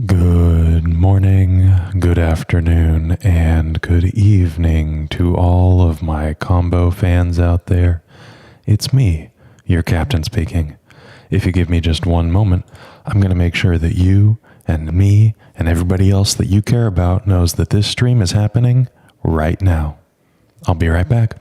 Good morning, good afternoon, and good evening to all of my combo fans out there. It's me, your captain speaking. If you give me just one moment, I'm going to make sure that you and me and everybody else that you care about knows that this stream is happening right now. I'll be right back.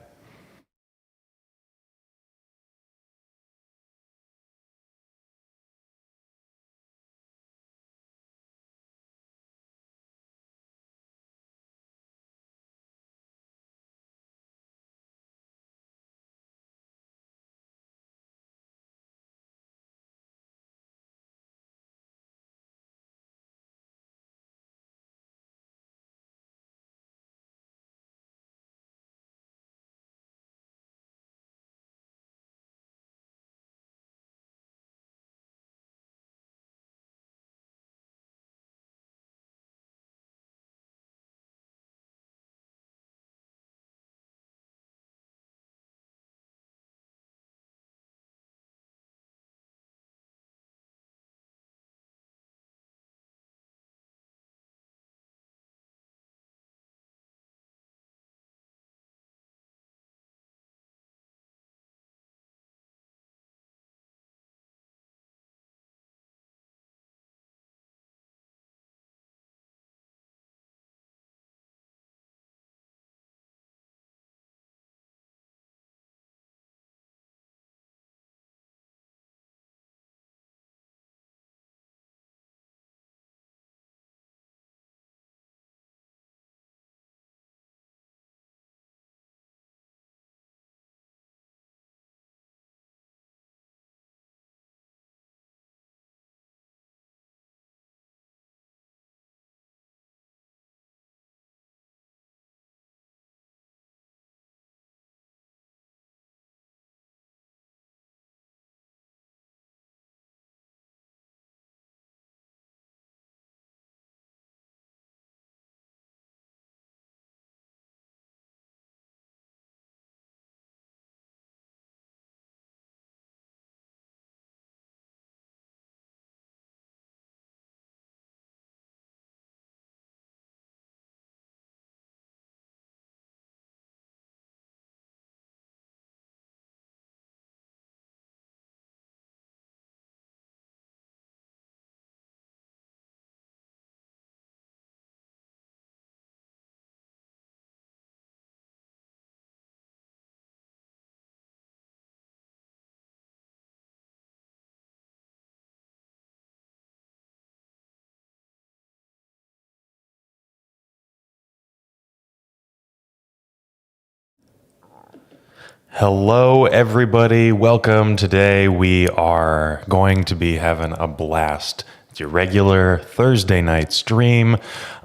Hello, everybody. Welcome. Today we are going to be having a blast. It's your regular Thursday night stream.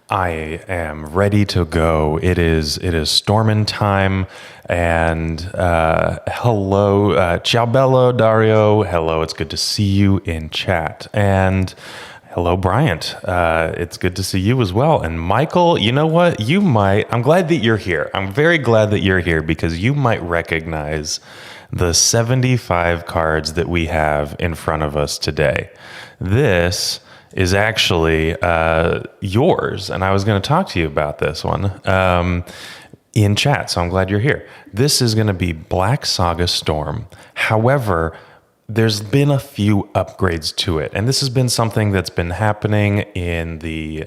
I am ready to go. It is storming time. And hello, ciao bello, Dario. Hello, it's good to see you in chat. And hello, Bryant. It's good to see you as well. And Michael, you know what? I'm glad that you're here. I'm very glad that you're here because you might recognize the 75 cards that we have in front of us today. This is actually yours, and I was going to talk to you about this one in chat, so I'm glad you're here. This is going to be Black Saga Storm. However, there's been a few upgrades to it, and this has been something that's been happening in the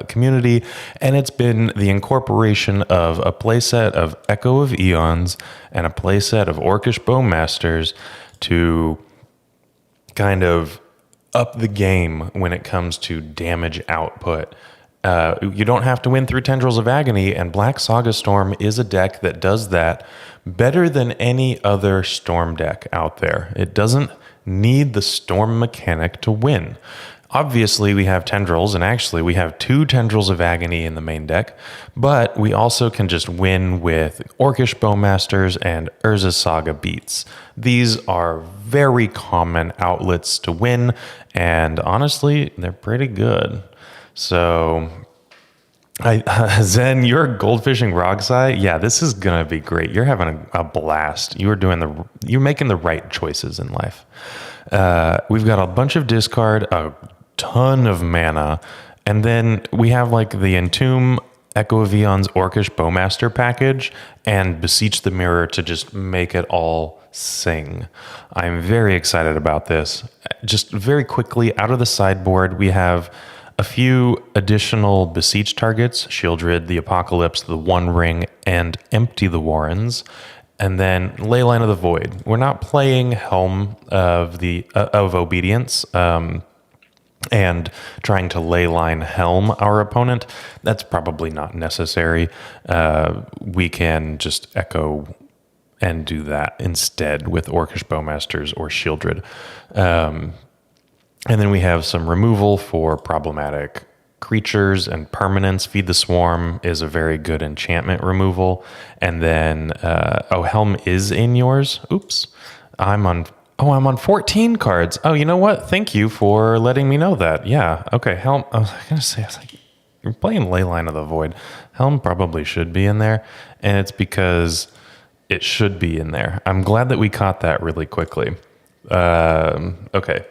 community, and it's been the incorporation of a playset of Echo of Eons and a playset of Orcish Bowmasters to kind of up the game when it comes to damage output. You don't have to win through Tendrils of Agony, and Black Saga Storm is a deck that does that better than any other Storm deck out there. It doesn't need the Storm mechanic to win. Obviously, we have Tendrils, and actually we have 2 Tendrils of Agony in the main deck, but we also can just win with Orcish Bowmasters and Urza Saga Beats. These are very common outlets to win, and honestly, they're pretty good. So, Zen, you're goldfishing Rogsai. Yeah, this is gonna be great. You're having a blast. You're making the right choices in life. We've got a bunch of discard, a ton of mana, And then we have like the Entomb Echo of Eons Orcish Bowmaster package and Beseech the Mirror to just make it all sing. I'm very excited about this. Just very quickly, out of the sideboard, we have a few additional Beseech targets: Shieldred, the Apocalypse, the One Ring, and Empty the Warrens. And then Leyline of the Void. We're not playing Helm of Obedience, and trying to leyline Helm our opponent. That's probably not necessary. We can just echo and do that instead with Orcish Bowmasters or Shieldred. And then we have some removal for problematic creatures and permanents. Feed the Swarm is a very good enchantment removal. And then, Helm is in yours. Oops. I'm on 14 cards. Oh, you know what? Thank you for letting me know that. Yeah. Okay. Helm. I was going to say, I was like, you're playing Leyline of the Void. Helm probably should be in there. And it's because it should be in there. I'm glad that we caught that really quickly. Okay.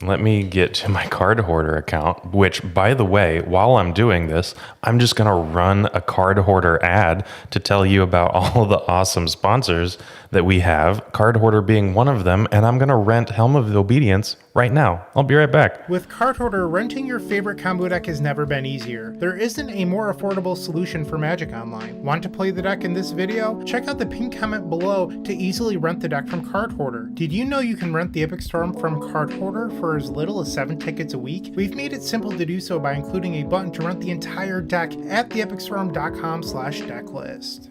Let me get to my card hoarder account, which, by the way, while I'm doing this, I'm just going to run a card hoarder ad to tell you about all the awesome sponsors that we have, card hoarder being one of them, and I'm going to rent Helm of Obedience right now. I'll be right back. With Card Hoarder, renting your favorite combo deck has never been easier. There isn't a more affordable solution for Magic Online. Want to play the deck in this video? Check out the pinned comment below to easily rent the deck from Card Hoarder. Did you know you can rent the Epic Storm from Card Hoarder for as little as 7 tickets a week? We've made it simple to do so by including a button to rent the entire deck at theepicstorm.com/decklist.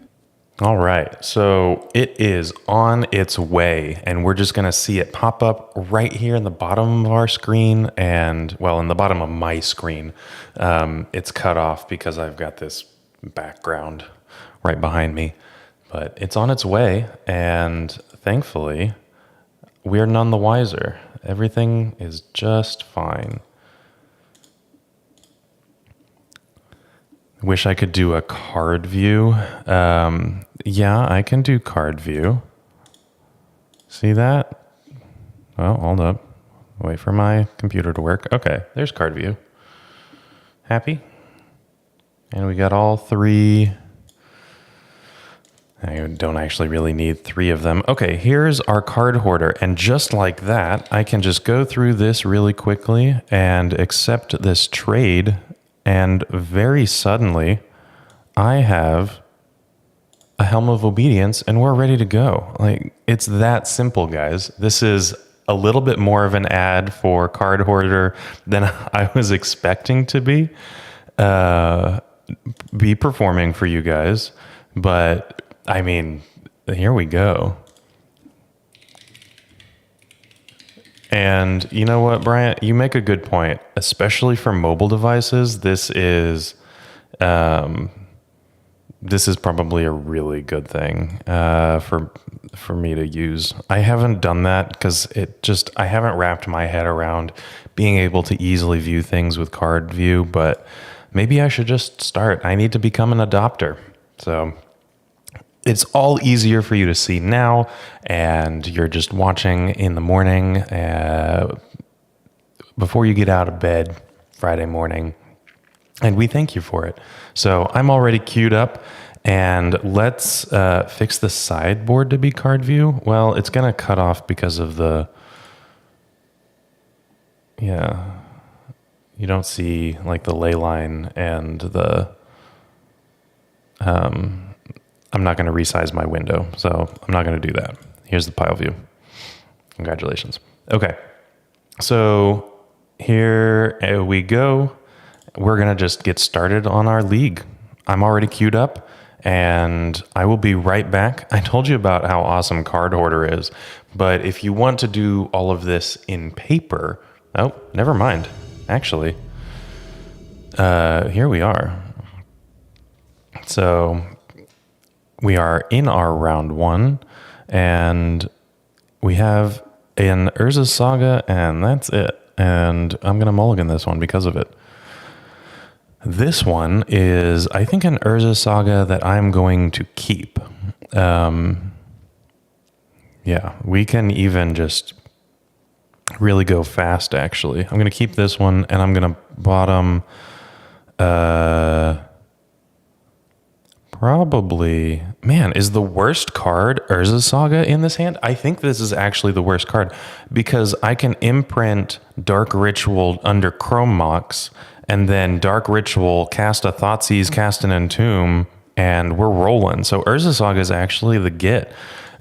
All right, so it is on its way, and we're just going to see it pop up right here in the bottom of our screen, and, well, in the bottom of my screen. It's cut off because I've got this background right behind me, but it's on its way, and thankfully, we're none the wiser. Everything is just fine. Wish I could do a card view. Yeah, I can do card view. See that? Oh, hold up. Wait for my computer to work. Okay, there's card view. Happy? And we got all 3. I don't actually really need 3 of them. Okay, here's our card hoarder. And just like that, I can just go through this really quickly and accept this trade. And very suddenly, I have a Helm of Obedience, and we're ready to go. Like, it's that simple, guys. This is a little bit more of an ad for Card Hoarder than I was expecting to be performing for you guys. But, I mean, here we go. And you know what, Bryant? You make a good point, especially for mobile devices. This is probably a really good thing for me to use. I haven't done that because I haven't wrapped my head around being able to easily view things with card view. But maybe I should just start. I need to become an adopter. So it's all easier for you to see now, and you're just watching in the morning before you get out of bed Friday morning, and we thank you for it. So I'm already queued up, and let's fix the sideboard to be card view. Well, it's going to cut off because of you don't see like the ley line and the I'm not going to resize my window, so I'm not going to do that. Here's the pile view. Congratulations. Okay, so here we go. We're going to just get started on our league. I'm already queued up, and I will be right back. I told you about how awesome Card Hoarder is, but if you want to do all of this in paper, oh, never mind, actually. Here we are. So we are in our round 1, and we have an Urza Saga, and that's it. And I'm going to mulligan this one because of it. This one is, I think, an Urza Saga that I'm going to keep. Yeah, we can even just really go fast, actually. I'm going to keep this one, and I'm going to bottom Probably, man, is the worst card Urza Saga in this hand? I think this is actually the worst card because I can imprint Dark Ritual under Chrome Mox and then Dark Ritual, cast a Thoughtseize, cast an Entomb, and we're rolling. So Urza Saga is actually the get.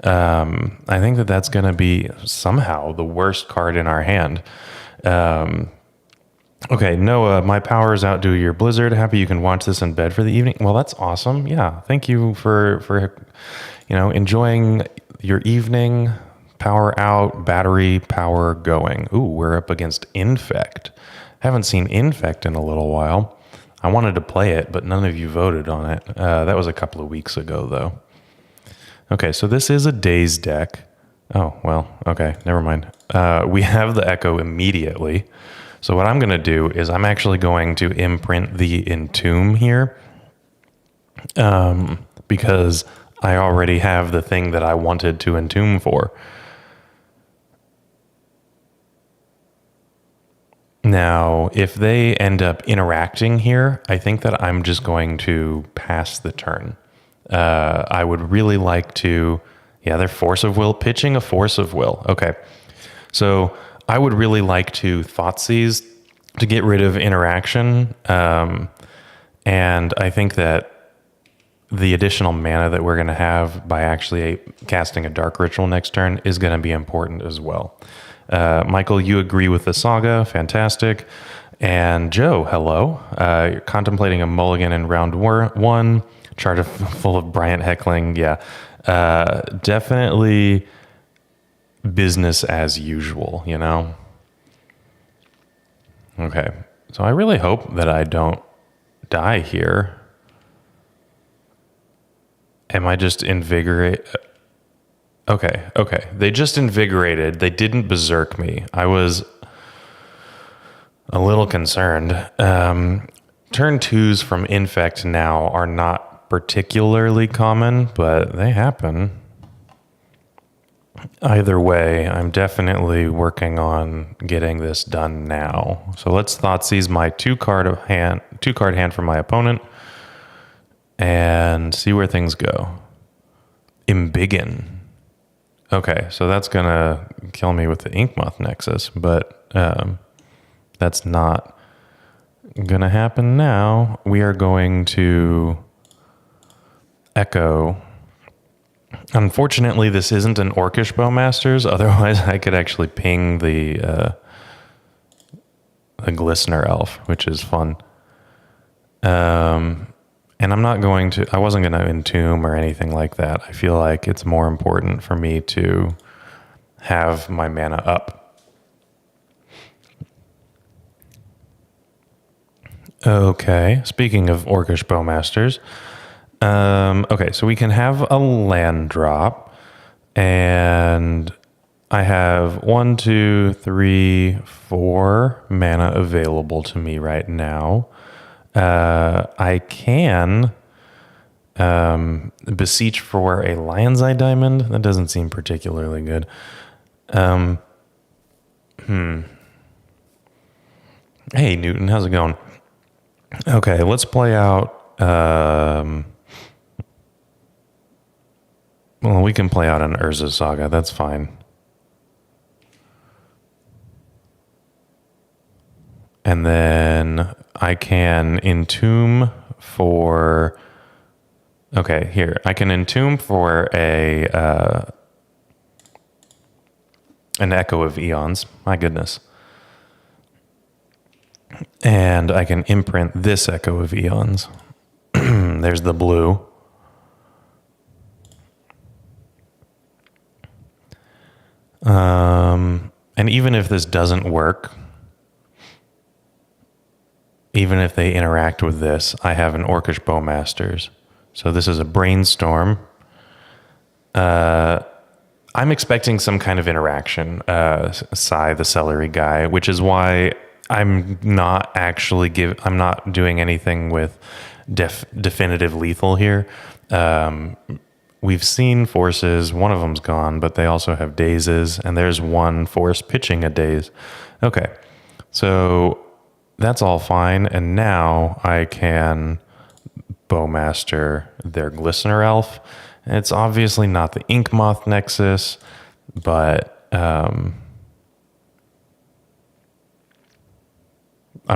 I think that that's going to be somehow the worst card in our hand. Okay, Noah, my powers outdo your Blizzard. Happy you can watch this in bed for the evening. Well, that's awesome. Yeah, thank you for enjoying your evening. Power out, battery power going. Ooh, we're up against Infect. Haven't seen Infect in a little while. I wanted to play it, but none of you voted on it. That was a couple of weeks ago, though. Okay, so this is a Daze deck. Oh, well, okay, never mind. We have the Echo immediately. So what I'm going to do is I'm actually going to imprint the Entomb here because I already have the thing that I wanted to Entomb for. Now, if they end up interacting here, I think that I'm just going to pass the turn. I would really like to, yeah, they're Force of Will, pitching a Force of Will. Okay, so I would really like to Thoughtseize to get rid of interaction. And I think that the additional mana that we're going to have by actually casting a Dark Ritual next turn is going to be important as well. Michael, you agree with the Saga. Fantastic. And Joe, hello. You're contemplating a mulligan in round one. Chart full of Bryant heckling. Yeah. Definitely business as usual, you know? Okay. So I really hope that I don't die here. Am I just invigorate? Okay. They just invigorated. They didn't berserk me. I was a little concerned. Turn twos from Infect now are not particularly common, but they happen. Either way, I'm definitely working on getting this done now. So let's Thoughtseize my two card hand from my opponent and see where things go. Embiggen. Okay, so that's gonna kill me with the Inkmoth Nexus, but that's not gonna happen now. We are going to Echo. Unfortunately, this isn't an Orcish Bowmasters. Otherwise, I could actually ping the Glistener Elf, which is fun. And I'm not going to, I wasn't going to Entomb or anything like that. I feel like it's more important for me to have my mana up. Okay, speaking of Orcish Bowmasters, okay, so we can have a land drop, and I have 1, 2, 3, 4 mana available to me right now. I can beseech for a Lion's Eye Diamond. That doesn't seem particularly good. Hey, Newton, how's it going? Okay, let's play out. Well, we can play out an Urza Saga. That's fine. And then I can Entomb for... Okay, here. I can Entomb for an Echo of Eons. My goodness. And I can imprint this Echo of Eons. There's the blue. And even if this doesn't work, even if they interact with this, I have an Orcish Bowmasters. So this is a Brainstorm. I'm expecting some kind of interaction, Sai, the celery guy, which is why I'm not actually I'm not doing anything with definitive lethal here. We've seen forces, one of them's gone, but they also have dazes, and there's one force pitching a daze. Okay, so that's all fine. And now I can Bowmaster their Glistener Elf. It's obviously not the Inkmoth Nexus, but I'm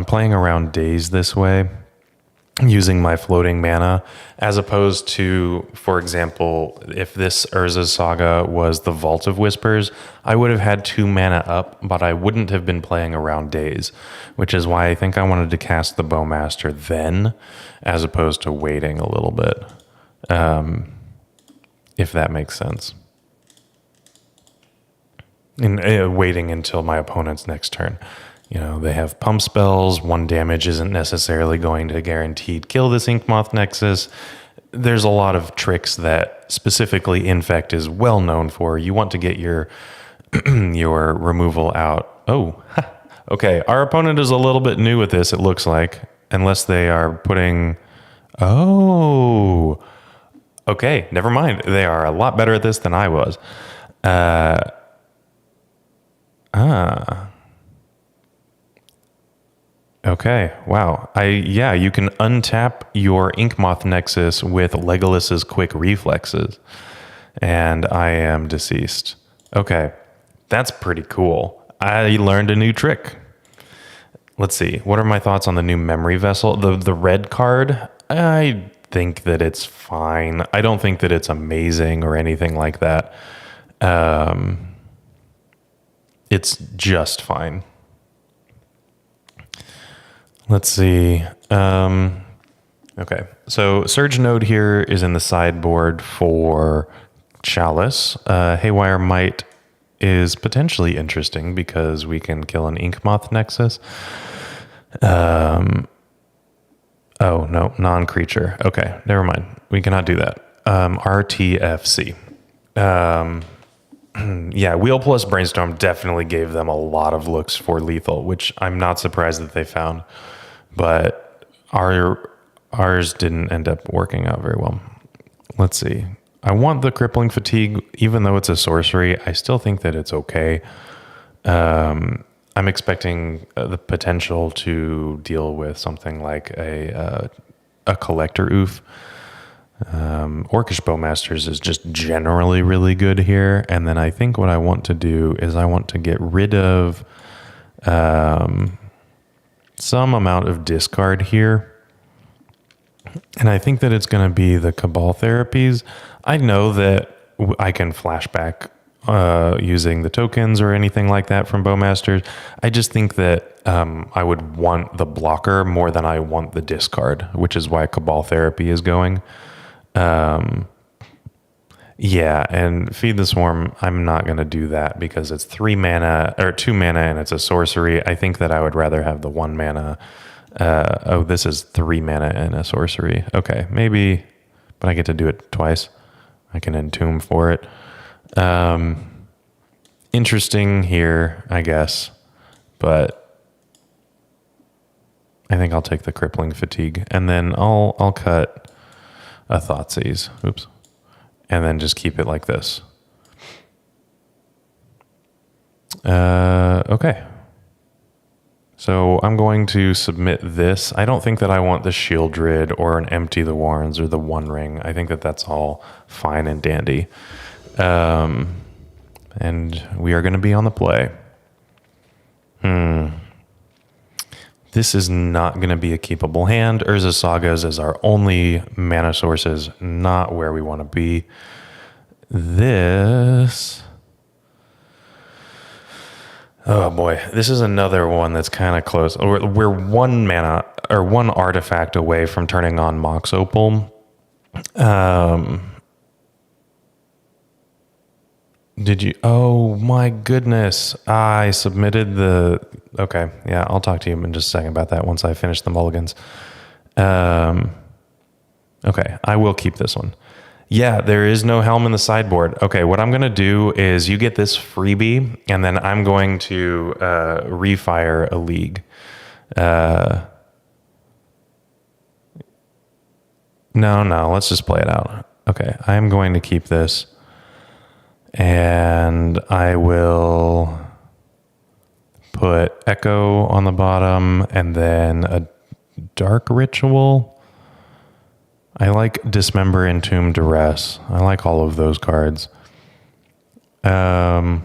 playing around Daze this way, using my floating mana, as opposed to, for example, if this Urza Saga was the Vault of Whispers, I would have had 2 mana up, but I wouldn't have been playing around Daze, which is why I think I wanted to cast the Bowmaster then, as opposed to waiting a little bit, if that makes sense. And waiting until my opponent's next turn. You know, they have pump spells. 1 damage isn't necessarily going to guaranteed kill this Inkmoth Nexus. There's a lot of tricks that specifically Infect is well known for. You want to get your your removal out. Oh, okay. Our opponent is a little bit new at this, it looks like, unless they are putting... Oh, okay. Never mind. They are a lot better at this than I was. Okay, wow. You can untap your Inkmoth Nexus with Legolas's Quick Reflexes. And I am deceased. Okay, that's pretty cool. I learned a new trick. Let's see. What are my thoughts on the new Memory Vessel? The red card, I think that it's fine. I don't think that it's amazing or anything like that. It's just fine. Let's see. Okay, so Surge Node here is in the sideboard for Chalice. Haywire Might is potentially interesting because we can kill an Inkmoth Nexus. Oh, no, non-creature. Okay, never mind. We cannot do that. RTFC. Yeah, Wheel plus Brainstorm definitely gave them a lot of looks for lethal, which I'm not surprised that they found. But ours didn't end up working out very well. Let's see. I want the Crippling Fatigue, even though it's a sorcery. I still think that it's okay. I'm expecting the potential to deal with something like a Collector Oof. Orcish Bowmasters is just generally really good here. And then I think what I want to do is I want to get rid of some amount of discard here. And I think that it's going to be the Cabal Therapies. I know that I can flashback using the tokens or anything like that from Bowmasters. I just think that I would want the blocker more than I want the discard, which is why Cabal Therapy is going. Yeah, and Feed the Swarm, I'm not going to do that because it's 2 mana and it's a sorcery. I think that I would rather have the 1 mana. This is 3 mana and a sorcery. Okay, maybe, but I get to do it twice. I can Entomb for it. Interesting here, I guess, but I think I'll take the Crippling Fatigue, and then I'll cut a Thoughtseize. Oops. And then just keep it like this. Okay. So I'm going to submit this. I don't think that I want the Shieldred or an Empty the Warrens or the One Ring. I think that that's all fine and dandy. And we are going to be on the play. This is not going to be a keepable hand. Urza Sagas is our only mana sources, not where we want to be. This... Oh boy, this is another one that's kind of close. We're 1 mana or 1 artifact away from turning on Mox Opal. Did you? Oh my goodness. I submitted the... Okay, yeah, I'll talk to you in just a second about that once I finish the mulligans. Okay, I will keep this one. Yeah, there is no Helm in the sideboard. Okay, what I'm going to do is you get this freebie, and then I'm going to refire a league. No, let's just play it out. Okay, I'm going to keep this. And I will put Echo on the bottom and then a Dark Ritual. I like Dismember, Entomb, Duress. I like all of those cards. Yeah,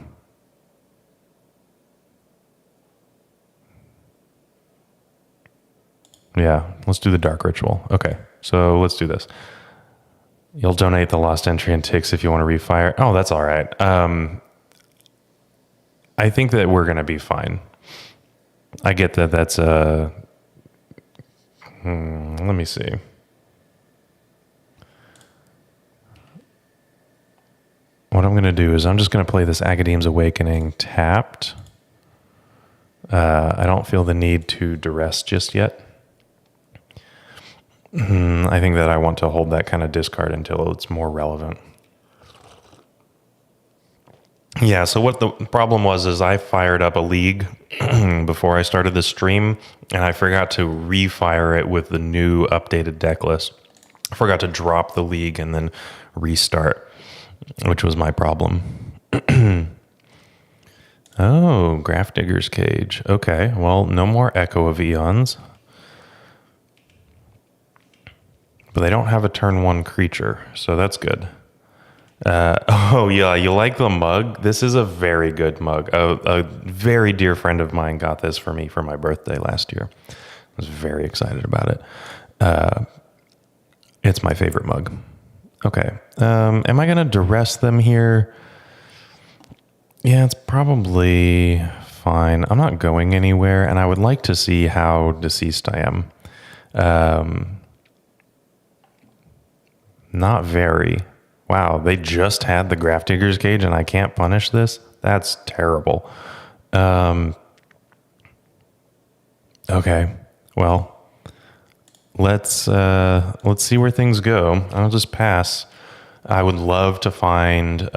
let's do the Dark Ritual. Okay, so let's do this. You'll donate the lost entry and ticks if you want to refire. Oh, that's all right. I think that we're going to be fine. I get that that's a... let me see. What I'm going to do is I'm just going to play this Agadeem's Awakening tapped. I don't feel the need to duress just yet. I think that I want to hold that kind of discard until it's more relevant. Yeah, so what the problem was is I fired up a league before I started the stream, and I forgot to refire it with the new updated deck list. I forgot to drop the league and then restart, which was my problem. Oh, Grafdigger's Cage. Okay, well, no more Echo of Eons. But they don't have a turn 1 creature, so that's good. Oh, yeah, you like the mug? This is a very good mug. A very dear friend of mine got this for me for my birthday last year. I was very excited about it. It's my favorite mug. Okay. Am I going to duress them here? Yeah, it's probably fine. I'm not going anywhere, and I would like to see how deceased I am. Not very. Wow, they just had the Grafdigger's Cage and I can't punish this? That's terrible. Okay, well, let's see where things go. I'll just pass. I would love to find...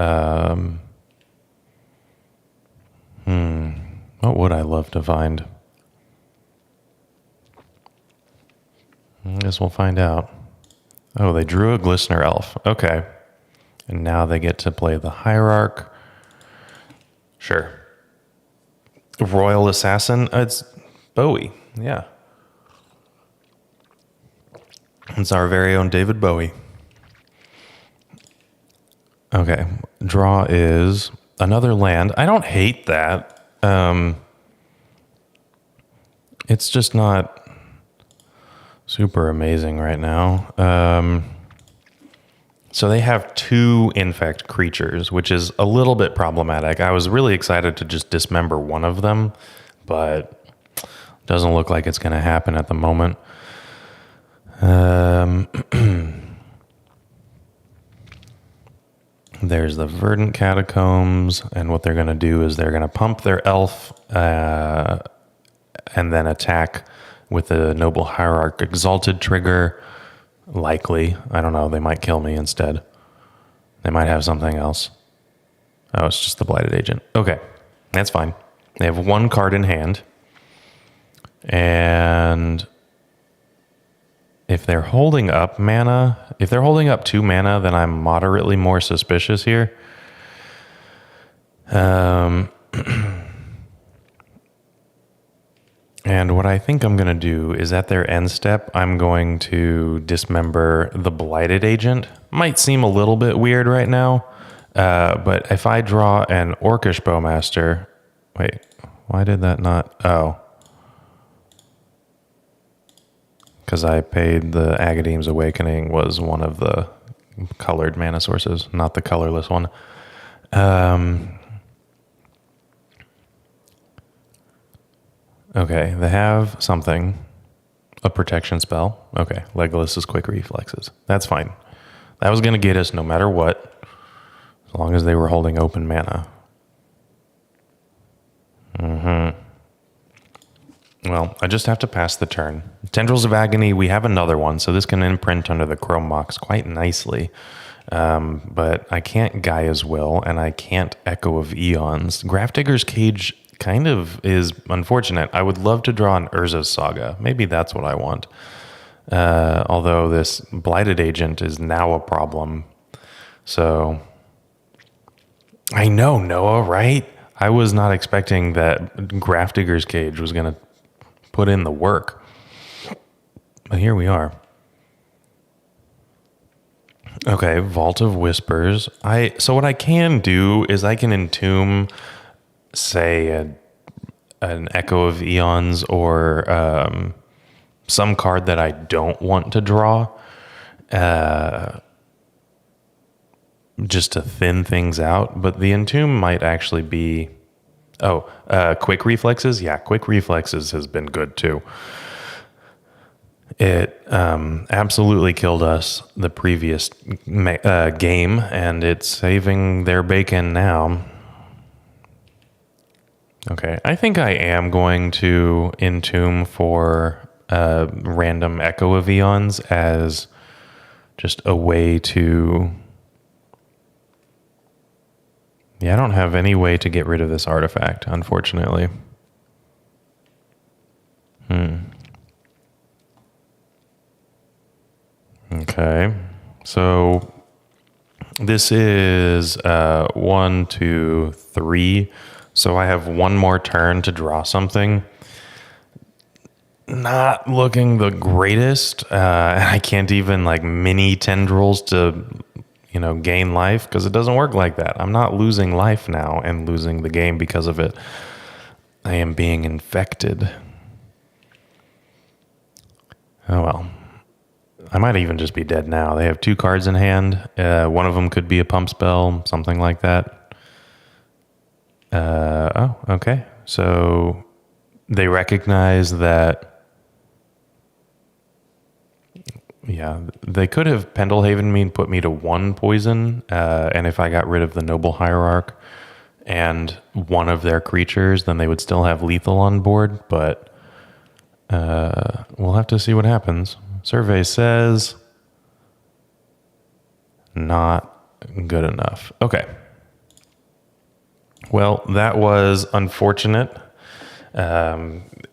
what would I love to find? I guess we'll find out. Oh, they drew a Glistener Elf. Okay. And now they get to play the Hierarch. Sure. Royal Assassin. It's Bowie. Yeah. It's our very own David Bowie. Okay. Draw is another land. I don't hate that. It's just not super amazing right now. So they have 2 Infect creatures, which is a little bit problematic. I was really excited to just dismember one of them, but doesn't look like it's going to happen at the moment. There's the Verdant Catacombs, and what they're going to do is they're going to pump their elf and then attack with the Noble Hierarch Exalted trigger. Likely. I don't know. They might kill me instead. They might have something else. Oh, it's just the Blighted Agent. Okay, that's fine. They have 1 card in hand. And if they're holding up mana, if they're holding up 2 mana, then I'm moderately more suspicious here. And what I think I'm going to do is at their end step, I'm going to dismember the Blighted Agent. Might seem a little bit weird right now, but if I draw an Orcish Bowmaster... Wait, why did that not... Oh. Because I paid the Agadeem's Awakening was one of the colored mana sources, not the colorless one. Okay, they have something. A protection spell. Okay, Legolas's Quick Reflexes. That's fine. That was going to get us no matter what, as long as they were holding open mana. Well, I just have to pass the turn. Tendrils of Agony, we have another one, so this can imprint under the Chrome Mox quite nicely. But I can't Gaia's Will, and I can't Echo of Eons. Grafdigger's Cage kind of is unfortunate. I would love to draw an Urza's Saga. Maybe that's what I want. Although this Blighted Agent is now a problem. So, I know, Noah, right? I was not expecting that Grafdigger's Cage was going to put in the work. But here we are. Okay, Vault of Whispers. So what I can do is I can entomb, say, an Echo of Eons or some card that I don't want to draw, just to thin things out. But the Entomb might actually be... Quick Reflexes? Yeah, Quick Reflexes has been good too. It absolutely killed us the previous game, and it's saving their bacon now. Okay, I think I am going to Entomb for random Echo of Eons as just a way to... Yeah, I don't have any way to get rid of this artifact, unfortunately. Okay, so this is 1, 2, 3. So I have one more turn to draw something. Not looking the greatest. I can't even like mini tendrils to, gain life, because it doesn't work like that. I'm not losing life now and losing the game because of it. I am being infected. Oh well. I might even just be dead now. They have 2 cards in hand. One of them could be a pump spell, something like that. Okay. So they recognize that... Yeah, they could have Pendelhaven me and put me to 1 poison, and if I got rid of the Noble Hierarch and one of their creatures, then they would still have lethal on board, but we'll have to see what happens. Survey says not good enough. Okay. Well, that was unfortunate.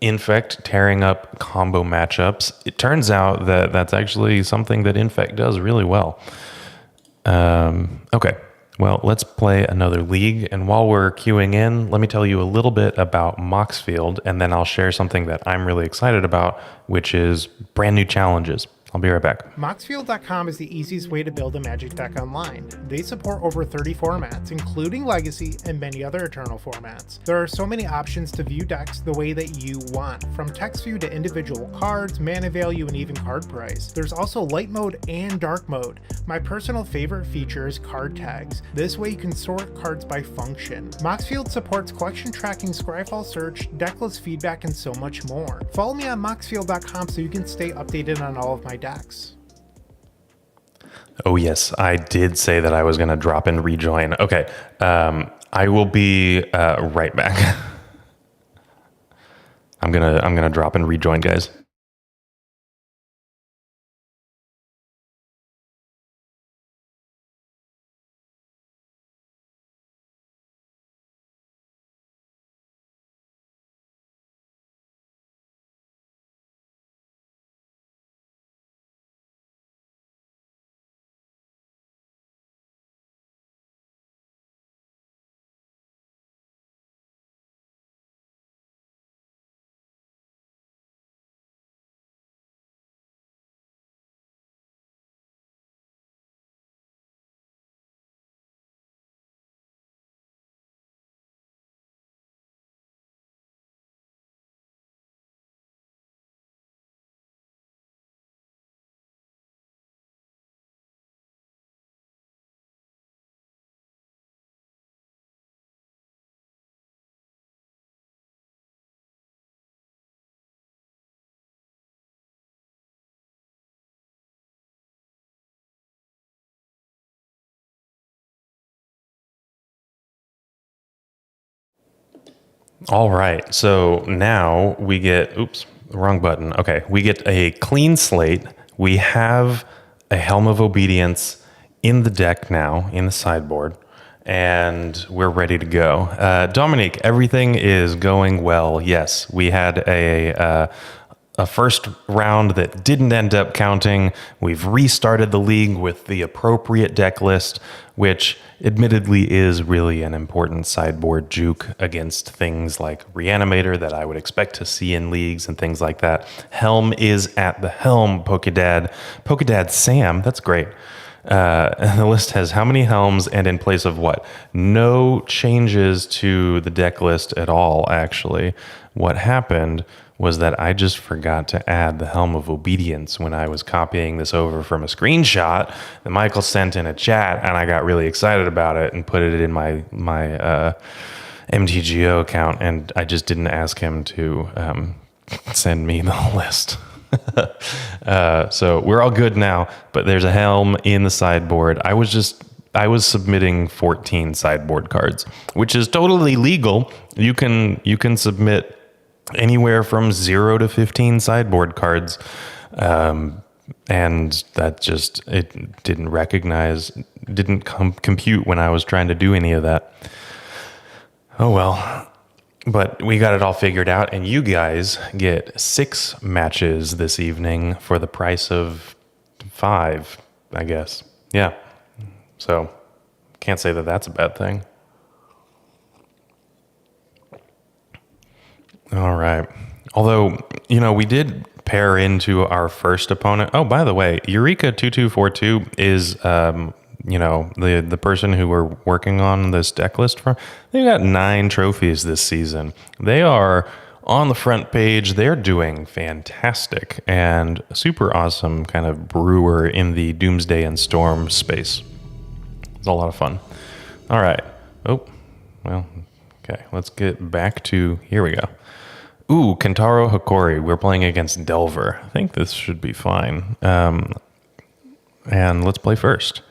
Infect tearing up combo matchups. It turns out that that's actually something that Infect does really well. Okay, well, let's play another league. And while we're queuing in, let me tell you a little bit about Moxfield, and then I'll share something that I'm really excited about, which is brand new challenges. I'll be right back. Moxfield.com is the easiest way to build a Magic deck online. They support over 30 formats, including Legacy and many other Eternal formats. There are so many options to view decks the way that you want, from text view to individual cards, mana value, and even card price. There's also light mode and dark mode. My personal favorite feature is card tags. This way you can sort cards by function. Moxfield supports collection tracking, Scryfall search, decklist feedback, and so much more. Follow me on Moxfield.com so you can stay updated on all of my decks. Oh yes, I did say that I was going to drop and rejoin. Okay, I will be right back. I'm gonna drop and rejoin, guys. All right, so now we get, oops, wrong button. Okay, we get a clean slate. We have a Helm of Obedience in the deck now, in the sideboard, and we're ready to go. Dominique, everything is going well. Yes, we had a a first round that didn't end up counting. We've restarted the league with the appropriate deck list, which admittedly is really an important sideboard juke against things like Reanimator that I would expect to see in leagues and things like that. Helm is at the helm, Pokedad. Pokedad Sam, that's great. And the list has how many helms and in place of what? No changes to the deck list at all, actually. What happened was that I just forgot to add the Helm of Obedience when I was copying this over from a screenshot that Michael sent in a chat, and I got really excited about it and put it in my MTGO account, and I just didn't ask him to send me the list. So we're all good now, but there's a helm in the sideboard. I was submitting 14 sideboard cards, which is totally legal. You can submit anywhere from 0 to 15 sideboard cards. And that just, it didn't compute when I was trying to do any of that. Oh well. But we got it all figured out, and you guys get 6 matches this evening for the price of 5, I guess. Yeah. So, can't say that that's a bad thing. All right. Although, we did pair into our first opponent. Oh, by the way, Eureka2242 is... the person who we're working on this deck list for, they've got 9 trophies this season. They are on the front page. They're doing fantastic and super awesome kind of brewer in the Doomsday and Storm space. It's a lot of fun. All right. Oh, well, okay. Let's get back to, here we go. Ooh, Kentaro Hikori. We're playing against Delver. I think this should be fine. And let's play first.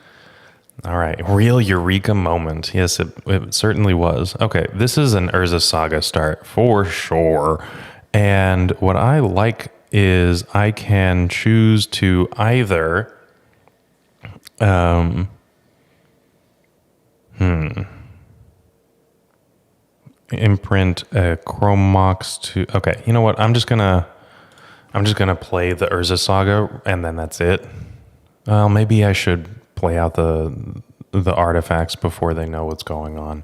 All right, real Eureka moment. Yes, it certainly was. Okay, this is an Urza Saga start for sure. And what I like is I can choose to either... imprint a Chrome Mox to... Okay, you know what? I'm just gonna play the Urza Saga, and then that's it. Well, maybe I should... play out the artifacts before they know what's going on.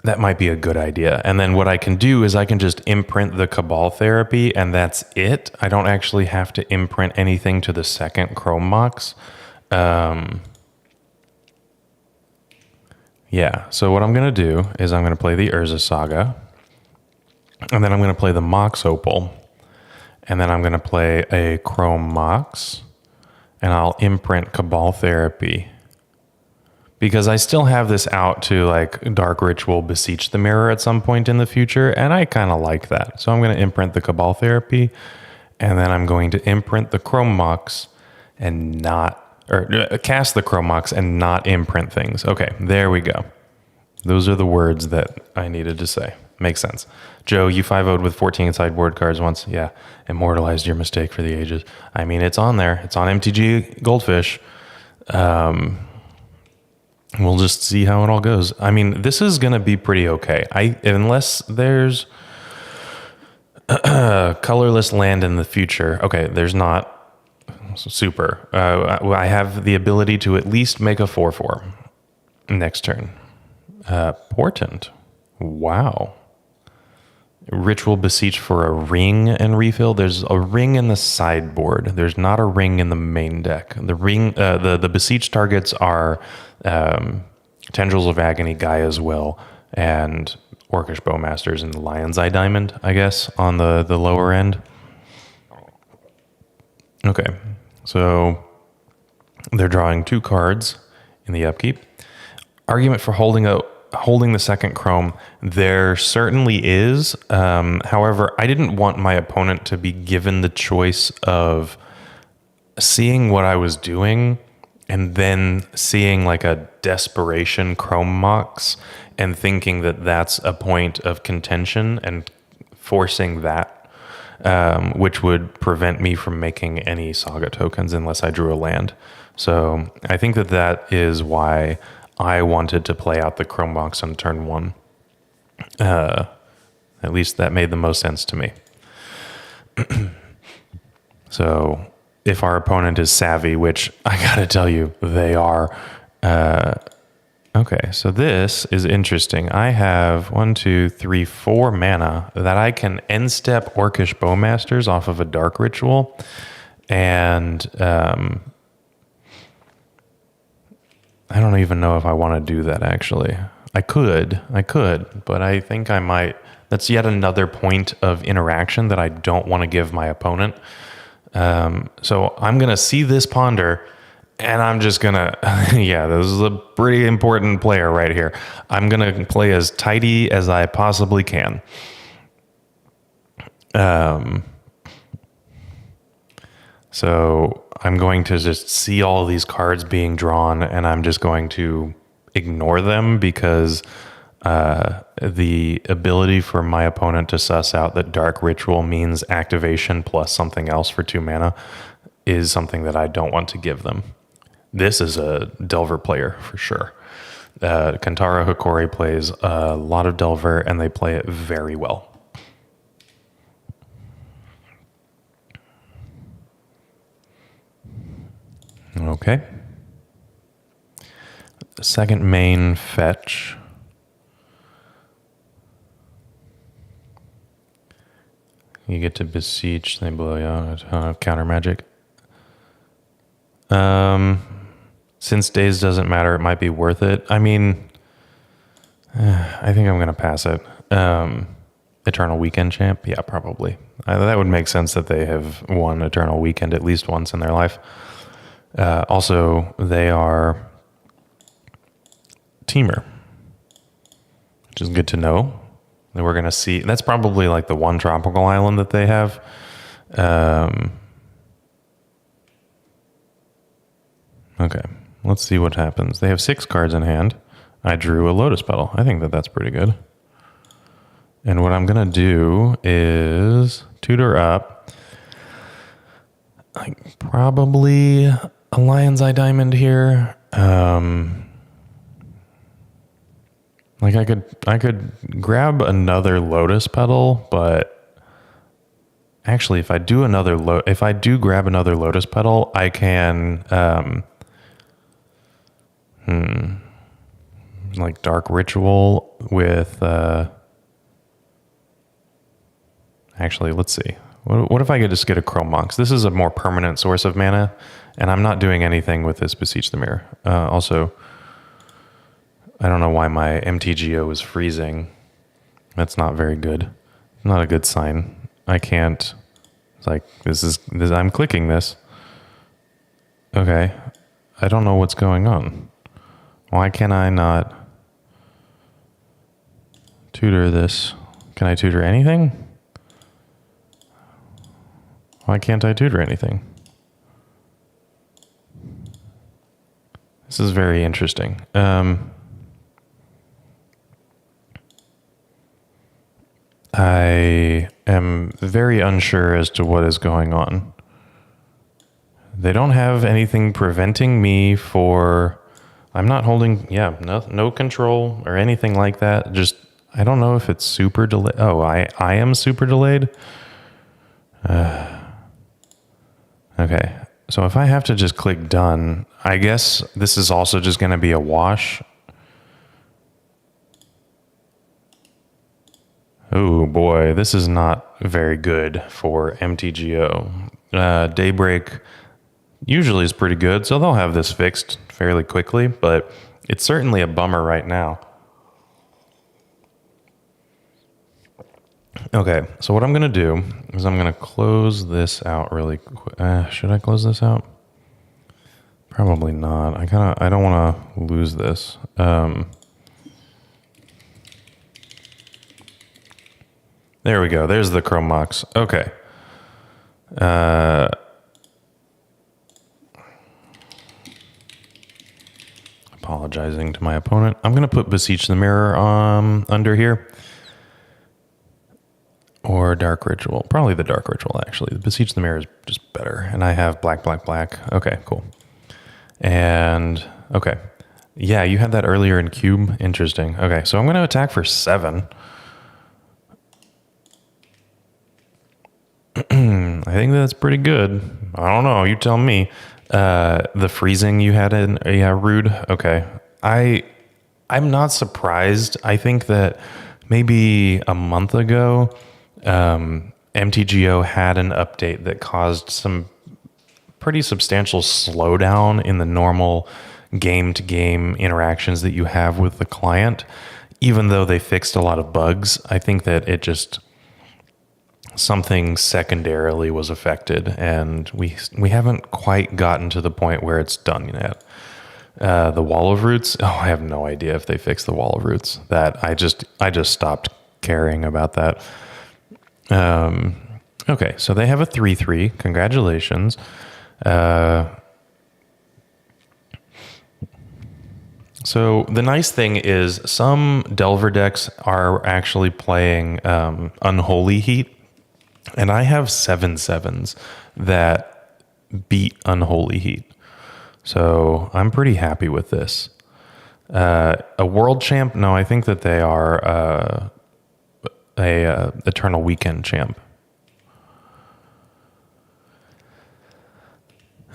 That might be a good idea. And then what I can do is I can just imprint the Cabal Therapy, and that's it. I don't actually have to imprint anything to the second Chrome Mox. Yeah, so what I'm going to do is I'm going to play the Urza Saga, and then I'm going to play the Mox Opal, and then I'm going to play a Chrome Mox, and I'll imprint Cabal Therapy because I still have this out to like Dark Ritual Beseech the Mirror at some point in the future, and I kind of like that. So I'm going to imprint the Cabal Therapy, and then I'm going to imprint the Chrome Mox and cast the Chrome Mox and not imprint things. Okay, there we go. Those are the words that I needed to say. Makes sense. Joe, you 5-0'd with 14 sideboard cards once. Yeah, immortalized your mistake for the ages. I mean, it's on there. It's on MTG Goldfish. We'll just see how it all goes. I mean, this is going to be pretty okay. Unless there's colorless land in the future. Okay, there's not. Super. I have the ability to at least make a 4/4 next turn. Portent. Wow. Ritual Beseech for a ring and refill. There's a ring in the sideboard. There's not a ring in the main deck. The ring, the Beseech targets are Tendrils of Agony, Gaia's Will, and Orcish Bowmasters and the Lion's Eye Diamond, I guess, on the lower end. Okay, so they're drawing 2 cards in the upkeep. Argument for holding the second Chrome, there certainly is. However, I didn't want my opponent to be given the choice of seeing what I was doing and then seeing like a desperation Chrome Mox and thinking that that's a point of contention and forcing that, which would prevent me from making any Saga tokens unless I drew a land. So I think that is why I wanted to play out the Chrome Mox on turn 1. At least that made the most sense to me. So if our opponent is savvy, which I gotta tell you, they are. Okay, so this is interesting. I have 4 mana that I can end step Orcish Bowmasters off of a Dark Ritual. And I don't even know if I want to do that, actually. I could, but I think I might. That's yet another point of interaction that I don't want to give my opponent. So I'm going to see this ponder, and I'm just going to, yeah, this is a pretty important player right here. I'm going to play as tidy as I possibly can. So I'm going to just see all these cards being drawn, and I'm just going to ignore them because the ability for my opponent to suss out that Dark Ritual means activation plus something else for 2 mana is something that I don't want to give them. This is a Delver player for sure. Kantara Hikori plays a lot of Delver, and they play it very well. Okay. The second main fetch. You get to beseech, they blow you out a ton of counter magic. Since days doesn't matter, it might be worth it. I mean, I think I'm going to pass it. Eternal Weekend champ? Yeah, probably. That would make sense that they have won Eternal Weekend at least once in their life. Also, they are Temur, which is good to know. That we're going to see. That's probably like the one tropical island that they have. Okay, let's see what happens. They have 6 cards in hand. I drew a Lotus Petal. I think that that's pretty good. And what I'm going to do is tutor up. Like probably a Lion's Eye Diamond here. Like I could grab another Lotus Petal, but actually if I do grab another Lotus Petal, I can like Dark Ritual with actually, let's see. What if I could just get a Chrome Mox? This is a more permanent source of mana, and I'm not doing anything with this Beseech the Mirror. Also, I don't know why my MTGO is freezing. That's not very good. Not a good sign. I can't. It's like, this. I'm clicking this. Okay. I don't know what's going on. Why can I not tutor this? Can I tutor anything? Why can't I tutor anything? This is very interesting. I am very unsure as to what is going on. They don't have anything preventing me for... I'm not holding... Yeah, no control or anything like that. Just, I don't know if it's super delayed. Oh, I am super delayed? Okay, so if I have to just click done, I guess this is also just going to be a wash. Oh boy, this is not very good for MTGO. Daybreak usually is pretty good, so they'll have this fixed fairly quickly, but it's certainly a bummer right now. Okay, so what I'm going to do is I'm going to close this out really quick. Should I close this out? Probably not. I don't want to lose this. There we go. There's the Chrome Mox. Okay. Apologizing to my opponent. I'm going to put Beseech the Mirror under here. Or Dark Ritual. Probably the Dark Ritual, actually. The Beseech the Mirror is just better. And I have black. Okay, cool. And, okay. Yeah, you had that earlier in Cube. Interesting. Okay, so I'm going to attack for 7. I think that's pretty good. I don't know. You tell me. The freezing you had in rude. Okay. I'm not surprised. I think that maybe a month ago, MTGO had an update that caused some pretty substantial slowdown in the normal game-to-game interactions that you have with the client. Even though they fixed a lot of bugs, I think that it just something secondarily was affected, and we haven't quite gotten to the point where it's done yet. The wall of roots. Oh, I have no idea if they fixed the wall of roots. That I just stopped caring about that. Okay, so they have a 3/3. Congratulations. So the nice thing is some Delver decks are actually playing Unholy Heat, and I have 7/7s that beat Unholy Heat. So I'm pretty happy with this. A world champ? No, I think that they are a Eternal Weekend champ.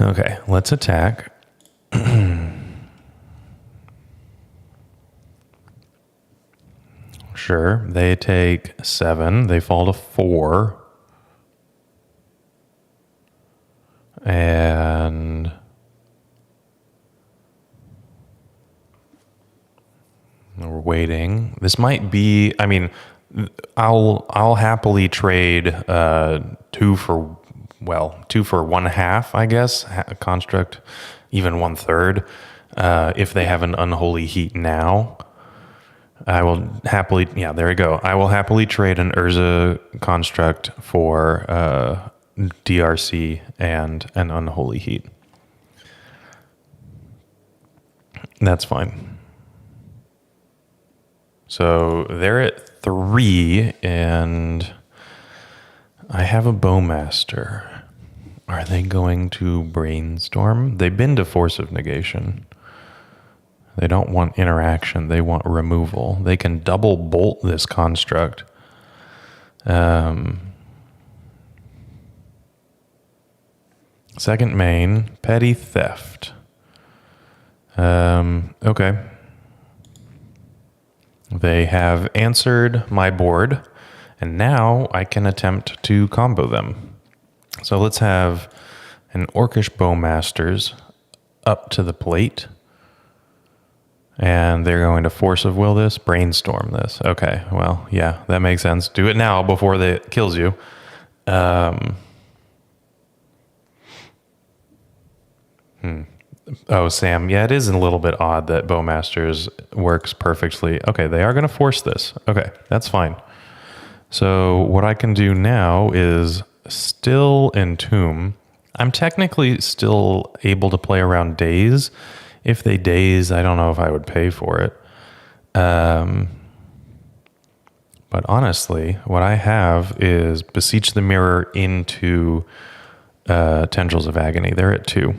Okay, let's attack. Sure, they take 7. They fall to 4. And we're waiting. This might be, I mean, I'll happily trade 2 for 1/2, I guess. Construct, even 1/3. If they have an Unholy Heat now, I will happily, yeah, there we go. I will happily trade an Urza construct for DRC and an Unholy Heat. That's fine. So they're at 3, and I have a Bowmaster. Are they going to brainstorm? They've been to Force of Negation. They don't want interaction. They want removal. They can double bolt this construct. Second main, Petty Theft. Okay. They have answered my board, and now I can attempt to combo them. So let's have an Orcish Bowmasters up to the plate. And they're going to Force of Will this, Brainstorm this. Okay, well, yeah, that makes sense. Do it now before it kills you. Oh, Sam, yeah, it is a little bit odd that Bowmasters works perfectly. Okay, they are going to force this. Okay, that's fine. So what I can do now is still Entomb. I'm technically still able to play around days. If they daze, I don't know if I would pay for it. But honestly, what I have is Beseech the Mirror into Tendrils of Agony. They're at 2.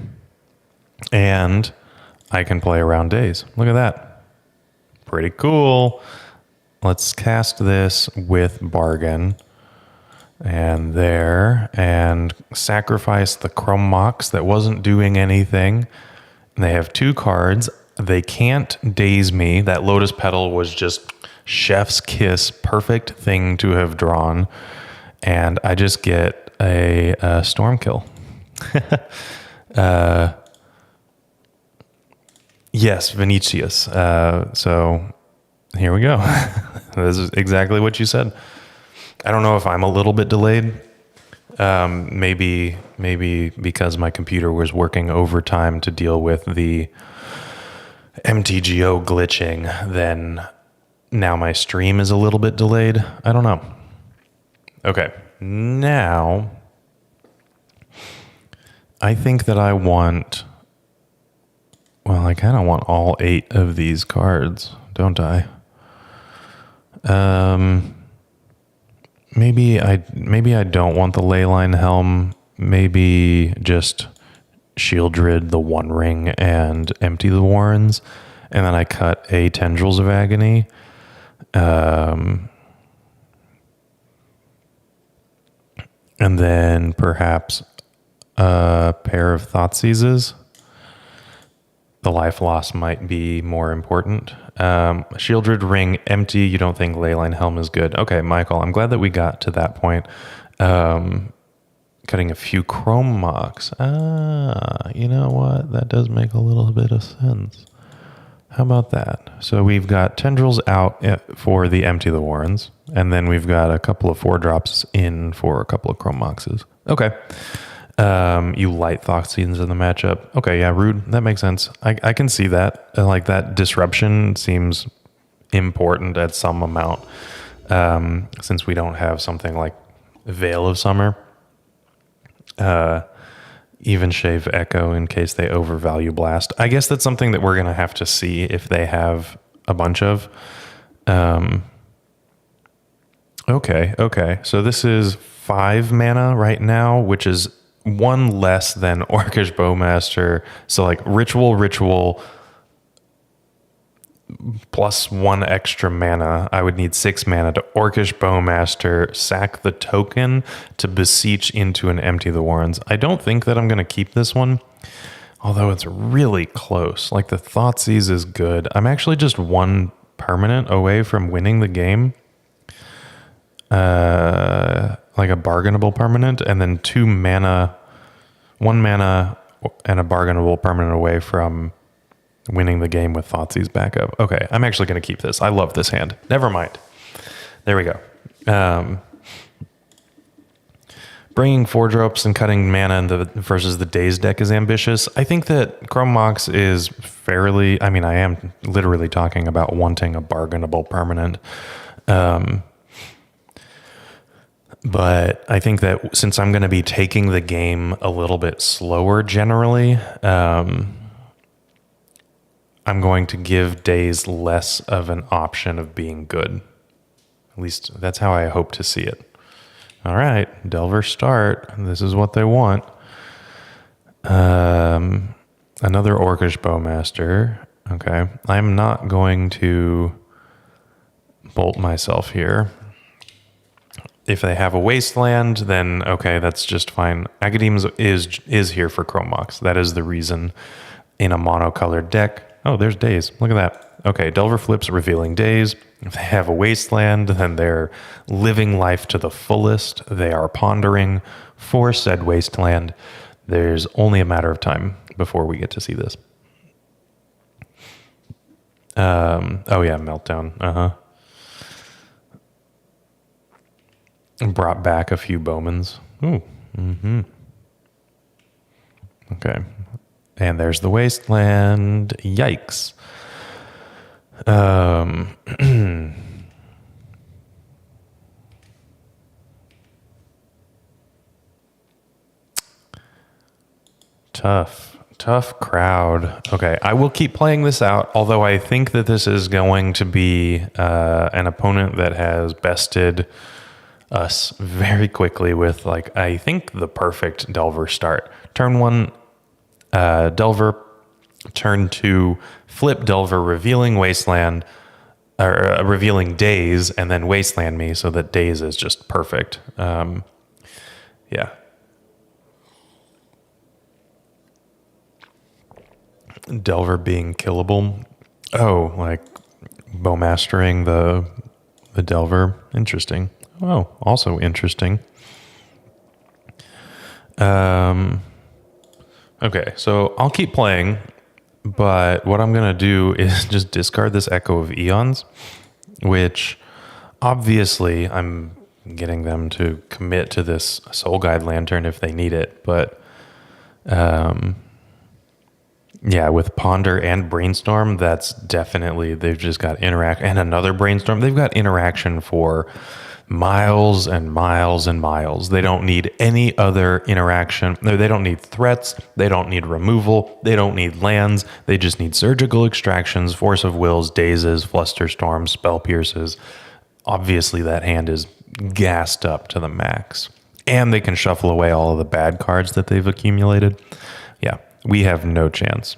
And I can play around days. Look at that. Pretty cool. Let's cast this with Bargain. And there. And sacrifice the Chrome Mox that wasn't doing anything. They have 2 cards. They can't daze me. That Lotus Petal was just chef's kiss. Perfect thing to have drawn. And I just get a Storm kill. Yes, Vinicius. So here we go. This is exactly what you said. I don't know if I'm a little bit delayed. Maybe because my computer was working overtime to deal with the MTGO glitching, then now my stream is a little bit delayed. I don't know. Okay, now I think that I want... Well, I kind of want all 8 of these cards, don't I? Maybe I don't want the Leyline Helm. Maybe just Shieldred the One Ring and empty the Warrens, and then I cut a Tendrils of Agony. And then perhaps a pair of Thoughtseizes. The life loss might be more important. Shieldred Ring empty. You don't think Leyline Helm is good. Okay, Michael, I'm glad that we got to that point. Cutting a few Chrome Mox. You know what? That does make a little bit of sense. How about that? So we've got Tendrils out for the Empty the Warrens, and then we've got a couple of 4-drops in for a couple of Chrome Moxes. Okay. You light Thoughtseize in the matchup. Okay, yeah, rude. That makes sense. I can see that. Like, that disruption seems important at some amount, since we don't have something like Veil of Summer. Even Shave Echo in case they overvalue Blast. I guess that's something that we're going to have to see if they have a bunch of. Okay. So this is 5 mana right now, which is 1 less than Orcish Bowmaster. So like Ritual, plus 1 extra mana. I would need 6 mana to Orcish Bowmaster, sack the token to beseech into an Empty the Warrens. I don't think that I'm going to keep this one, although it's really close. Like, the Thoughtseize is good. I'm actually just 1 permanent away from winning the game. Like a bargainable permanent, and then 2 mana, 1 mana and a bargainable permanent away from winning the game with Thoughtseize backup. Okay, I'm actually going to keep this. I love this hand. Never mind. There we go. Bringing 4-drops and cutting mana versus the Daze deck is ambitious. I think that Chrome Mox is fairly... I mean, I am literally talking about wanting a bargainable permanent. But I think that since I'm going to be taking the game a little bit slower generally, I'm going to give Daze less of an option of being good. At least that's how I hope to see it. All right, Delver start. This is what they want. Another Orcish Bowmaster. Okay, I'm not going to bolt myself here. If they have a Wasteland, then okay, that's just fine. Academia is here for Chrome Mox. That is the reason in a monocolored deck. Oh, there's Daze. Look at that. Okay, Delver flips, revealing Daze. If they have a Wasteland, then they're living life to the fullest. They are pondering for said Wasteland. There's only a matter of time before we get to see this. Oh yeah, Meltdown. Brought back a few Bowmans. Ooh. Mm-hmm. Okay. And there's the Wasteland. Yikes. Tough crowd. Okay, I will keep playing this out, although I think that this is going to be an opponent that has bested us very quickly with, like, I think the perfect Delver start. Turn 1, Delver. Turn 2, flip Delver, revealing Wasteland, or revealing Daze, and then Wasteland me so that Daze is just perfect. Yeah. Delver being killable. Oh, like Bowmastering the Delver. Interesting. Oh, also interesting. Okay, so I'll keep playing, but what I'm going to do is just discard this Echo of Eons, which obviously I'm getting them to commit to this Soul Guide Lantern if they need it, but yeah, with Ponder and Brainstorm, that's definitely, they've just got interact, and another Brainstorm, they've got interaction for miles and miles and miles. They don't need any other interaction. They don't need threats. They don't need removal. They don't need lands. They just need surgical extractions, force of wills, dazes, flusterstorms, spell pierces. Obviously, that hand is gassed up to the max. And they can shuffle away all of the bad cards that they've accumulated. Yeah, we have no chance.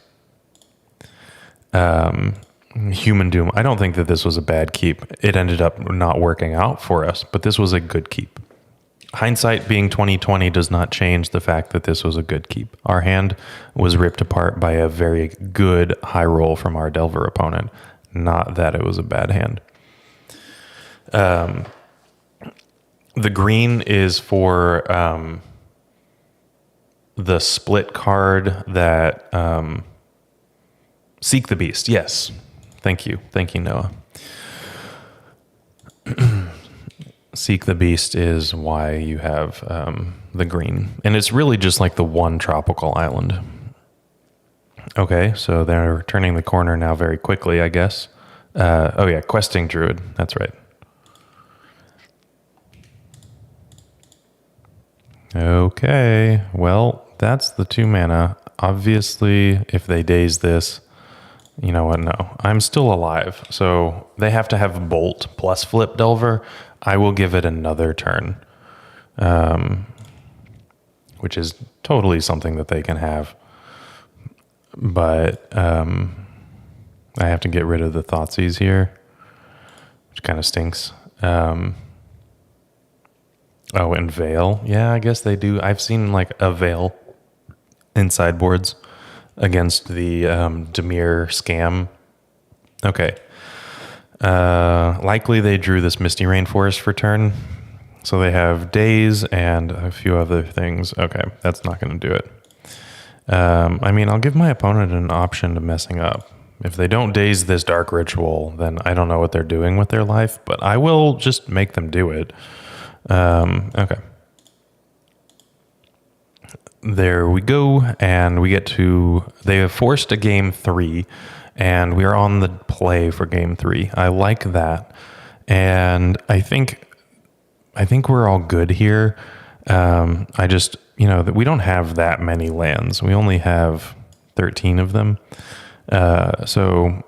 Human Doom. I don't think that this was a bad keep. It ended up not working out for us, but this was a good keep. hindsight being 2020 does not change the fact that this was a good keep. Our hand was ripped apart by a very good high roll from our Delver opponent. Not that it was a bad hand. The green is for the split card that Seek the Beast. Yes. Thank you, Noah. Seek the Beast is why you have the green. And it's really just like the one tropical island. Okay, so they're turning the corner now very quickly, I guess. Oh yeah, Questing Druid. That's right. Okay, well, that's the 2 mana. Obviously, if they daze this, you know what? No, I'm still alive. So they have to have Bolt plus Flip Delver. I will give it another turn, which is totally something that they can have. But I have to get rid of the Thoughtseize here, which kind of stinks. Oh, and Veil. Yeah, I guess they do. I've seen like a Veil in sideboards against the Temur scam. Okay. Likely they drew this Misty Rainforest for turn. So they have Daze and a few other things. Okay, that's not going to do it. I mean, I'll give my opponent an option to messing up. If they don't Daze this Dark Ritual, then I don't know what they're doing with their life, but I will just make them do it. Okay. There we go, and we get to... They have forced a game 3, and we are on the play for game 3. I like that, and I think we're all good here. I just, that we don't have that many lands. We only have 13 of them. So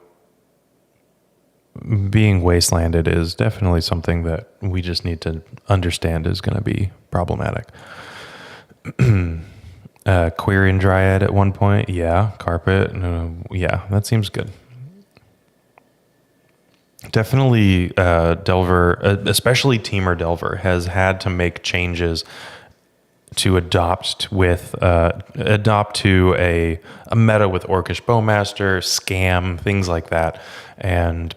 being wastelanded is definitely something that we just need to understand is going to be problematic. Quarian Dryad at one point. Yeah. Carpet. Yeah, that seems good. Definitely Delver, especially Temur Delver, has had to make changes to adopt to a meta with Orcish Bowmaster, Scam, things like that. And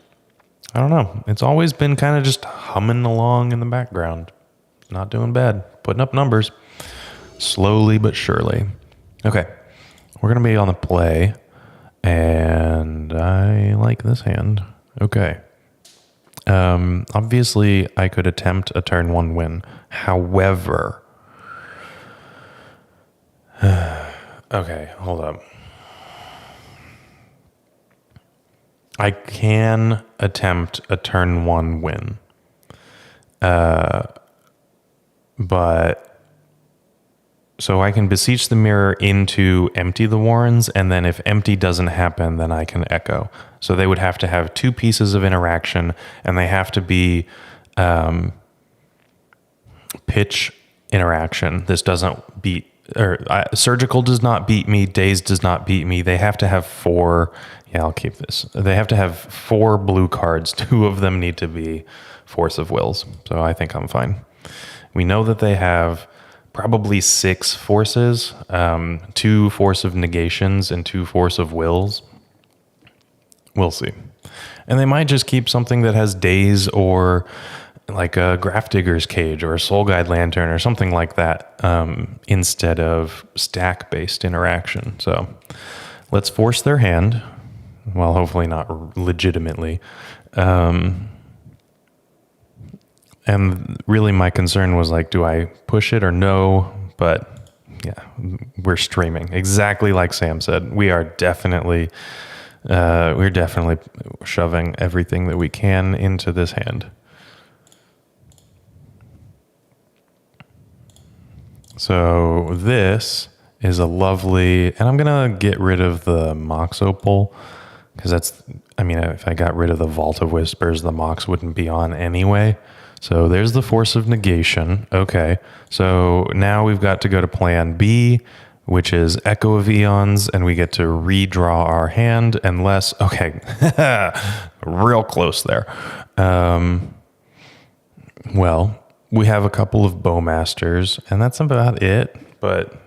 I don't know. It's always been kind of just humming along in the background. Not doing bad. Putting up numbers. Slowly but surely. Okay. We're going to be on the play. And I like this hand. Okay. Obviously, I could attempt a turn 1 win. However... okay, hold up. I can attempt a turn 1 win. But so I can beseech the mirror into empty the warrens, and then if empty doesn't happen, then I can echo. So they would have to have 2 pieces of interaction, and they have to be pitch interaction. This doesn't beat, surgical does not beat me, daze does not beat me. They have to have 4. Yeah, I'll keep this. They have to have 4 blue cards. 2 of them need to be Force of Wills. So I think I'm fine. We know that they have probably 6 forces, 2 Force of Negations and 2 Force of Wills. We'll see. And they might just keep something that has Daze or like a Grafdigger's Cage or a Soul Guide Lantern or something like that instead of stack-based interaction. So let's force their hand. Well, hopefully not legitimately. And really my concern was like, do I push it or no? But yeah, we're streaming. Exactly like Sam said. We're definitely shoving everything that we can into this hand. So this is a lovely, and I'm going to get rid of the Mox Opal because if I got rid of the Vault of Whispers, the Mox wouldn't be on anyway. So there's the Force of Negation. Okay. So now we've got to go to plan B, which is Echo of Eons, and we get to redraw our hand unless, okay, real close there. Well, we have a couple of Bowmasters, and that's about it, but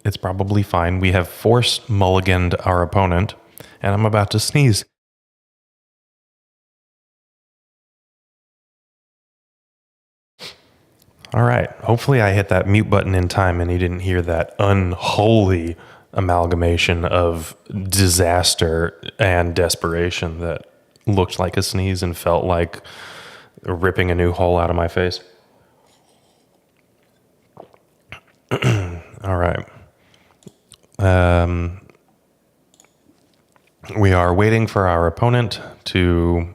it's probably fine. We have forced mulliganed our opponent, and I'm about to sneeze. All right. Hopefully I hit that mute button in time and you didn't hear that unholy amalgamation of disaster and desperation that looked like a sneeze and felt like ripping a new hole out of my face. All right. We are waiting for our opponent to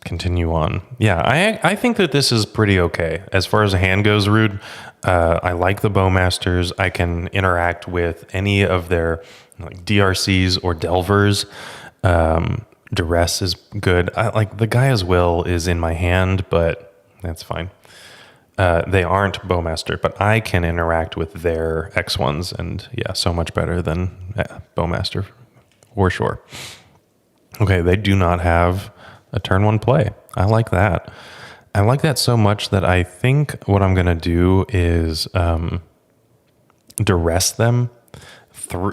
continue on. Yeah, I think that this is pretty okay. As far as a hand goes, Rude, I like the Bowmasters. I can interact with any of their like DRCs or Delvers. Duress is good. I like the Gaia's Will is in my hand, but that's fine. They aren't Bowmaster, but I can interact with their X1s, and yeah, so much better than Bowmaster, for sure. Okay, they do not have a turn one play. I like that. I like that so much that I think what I'm going to do is duress them.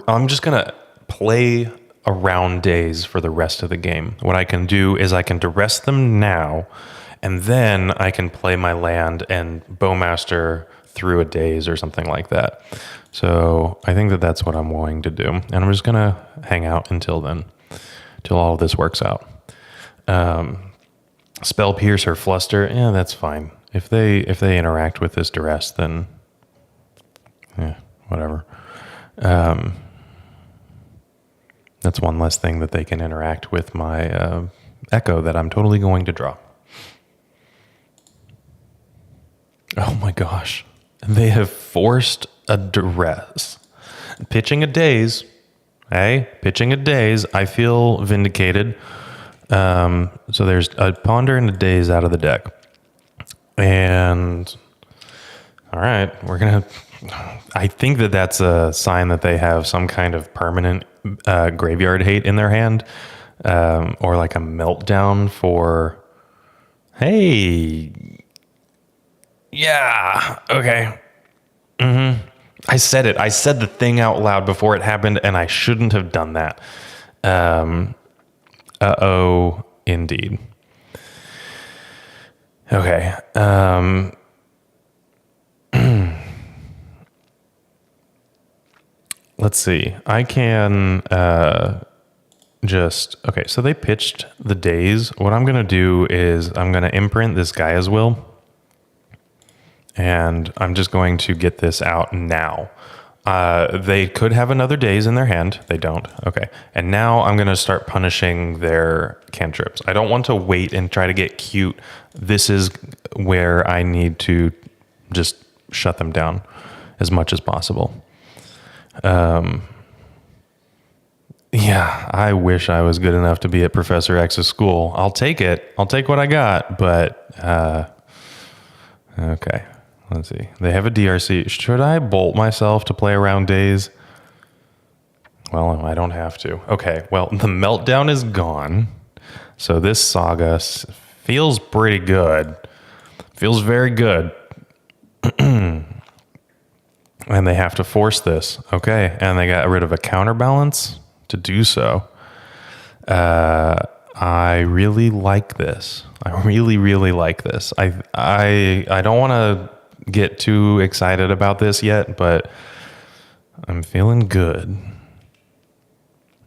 I'm just going to play around days for the rest of the game. What I can do is I can duress them now, and then I can play my land and Bowmaster through a daze or something like that. So I think that that's what I'm going to do. And I'm just going to hang out until then, till all of this works out. Spell Pierce or Fluster, yeah, that's fine. If they interact with this duress, then yeah, whatever. That's one less thing that they can interact with my Echo that I'm totally going to draw. Oh my gosh. They have forced a duress. Pitching a daze. Hey, pitching a daze. I feel vindicated. So there's a Ponder and a Daze out of the deck. And all right, I think that that's a sign that they have some kind of permanent graveyard hate in their hand, or like a meltdown for, hey, yeah, okay. I said it. I said the thing out loud before it happened, and I shouldn't have done that. Uh-oh, indeed. Okay. Let's see. I can okay, so they pitched the days. What I'm going to do is I'm going to imprint this Gaia's Will, and I'm just going to get this out now. They could have another daze in their hand. They don't. Okay. And now I'm going to start punishing their cantrips. I don't want to wait and try to get cute. This is where I need to just shut them down as much as possible. Yeah, I wish I was good enough to be at Professor X's school. I'll take it. I'll take what I got, but, okay. Let's see. They have a DRC. Should I bolt myself to play around days? Well, I don't have to. Okay, well, the meltdown is gone. So this saga feels pretty good. Feels very good. And they have to force this. Okay, and they got rid of a counterbalance to do so. I really like this. I really, really like this. I don't want to get too excited about this yet, but I'm feeling good.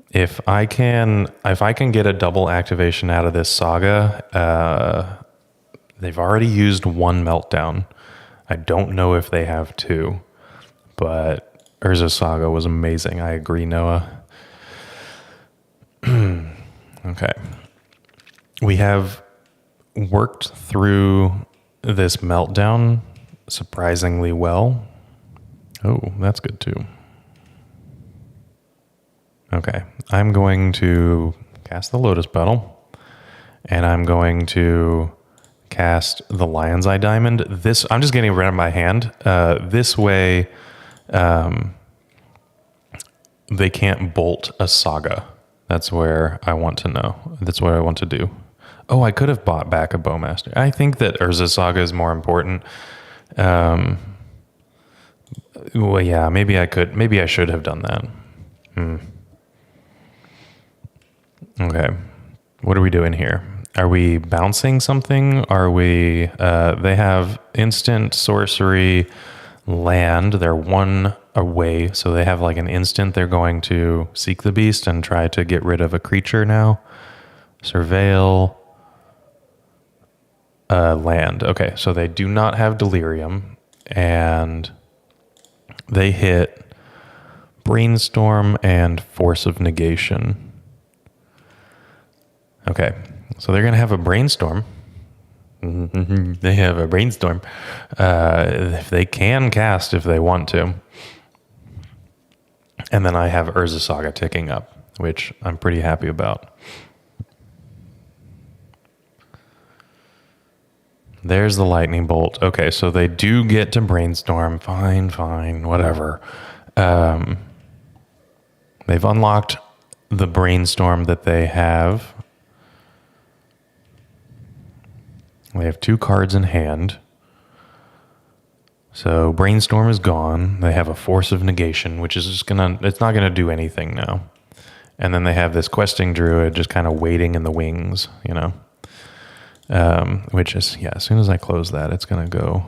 If I can get a double activation out of this saga, they've already used one meltdown. I don't know if they have two, but Urza saga was amazing. I agree, Noah. Okay. We have worked through this meltdown surprisingly well. Oh, that's good too. Okay, I'm going to cast the Lotus Petal, and I'm going to cast the Lion's Eye Diamond. This, I'm just getting rid of my hand. This way, they can't bolt a saga. That's where I want to know. That's what I want to do. Oh, I could have bought back a Bowmaster. I think that Urza Saga is more important. Well, yeah, maybe I could. Maybe I should have done that. Okay. What are we doing here? Are we bouncing something? Are we... they have instant sorcery land. They're one away, so they have like an instant. They're going to seek the beast and try to get rid of a creature now. Surveil... land. Okay, so they do not have delirium, and they hit brainstorm and force of negation. Okay, so they're gonna have a brainstorm. They have a brainstorm. If they can cast, if they want to, and then I have Urza Saga ticking up, which I'm pretty happy about. There's the lightning bolt. Okay, so they do get to brainstorm. Fine, whatever. They've unlocked the brainstorm that they have. They have 2 cards in hand. So brainstorm is gone. They have a force of negation, which is just it's not gonna do anything now. And then they have this questing druid just kind of waiting in the wings, you know. Which is, yeah, as soon as I close that, it's going to go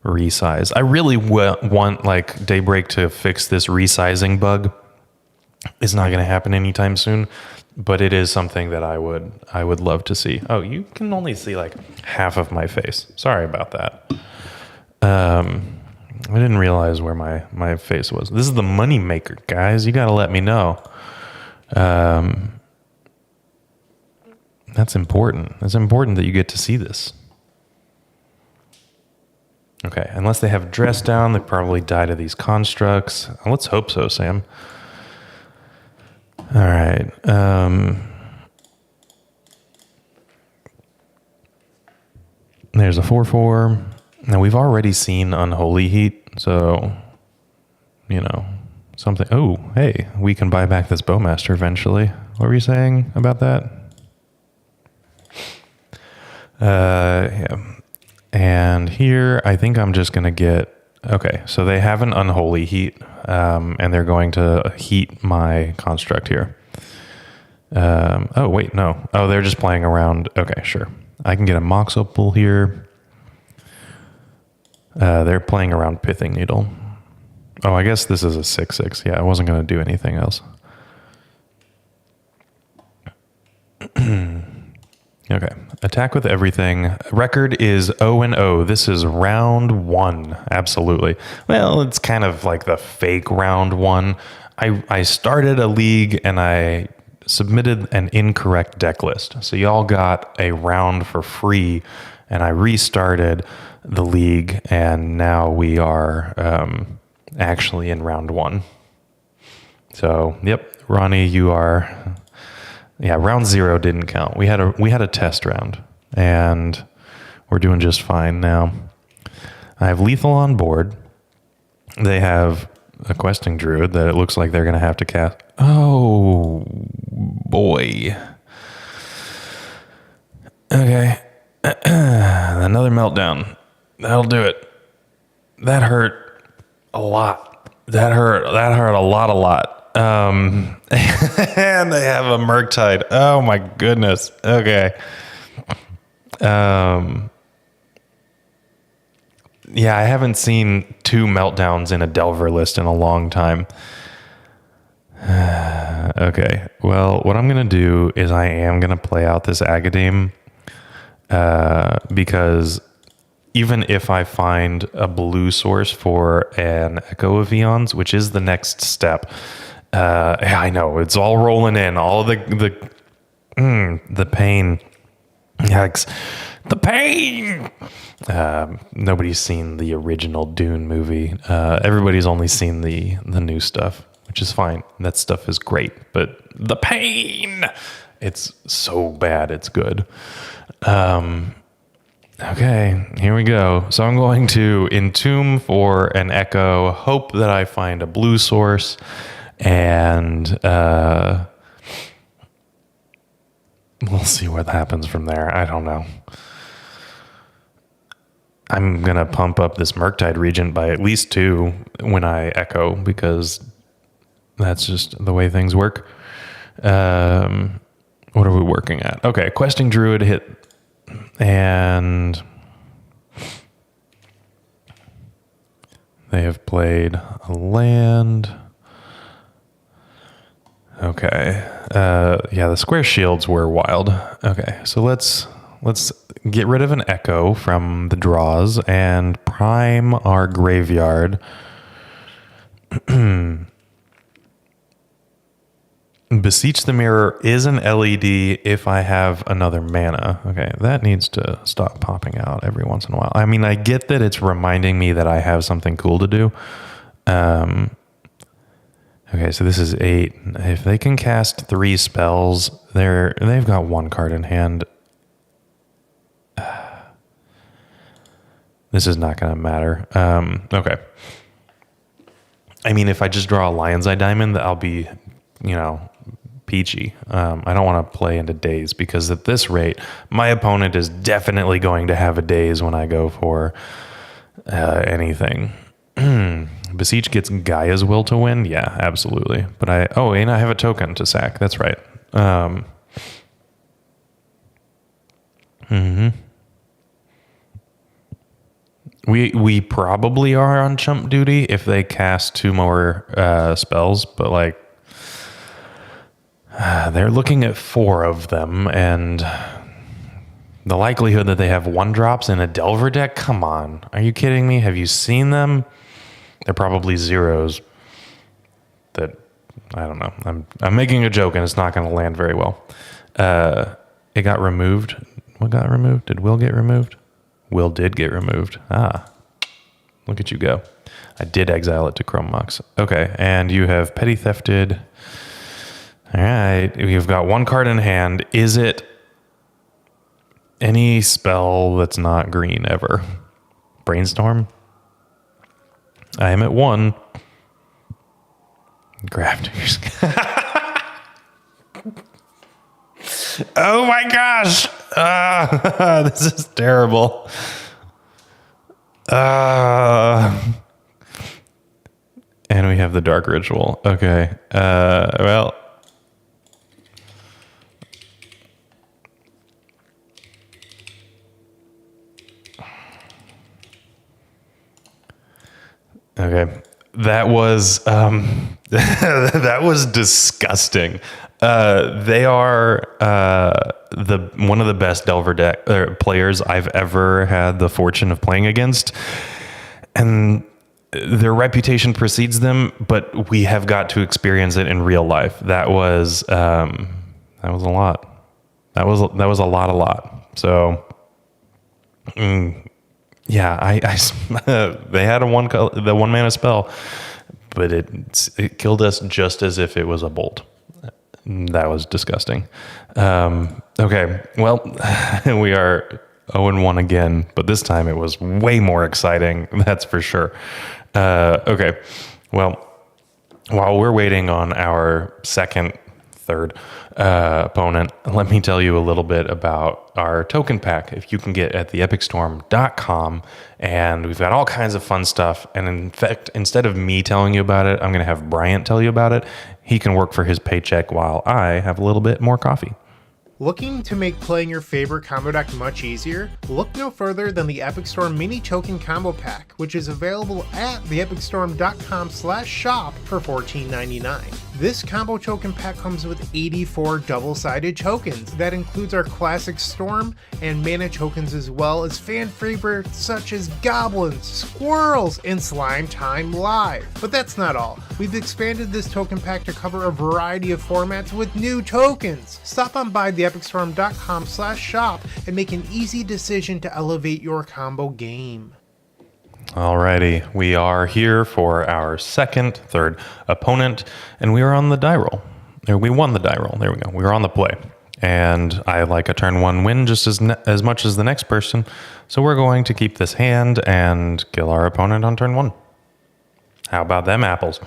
resize. I really want like Daybreak to fix this resizing bug. It's not going to happen anytime soon, but it is something that I would love to see. Oh, you can only see like half of my face. Sorry about that. I didn't realize where my face was. This is the money maker, guys. You got to let me know. That's important. It's important that you get to see this. Okay, unless they have dress down, they probably die to these constructs. Let's hope so, Sam. All right. There's a 4/4. Now, we've already seen Unholy Heat, so, you know, something. Oh, hey, we can buy back this Bowmaster eventually. What were you saying about that? Yeah. And here, I think I'm just going to get... Okay, so they have an Unholy Heat, and they're going to heat my construct here. Oh, wait, no. Oh, they're just playing around. Okay, sure. I can get a Mox Opal here. They're playing around Pithing Needle. Oh, I guess this is a 6/6. Yeah, I wasn't going to do anything else. Okay, attack with everything. Record is 0-0. This is round 1. Absolutely. Well, it's kind of like the fake round 1. I started a league and I submitted an incorrect deck list. So y'all got a round for free, and I restarted the league, and now we are actually in round 1. So, yep, Ronnie, you are... Yeah, round 0 didn't count. We had a test round, and we're doing just fine now. I have lethal on board. They have a questing druid that it looks like they're going to have to cast. Oh, boy. Okay. Another meltdown. That'll do it. That hurt a lot. That hurt a lot. And they have a Murktide. Oh my goodness. Okay. Yeah, I haven't seen 2 meltdowns in a Delver list in a long time. Okay. Well, what I'm going to do is I am going to play out this Agademe, because even if I find a blue source for an Echo of Eons, which is the next step, yeah, I know it's all rolling in. All of the pain. Yikes. The pain. Nobody's seen the original Dune movie. Everybody's only seen the new stuff, which is fine. That stuff is great, but the pain. It's so bad. It's good. Okay, here we go. So I'm going to Entomb for an Echo. Hope that I find a blue source. And we'll see what happens from there. I don't know. I'm going to pump up this Murktide Regent by at least 2 when I echo, because that's just the way things work. What are we working at? Okay, Questing Druid hit, and they have played a land. Okay. Yeah, the square shields were wild. Okay, so let's get rid of an echo from the draws and prime our graveyard. Beseech the Mirror is an LED if I have another mana. Okay, that needs to stop popping out every once in a while. I mean, I get that it's reminding me that I have something cool to do. Okay, so this is 8. If they can cast 3 spells, they've got 1 card in hand. This is not going to matter. Okay. I mean, if I just draw a Lion's Eye Diamond, I'll be, peachy. I don't want to play into Daze, because at this rate, my opponent is definitely going to have a Daze when I go for anything. Beseech gets Gaia's Will to win? Yeah, absolutely. But and I have a token to sack. That's right. We probably are on chump duty if they cast 2 more spells, but they're looking at 4 of them, and the likelihood that they have 1-drops in a Delver deck, come on. Are you kidding me? Have you seen them? They're probably 0s that, I don't know. I'm making a joke, and it's not going to land very well. It got removed. What got removed? Did Will get removed? Will did get removed. Look at you go. I did exile it to Chrome Mox. Okay, and you have petty thefted. All right, you've got 1 card in hand. Is it any spell that's not green ever? Brainstorm? I am at 1. Grafters. Oh my gosh! This is terrible. And we have the Dark Ritual. Okay. Well. Okay. That was that was disgusting. They are one of the best Delver players I've ever had the fortune of playing against, and their reputation precedes them. But we have got to experience it in real life. That was a lot. That was a lot. So. Yeah, they had the 1 mana spell, but it killed us just as if it was a bolt. That was disgusting. Okay, well, we are 0-1 again, but this time it was way more exciting. That's for sure. Okay, well, while we're waiting on our third opponent, let me tell you a little bit about our token pack. If you can get at theepicstorm.com, and we've got all kinds of fun stuff. And in fact, instead of me telling you about it, I'm going to have Bryant tell you about it. He can work for his paycheck while I have a little bit more coffee. Looking to make playing your favorite combo deck much easier? Look no further than the Epic Storm Mini Token Combo Pack, which is available at theepicstorm.com/shop for $14.99. This combo token pack comes with 84 double-sided tokens. That includes our classic Storm and mana tokens, as well as fan favorites such as Goblins, Squirrels, and Slime Time Live. But that's not all. We've expanded this token pack to cover a variety of formats with new tokens. Stop on by theepicstorm.com/shop and make an easy decision to elevate your combo game. Alrighty, we are here for our third opponent, and we are on the die roll. We won the die roll. There we go. We were on the play, and I like a turn 1 win just as much as the next person. So we're going to keep this hand and kill our opponent on turn 1. How about them apples?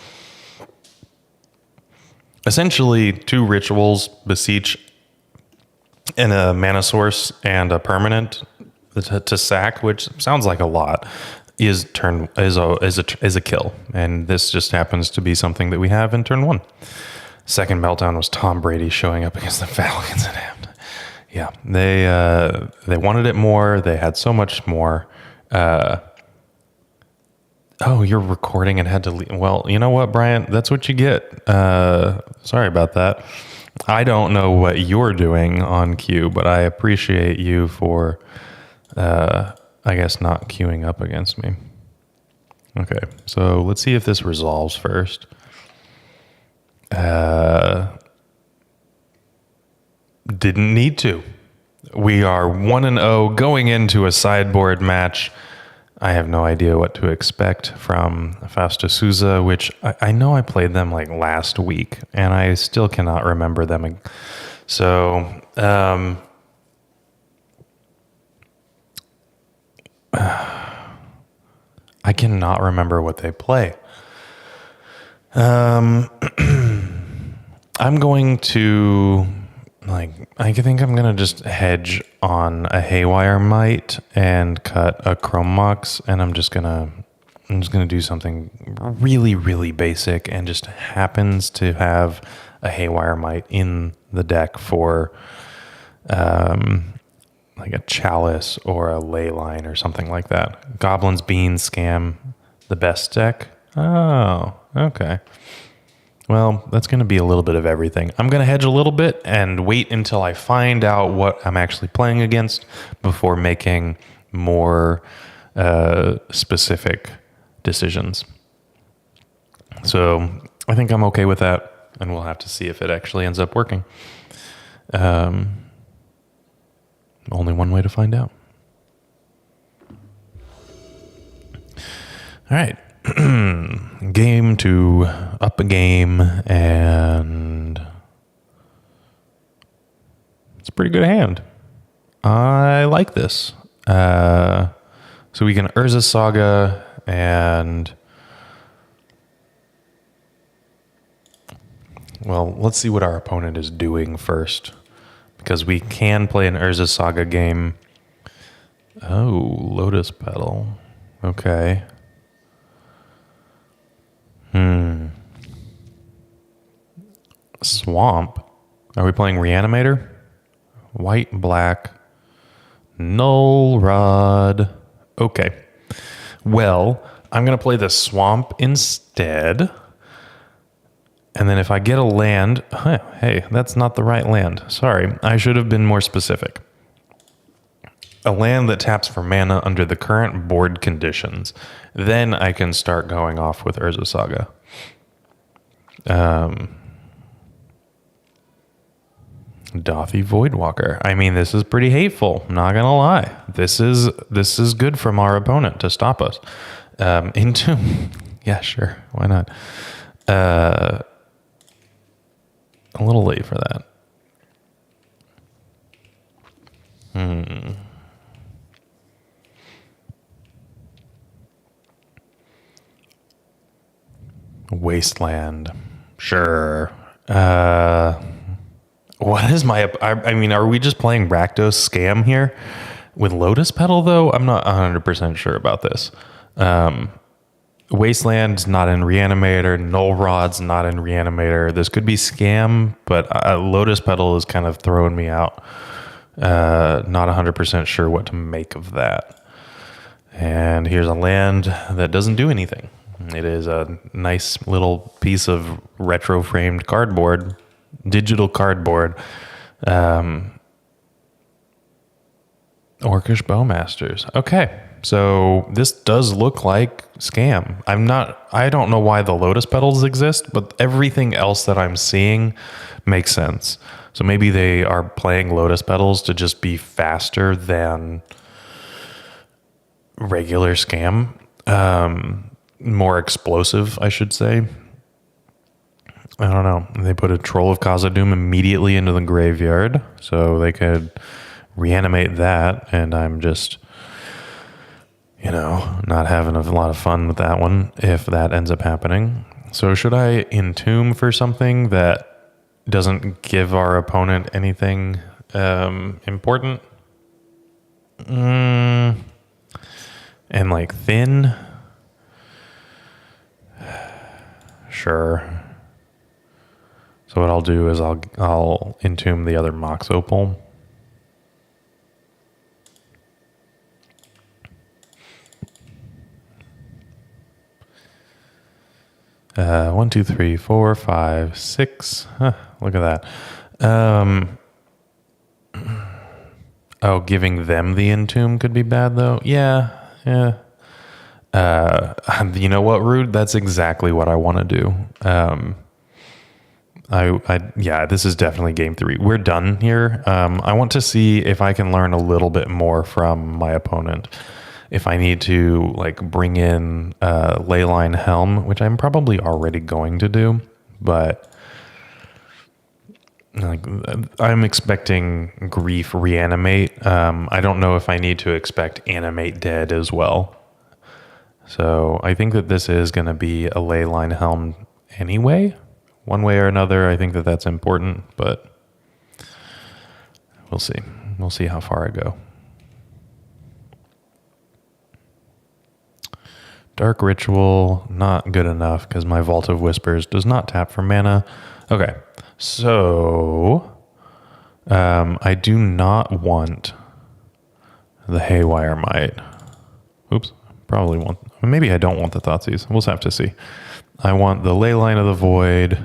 Essentially, 2 rituals, Beseech and a mana source and a permanent to sack, which sounds like a lot, is a kill. And this just happens to be something that we have in turn 1. Second meltdown was Tom Brady showing up against the Falcons at hand. Yeah, they wanted it more. They had so much more. Oh, you're recording and had to leave. Well, you know what, Brian? That's what you get. Sorry about that. I don't know what you're doing on queue, but I appreciate you for, I guess, not queuing up against me. Okay, so let's see if this resolves first. Didn't need to. We are 1-0 going into a sideboard match. I have no idea what to expect from Faustasuza, which I know I played them like last week, and I still cannot remember them. So, I cannot remember what they play. I'm going to, I think I'm going to just hedge on a Haywire Might and cut a Chrome Mox, and I'm just going to do something really, really basic and just happens to have a Haywire Might in the deck for like a Chalice or a Leyline or something like that. Goblins, Beans, Scam, the best deck. Oh, okay. Well, that's going to be a little bit of everything. I'm going to hedge a little bit and wait until I find out what I'm actually playing against before making more specific decisions. So I think I'm okay with that, and we'll have to see if it actually ends up working. Only one way to find out. All right. Game 2, up a game, and it's a pretty good hand. I like this. So we can Urza Saga and... Well, let's see what our opponent is doing first, because we can play an Urza Saga game. Oh, Lotus Petal. Okay. Swamp. Are we playing Reanimator? White, black. Null Rod. Okay. Well, I'm going to play the Swamp instead. And then if I get a land... Hey, that's not the right land. Sorry. I should have been more specific. A land that taps for mana under the current board conditions. Then I can start going off with Urza Saga. Dothy Voidwalker. I mean, this is pretty hateful. Not gonna lie. This is good from our opponent to stop us. Entomb. Yeah, sure. Why not? A little late for that. Wasteland. Sure. What is my... I mean, are we just playing Rakdos Scam here? With Lotus Petal, though? I'm not 100% sure about this. Wasteland's not in Reanimator. Null Rod's not in Reanimator. This could be Scam, but Lotus Petal is kind of throwing me out. Not 100% sure what to make of that. And here's a land that doesn't do anything. It is a nice little piece of retro-framed cardboard, digital cardboard. Orcish Bowmasters. Okay, so this does look like Scam. I don't know why the Lotus Petals exist, but everything else that I'm seeing makes sense. So maybe they are playing Lotus Petals to just be faster than regular Scam. More explosive, I should say. I don't know. They put a Troll of Khazad-dûm immediately into the graveyard, so they could reanimate that, and I'm just, not having a lot of fun with that one if that ends up happening. So should I Entomb for something that doesn't give our opponent anything Important. And like thin. Sure. So what I'll do is I'll entomb the other Mox Opal. 1, 2, 3, 4, 5, 6. Huh, look at that. Oh, giving them the Entomb could be bad though. Yeah. You know what, Rude? That's exactly what I want to do. This is definitely game 3. We're done here. I want to see if I can learn a little bit more from my opponent. If I need to like bring in Leyline Helm, which I'm probably already going to do, but like I'm expecting Grief Reanimate. I don't know if I need to expect Animate Dead as well. So I think that this is going to be a Leyline Helm anyway, one way or another. I think that that's important, but we'll see. We'll see how far I go. Dark Ritual, not good enough because my Vault of Whispers does not tap for mana. Okay, so I do not want the Haywire Might. Oops, probably want... Maybe I don't want the Thoughtseize. We'll just have to see. I want the Leyline of the Void.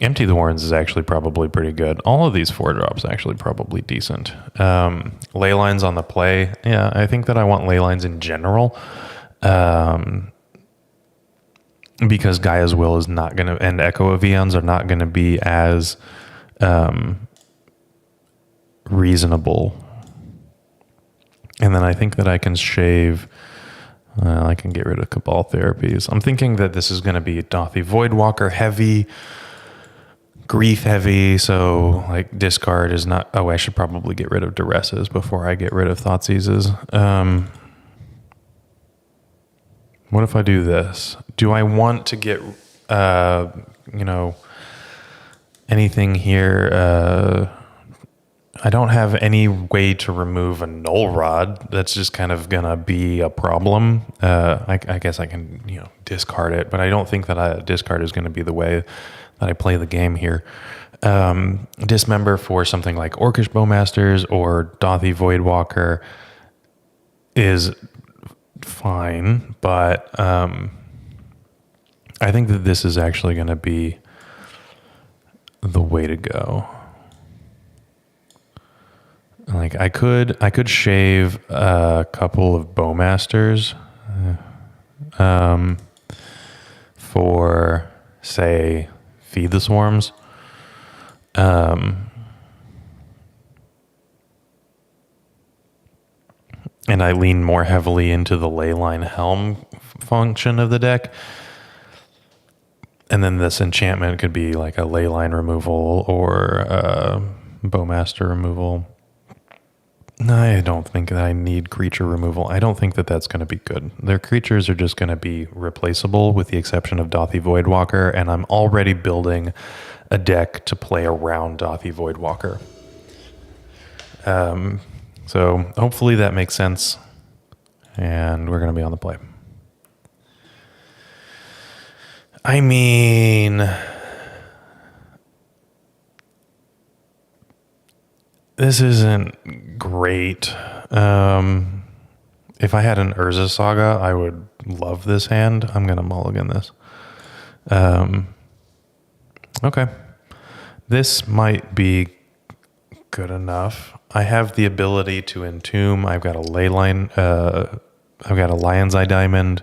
Empty the Warrens is actually probably pretty good. All of these 4-drops actually probably decent. Leylines on the play. Yeah, I think that I want Leylines in general. Because Gaia's Will is not going to... And Echo of Eons are not going to be as reasonable. And then I think that I can shave... I can get rid of Cabal Therapies. I'm thinking that this is going to be Dothy Voidwalker heavy... Grief heavy, so like discard is not... Oh, I should probably get rid of Duresses before I get rid of Thoughtseizes. What if I do this? Do I want to get, anything here? I don't have any way to remove a Null Rod. That's just kind of going to be a problem. I guess I can, discard it, but I don't think that discard is going to be the way that I play the game here. Dismember for something like Orcish Bowmasters or Dothy Voidwalker is fine, but I think that this is actually going to be the way to go. Like I could shave a couple of Bowmasters for, say, Feed the Swarms. And I lean more heavily into the Leyline Helm function of the deck. And then this enchantment could be like a Leyline removal or Bowmaster removal. I don't think that I need creature removal. I don't think that that's going to be good. Their creatures are just going to be replaceable with the exception of Dothy Voidwalker, and I'm already building a deck to play around Dothy Voidwalker. So hopefully that makes sense, and we're going to be on the play. I mean... This isn't great. If I had an Urza Saga, I would love this hand. I'm going to mulligan this. Okay. This might be good enough. I have the ability to entomb. I've got a Leyline. I've got a Lion's Eye Diamond.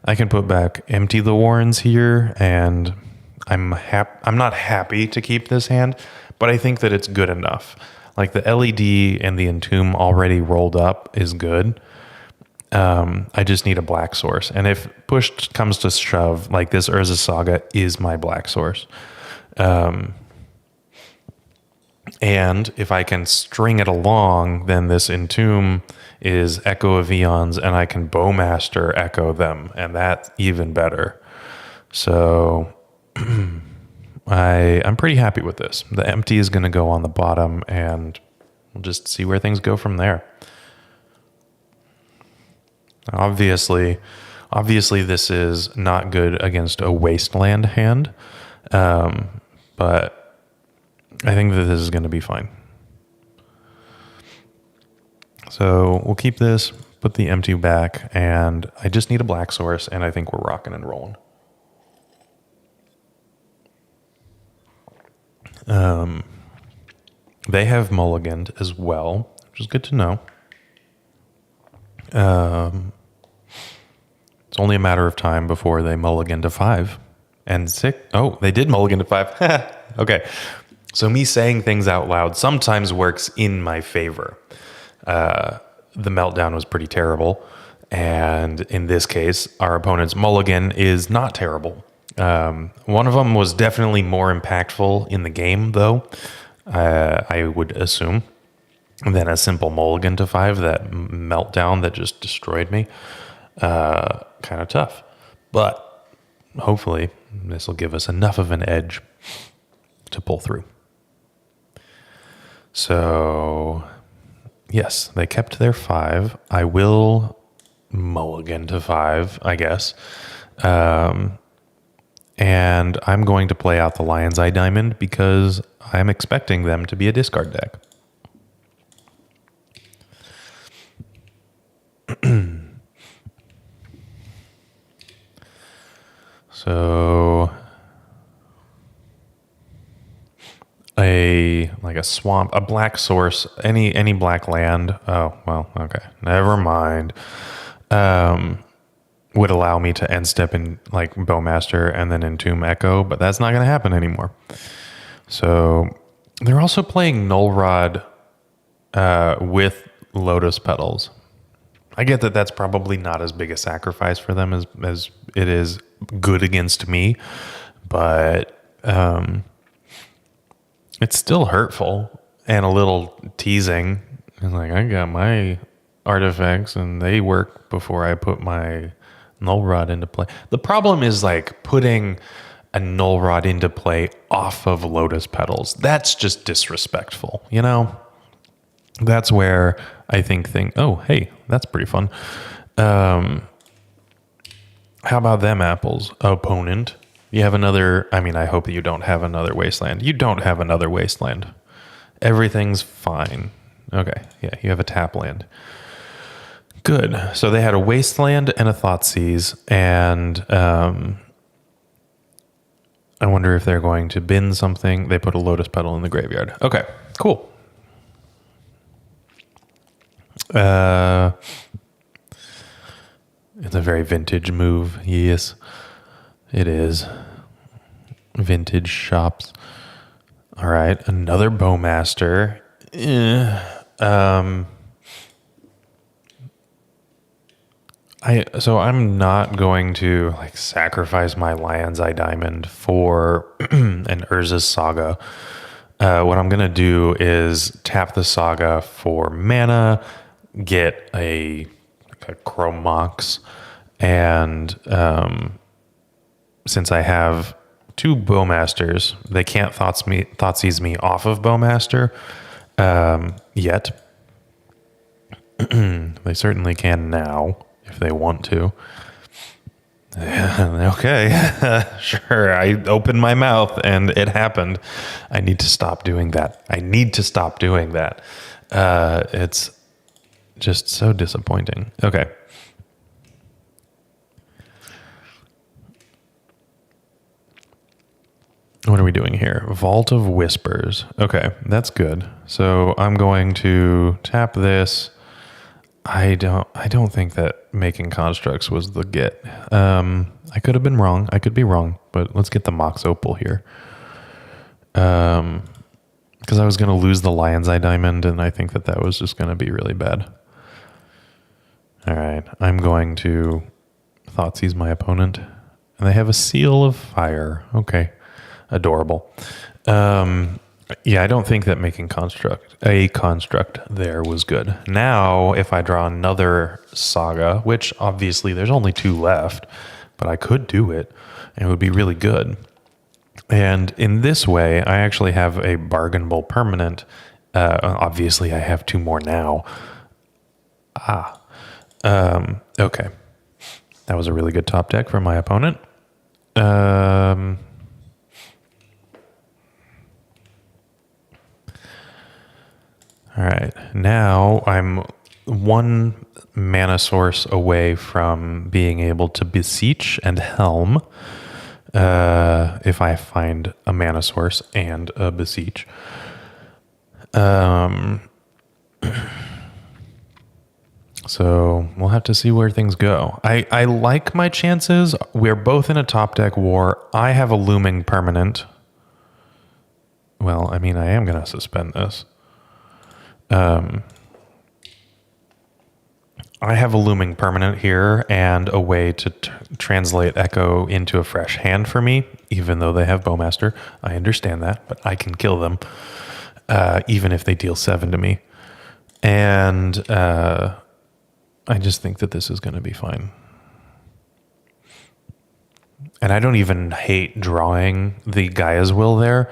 I can put back Empty the Warrens here, and I'm not happy to keep this hand, but I think that it's good enough. Like the LED and the Entomb already rolled up is good. I just need a black source. And if push comes to shove, like this Urza Saga is my black source. And if I can string it along, then this Entomb is Echo of Eons, and I can Bowmaster Echo them, and that's even better. So I'm pretty happy with this. The empty is going to go on the bottom, and we'll just see where things go from there. Obviously, this is not good against a wasteland hand, but I think that this is going to be fine. So we'll keep this, put the empty back, and I just need a black source, and I think we're rocking and rolling. They have mulliganed as well, which is good to know. It's only a matter of time before they mulligan to 5 and 6. Oh, they did mulligan to 5. Okay. So me saying things out loud sometimes works in my favor. The meltdown was pretty terrible. And in this case, our opponent's mulligan is not terrible. One of them was definitely more impactful in the game, though, I would assume, than a simple mulligan to 5, that meltdown that just destroyed me. Kind of tough. But hopefully this will give us enough of an edge to pull through. So, yes, they kept their 5. I will mulligan to 5, I guess. And I'm going to play out the Lion's Eye Diamond because I'm expecting them to be a discard deck. So a swamp, a black source, any black land. Oh, well, okay. Never mind. Would allow me to end step in like Bowmaster and then Entomb Echo, but that's not going to happen anymore. So they're also playing Null Rod with Lotus Petals. I get that that's probably not as big a sacrifice for them as it is good against me, but it's still hurtful and a little teasing. It's like, I got my artifacts and they work before I put my Null Rod into play. The problem is like putting a Null Rod into play off of Lotus Petals. That's just disrespectful, you know? That's where I think, oh, hey, that's pretty fun. How about them apples, opponent? You have another, I hope that you don't have another wasteland. You don't have another wasteland. Everything's fine. Okay, yeah, you have a tap land. Good. So they had a wasteland and a Thoughtseize, and I wonder if they're going to bin something. They put a Lotus Petal in the graveyard. Okay, cool. It's a very vintage move. Yes, it is. Vintage shops. All right, another Bowmaster. So I'm not going to like sacrifice my Lion's Eye Diamond for an Urza's Saga. What I'm going to do is tap the Saga for mana, get a Chrome Mox, and since I have 2 Bowmasters, they can't Thoughtseize me off of Bowmaster yet. They certainly can now if they want to. Okay, sure. I opened my mouth and it happened. I need to stop doing that. It's just so disappointing. Okay. What are we doing here? Vault of Whispers. Okay, that's good. So I'm going to tap this. I don't think that making constructs was the get. I could have been wrong. I could be wrong, but let's get the Mox Opal here. Because I was going to lose the Lion's Eye Diamond, and I think that was just going to be really bad. All right, I'm going to Thoughtseize my opponent, and they have a Seal of Fire. Okay, adorable. Yeah, I don't think that making a construct there was good. Now, if I draw another Saga, which obviously there's only 2 left, but I could do it, and it would be really good. And in this way, I actually have a bargainable permanent. Obviously, I have 2 more now. Okay. That was a really good top deck from my opponent. All right. Now I'm 1 mana source away from being able to beseech and helm. If I find a mana source and a beseech. So we'll have to see where things go. I like my chances. We're both in a top deck war. I have a looming permanent. Well, I mean, I am going to suspend this. I have a looming permanent here and a way to translate Echo into a fresh hand for me, even though they have Bowmaster. I understand that, but I can kill them, even if they deal 7 to me. And I just think that this is going to be fine. And I don't even hate drawing the Gaia's Will there.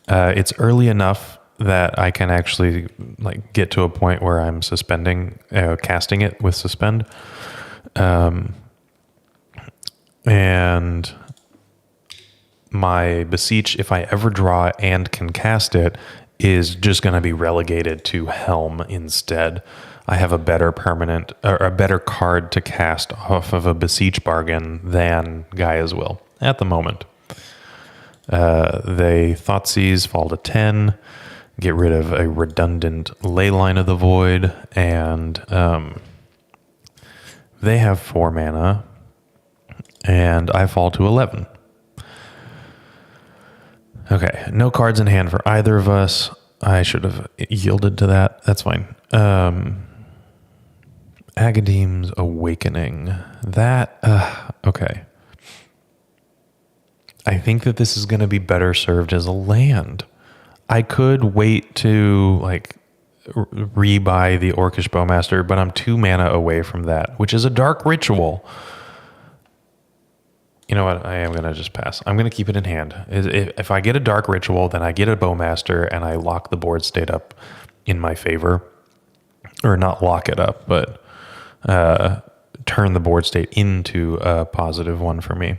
It's early enough that I can actually like get to a point where I'm casting it with suspend. And my beseech, if I ever draw and can cast it, is just going to be relegated to helm instead. I have a better permanent or a better card to cast off of a beseech bargain than Gaia's Will at the moment. They Thoughtseize fall to 10. Get rid of a redundant Leyline of the Void, and they have 4 mana, and I fall to 11. Okay, no cards in hand for either of us. I should have yielded to that. That's fine. Agadeem's Awakening. Okay. I think that this is going to be better served as a land. I could wait to like rebuy the Orcish Bowmaster, but I'm 2 mana away from that, which is a dark ritual. You know what? I am going to just pass. I'm going to keep it in hand. If I get a dark ritual, then I get a Bowmaster and I lock the board state up in my favor. Or not lock it up, but turn the board state into a positive one for me.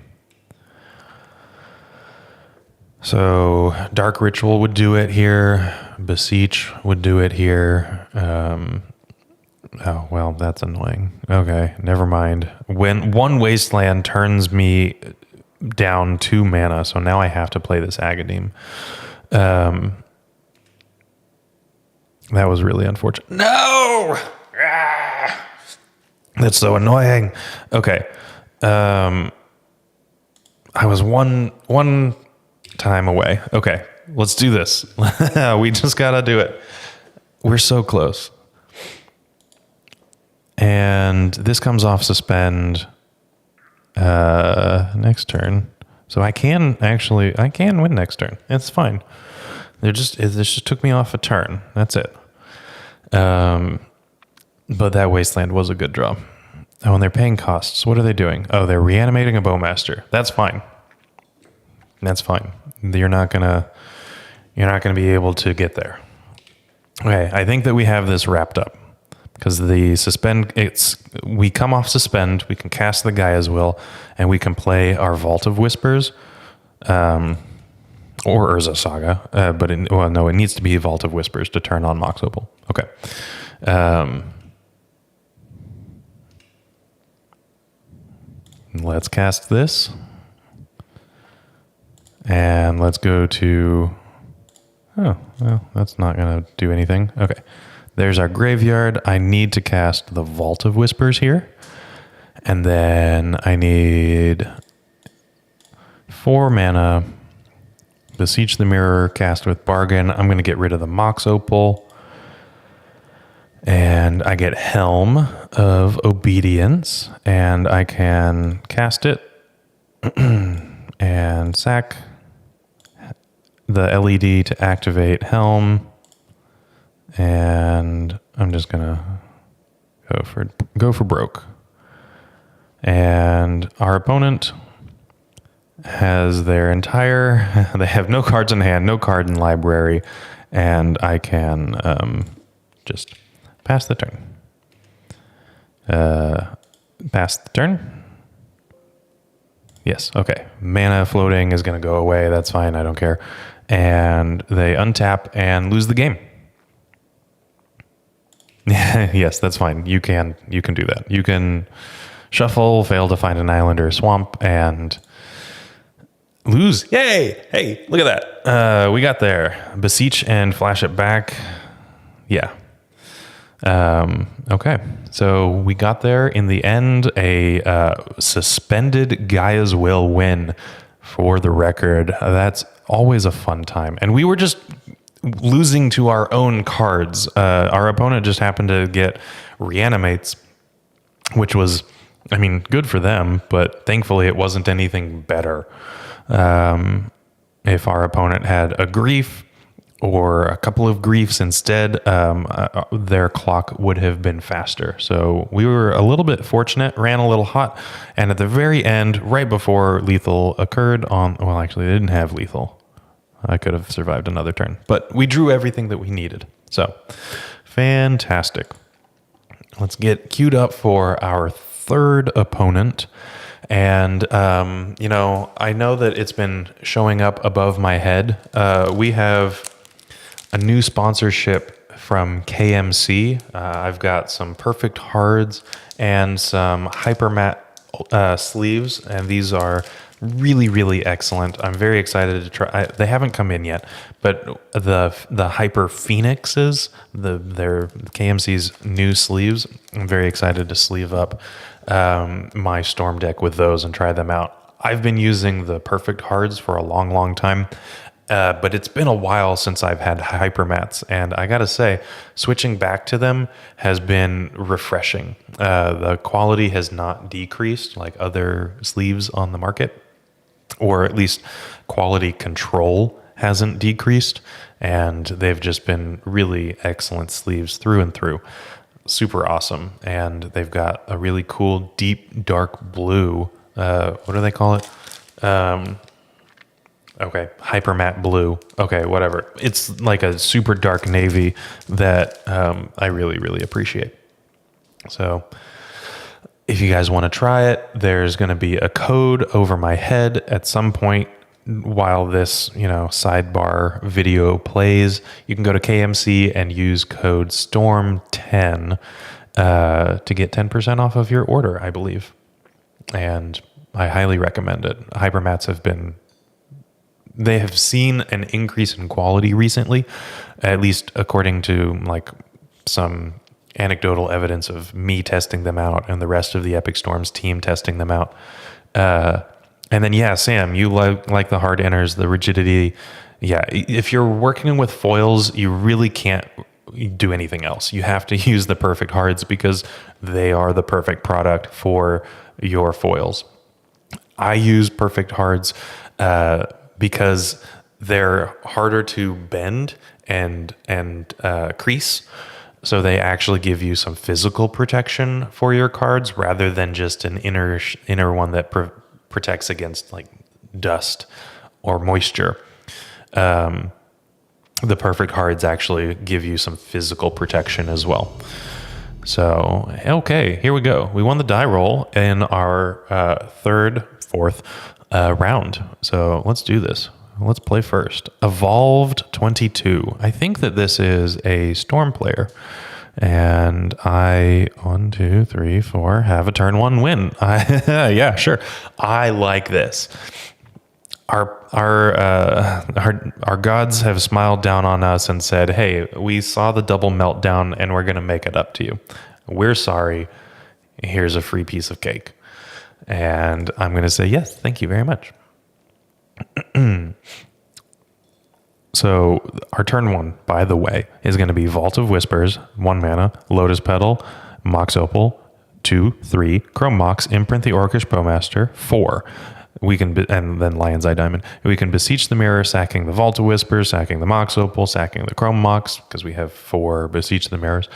So Dark Ritual would do it here. Beseech would do it here. Oh, well, that's annoying. Okay, never mind. When 1 Wasteland turns me down 2 mana, so now I have to play this Agadeem. That was really unfortunate. No! Ah! That's so annoying. Okay. I was one time away. Okay, let's do this. We just gotta do it. We're so close. And this comes off suspend next turn. So I can win next turn. It's fine. This just took me off a turn. That's it. But that Wasteland was a good draw. Oh, and they're paying costs. What are they doing? Oh, they're reanimating a Bowmaster. That's fine. That's fine. You're not gonna be able to get there. Okay, I think that we have this wrapped up because the suspend. We come off suspend. We can cast the Gaia's Will, and we can play our Vault of Whispers, or Urza Saga. It needs to be Vault of Whispers to turn on Mox Opal. Okay. Let's cast this. And let's go to... Oh, well, that's not going to do anything. Okay. There's our graveyard. I need to cast the Vault of Whispers here. And then I need 4 mana. Beseech the Mirror, cast with Bargain. I'm going to get rid of the Mox Opal. And I get Helm of Obedience. And I can cast it and sack the LED to activate Helm. And I'm just going to go for broke. And our opponent has their entire, they have no cards in hand, no card in library, and I can just pass the turn. Pass the turn. Yes, okay. Mana floating is going to go away. That's fine. I don't care. And they untap and lose the game. Yes, that's fine. You can do that. You can shuffle, fail to find an island or a swamp, and lose. Yay! Hey, look at that. We got there. Beseech and flash it back. Yeah. Okay. So we got there in the end. A suspended Gaia's Will win for the record. That's always a fun time. And we were just losing to our own cards. Our opponent just happened to get reanimates, which was, I mean, good for them, but thankfully it wasn't anything better. If our opponent had a grief or a couple of griefs instead, their clock would have been faster. So we were a little bit fortunate, ran a little hot, and at the very end, right before lethal occurred well, actually, they didn't have lethal. I could have survived another turn, but we drew everything that we needed. So fantastic. Let's get queued up for our third opponent. And, I know that it's been showing up above my head. We have a new sponsorship from KMC. I've got some perfect hards and some hypermat sleeves, and these are really, really excellent. I'm very excited to try. They haven't come in yet, but the Hyper Phoenixes, they're KMC's new sleeves. I'm very excited to sleeve up my Storm deck with those and try them out. I've been using the Perfect Hards for a long, long time, but it's been a while since I've had Hypermats, and I gotta say, switching back to them has been refreshing. The quality has not decreased like other sleeves on the market, or at least quality control hasn't decreased, and they've just been really excellent sleeves through and through. Super awesome. And they've got a really cool deep dark blue, what do they call it? Okay, hyper matte blue. Okay, whatever. It's like a super dark navy that I really, really appreciate. So if you guys want to try it, there's going to be a code over my head at some point while this, sidebar video plays. You can go to KMC and use code STORM10 to get 10% off of your order, I believe. And I highly recommend it. Hypermats they have seen an increase in quality recently, at least according to some anecdotal evidence of me testing them out and the rest of the Epic Storms team testing them out. And then, Sam, you like the hard enters, the rigidity. Yeah, if you're working with foils, you really can't do anything else. You have to use the perfect hards because they are the perfect product for your foils. I use perfect hards because they're harder to bend and crease. So they actually give you some physical protection for your cards rather than just an inner one that protects against dust or moisture. The perfect hards actually give you some physical protection as well. So, okay, here we go. We won the die roll in our fourth round. So let's do this. Let's play first. Evolved 22. I think that this is a Storm player. And I, 1, 2, 3, 4, have a turn 1 win. Yeah, sure. I like this. Our gods have smiled down on us and said, hey, we saw the double meltdown and we're going to make it up to you. We're sorry. Here's a free piece of cake. And I'm going to say, yes, thank you very much. So our turn 1, by the way, is going to be Vault of Whispers, 1 mana, Lotus Petal, Mox Opal, 2, 3, Chrome Mox, Imprint the Orcish Bowmaster, 4. We can, and then Lion's Eye Diamond. We can Beseech the Mirror, sacking the Vault of Whispers, sacking the Mox Opal, sacking the Chrome Mox, because we have 4 Beseech the Mirrors.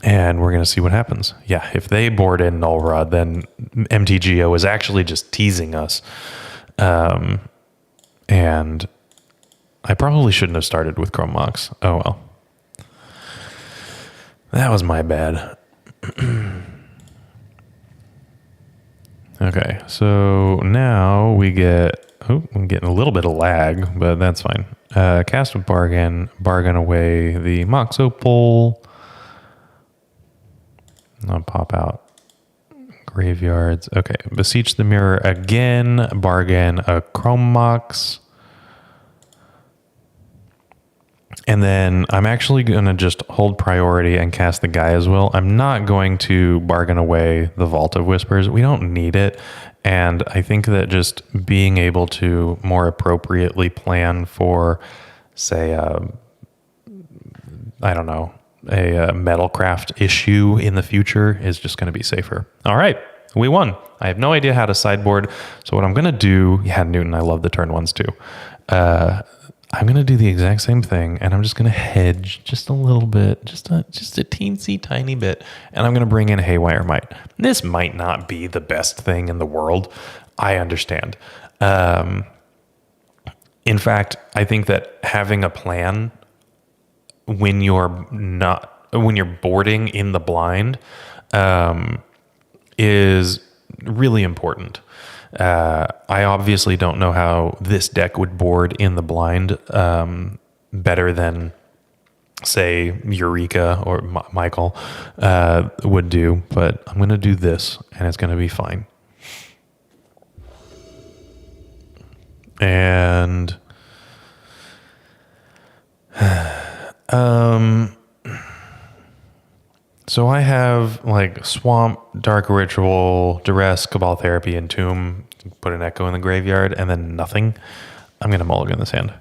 And we're going to see what happens. Yeah, if they board in Null Rod, then MTGO was actually just teasing us. And I probably shouldn't have started with Chrome Mox. Oh well. That was my bad. Okay, so now we get... Oh, I'm getting a little bit of lag, but that's fine. Cast with Bargain, bargain away the Mox Opal. I'll pop out graveyards. Okay, Beseech the Mirror again, bargain a Chrome Mox. And then I'm actually going to just hold priority and cast the Guy as well. I'm not going to bargain away the Vault of Whispers. We don't need it. And I think that just being able to more appropriately plan for, say, I don't know, a Metalcraft issue in the future is just going to be safer. All right, we won. I have no idea how to sideboard. So what I'm going to do, yeah, Newton, I love the turn ones too. I'm going to do the exact same thing, and I'm just going to hedge just a little bit, just a teensy tiny bit, and I'm going to bring in Haywire Might. This might not be the best thing in the world. I understand. In fact, I think that having a plan when you're boarding in the blind is really important. I obviously don't know how this deck would board in the blind better than, say, Eureka or Michael would do, but I'm going to do this, and it's going to be fine. And so I have like Swamp, Dark Ritual, Duress, Cabal Therapy, and Entomb. Put an Echo in the graveyard, and then nothing. I'm going to mulligan this hand.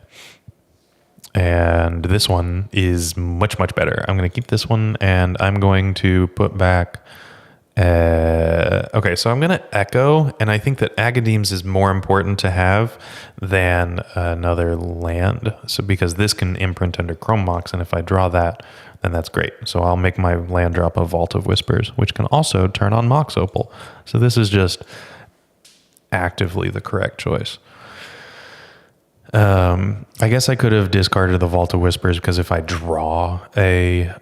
And this one is much, much better. I'm going to keep this one, and I'm going to put back... okay, so I'm going to Echo, and I think that Agadeems is more important to have than another land. So because this can imprint under Chrome Mox, and if I draw that, then that's great. So I'll make my land drop a Vault of Whispers, which can also turn on Mox Opal. So this is just actively the correct choice. I guess I could have discarded the Vault of Whispers, because if I draw a...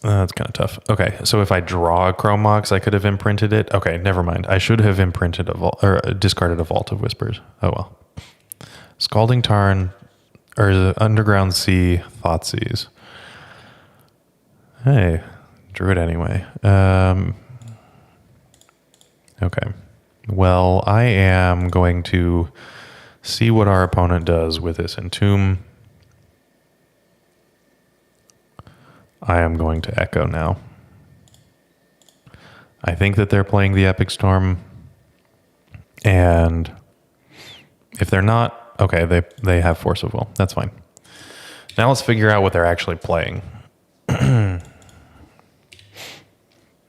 that's kind of tough. Okay, so if I draw a Chrome Mox, I could have imprinted it. Okay, never mind. I should have imprinted discarded a Vault of Whispers. Oh well. Scalding Tarn, or the Underground Sea, Thoughtseize. Hey, drew it anyway. Okay. Well, I am going to see what our opponent does with this Entomb. I am going to Echo now. I think that they're playing the Epic Storm. And if they're not, okay, they have Force of Will. That's fine. Now let's figure out what they're actually playing.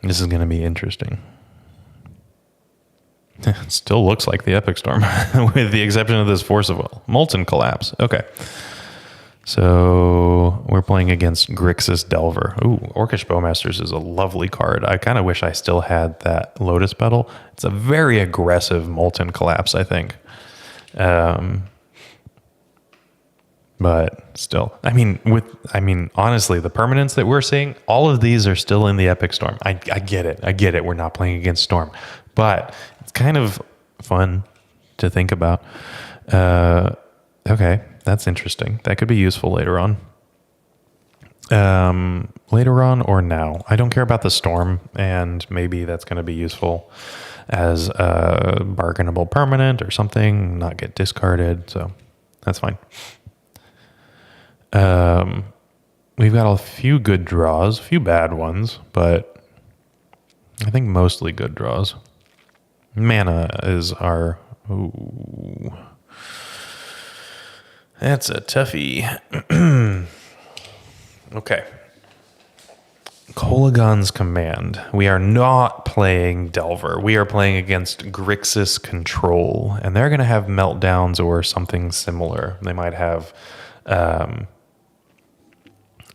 This is going to be interesting. It still looks like the Epic Storm, with the exception of this Force of Will. Molten Collapse. Okay. So we're playing against Grixis Delver. Ooh, Orcish Bowmasters is a lovely card. I kind of wish I still had that Lotus Petal. It's a very aggressive Molten Collapse, I think. But still, I mean, honestly, the permanents that we're seeing, all of these are still in the Epic Storm. I get it. We're not playing against Storm, but it's kind of fun to think about. Okay, that's interesting. That could be useful later on. Later on or now. I don't care about the Storm, and maybe that's going to be useful as a bargainable permanent or something, not get discarded, so that's fine. We've got a few good draws, a few bad ones, but I think mostly good draws. Mana is our... Ooh. That's a toughie. Okay. Kolagon's Command. We are not playing Delver. We are playing against Grixis Control, and they're going to have Meltdowns or something similar. They might have...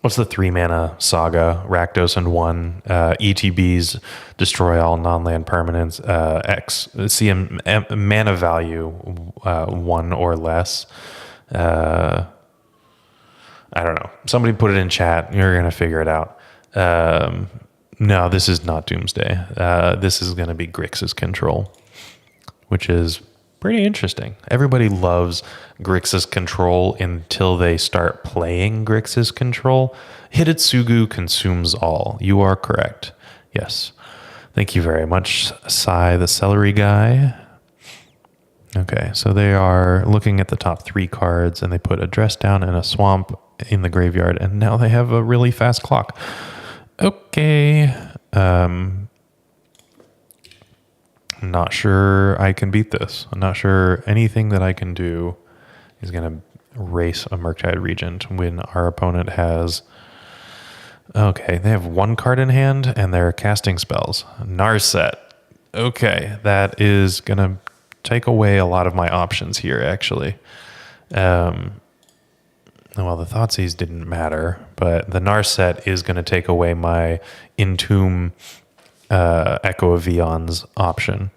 what's the 3-mana saga? Rakdos and 1 ETBs, destroy all non-land permanents. X CM mana value 1 or less. I don't know. Somebody put it in chat. You're gonna figure it out. No, this is not Doomsday. This is gonna be Grixis control, which is pretty interesting. Everybody loves Grixis control until they start playing Grixis control. Hidetsugu consumes all. You are correct. Yes. Thank you very much, Sai, the celery guy. Okay, so they are looking at the top 3 cards, and they put a dress down and a swamp in the graveyard, and now they have a really fast clock. Okay. I'm not sure I can beat this. I'm not sure anything that I can do is going to race a Murktide Regent when our opponent has... Okay, they have 1 card in hand and they're casting spells. Narset. Okay, that is going to take away a lot of my options here, actually. Well, the Thoughtseize didn't matter, but the Narset is going to take away my Entomb Echo of Eons option.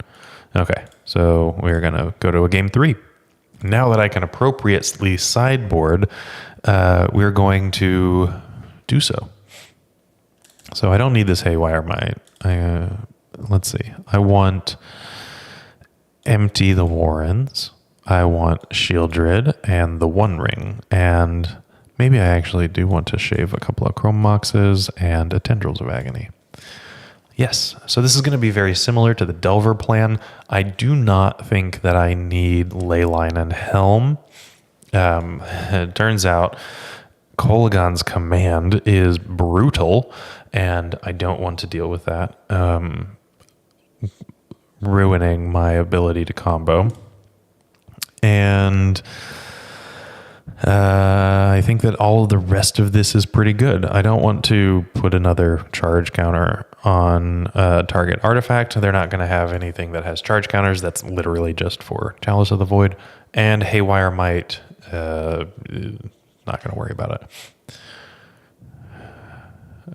Okay, so we're going to go to a game 3. Now that I can appropriately sideboard, we're going to do so. So I don't need this Haywire Might. Let's see. I want Empty the Warrens. I want Shieldred and the One Ring. And maybe I actually do want to shave a couple of Chrome Moxes and a Tendrils of Agony. Yes, so this is going to be very similar to the Delver plan. I do not think that I need Leyline and Helm. It turns out Kolaghan's command is brutal, and I don't want to deal with that, ruining my ability to combo. And I think that all of the rest of this is pretty good. I don't want to put another charge counter on a target artifact. They're not going to have anything that has charge counters. That's literally just for Chalice of the Void. And Haywire Might, not going to worry about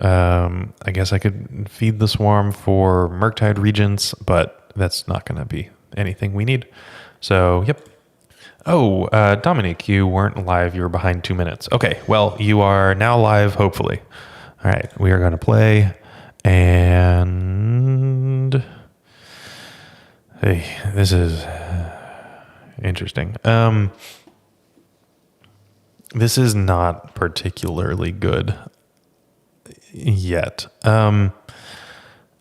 it. I guess I could feed the Swarm for Murktide Regents, but that's not going to be anything we need. So, yep. Oh, Dominic, you weren't live. You were behind 2 minutes. Okay, well, you are now live, hopefully. All right, we are going to play, and hey, this is interesting. This is not particularly good yet.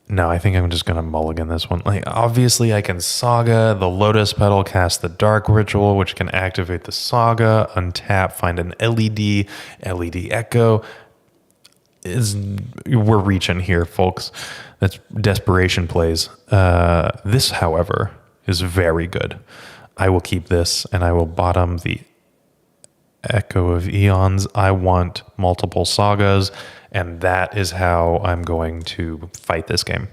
No, I think I'm just going to mulligan this one. Like, obviously, I can Saga, the Lotus Petal, cast the Dark Ritual, which can activate the Saga, untap, find an LED Echo. We're reaching here, folks. That's desperation plays. This, however, is very good. I will keep this, and I will bottom the Echo of Eons. I want multiple Sagas, and that is how I'm going to fight this game.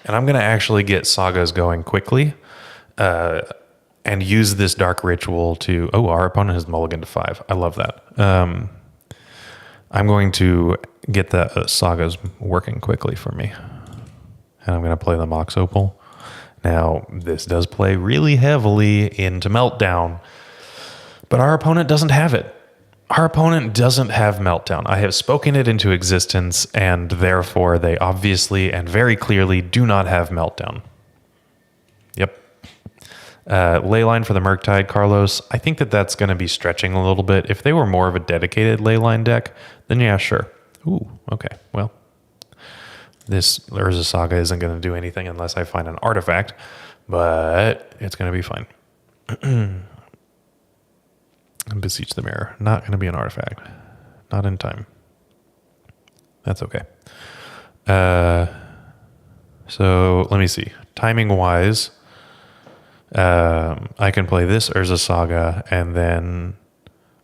And I'm going to actually get Sagas going quickly and use this Dark Ritual to... Oh, our opponent has mulliganed to 5. I love that. I'm going to get the Sagas working quickly for me. And I'm going to play the Mox Opal. Now, this does play really heavily into Meltdown, but our opponent doesn't have it. Our opponent doesn't have Meltdown. I have spoken it into existence, and therefore they obviously and very clearly do not have Meltdown. Yep. Leyline for the Murktide, Carlos. I think that that's going to be stretching a little bit. If they were more of a dedicated Leyline deck, then yeah, sure. Ooh, okay. Well, this Urza Saga isn't going to do anything unless I find an artifact, but it's going to be fine. Beseech the Mirror. Not going to be an artifact. Not in time. That's okay. So let me see. Timing-wise, I can play this Urza Saga, and then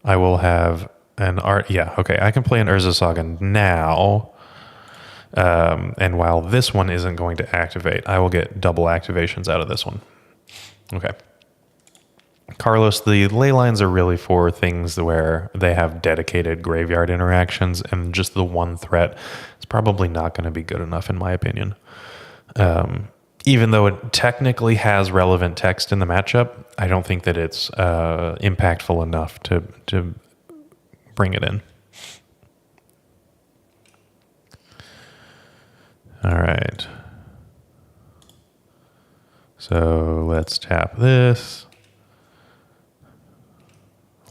I will have an art. Yeah, okay. I can play an Urza Saga now, and while this one isn't going to activate, I will get double activations out of this one. Okay. Carlos, the ley lines are really for things where they have dedicated graveyard interactions, and just the one threat is probably not going to be good enough, in my opinion. Even though it technically has relevant text in the matchup, I don't think that it's impactful enough to bring it in. All right. So let's tap this.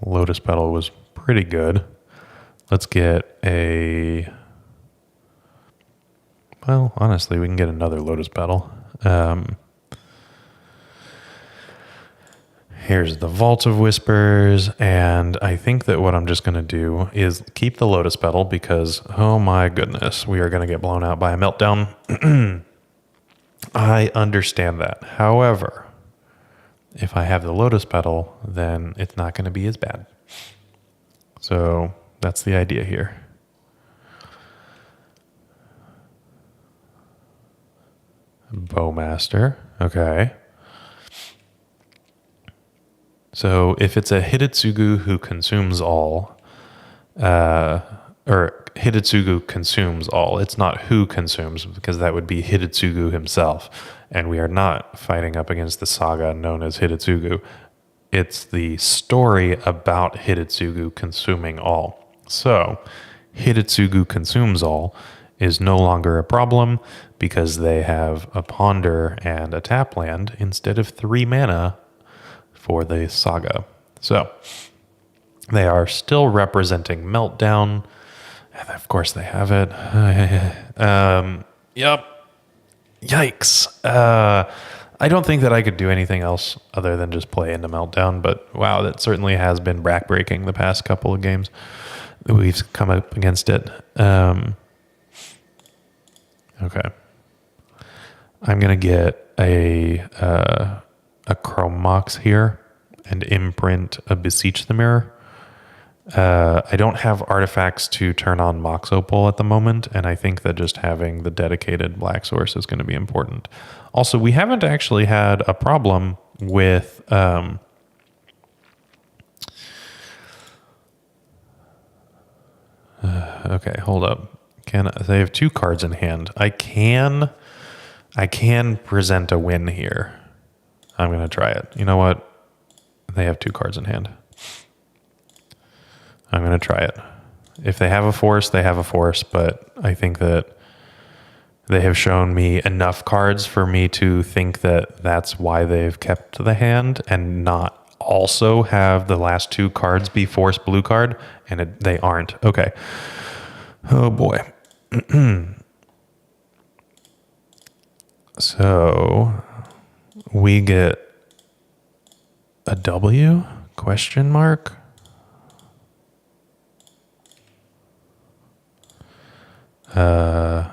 Lotus Petal was pretty good. Let's get a... Well, honestly, we can get another Lotus Petal. Here's the Vault of Whispers, and I think that what I'm just going to do is keep the Lotus Petal because, oh my goodness, we are going to get blown out by a meltdown. I understand that. However, if I have the Lotus Petal, then it's not going to be as bad. So that's the idea here. Bowmaster. Okay. So if it's a Hidetsugu who consumes all, or Hidetsugu consumes all, it's not who consumes, because that would be Hidetsugu himself. And we are not fighting up against the saga known as Hidetsugu. It's the story about Hidetsugu consuming all. So Hidetsugu consumes all is no longer a problem because they have a ponder and a tap land instead of 3 mana for the saga. So they are still representing meltdown. And of course they have it. Yep. Yikes. I don't think that I could do anything else other than just play into meltdown, but wow, that certainly has been backbreaking the past couple of games that we've come up against it. Okay. I'm going to get a Chromox here and imprint a Beseech the Mirror. I don't have artifacts to turn on Mox Opal at the moment, and I think that just having the dedicated black source is going to be important. Also, we haven't actually had a problem with... okay, hold up. They have 2 cards in hand. I can present a win here. I'm going to try it. You know what? They have 2 cards in hand. I'm going to try it. If they have a force, they have a force, but I think that they have shown me enough cards for me to think that that's why they've kept the hand and not also have the last 2 cards be force blue card, and they aren't. Okay. Oh boy. So we get a W? Question mark? Uh,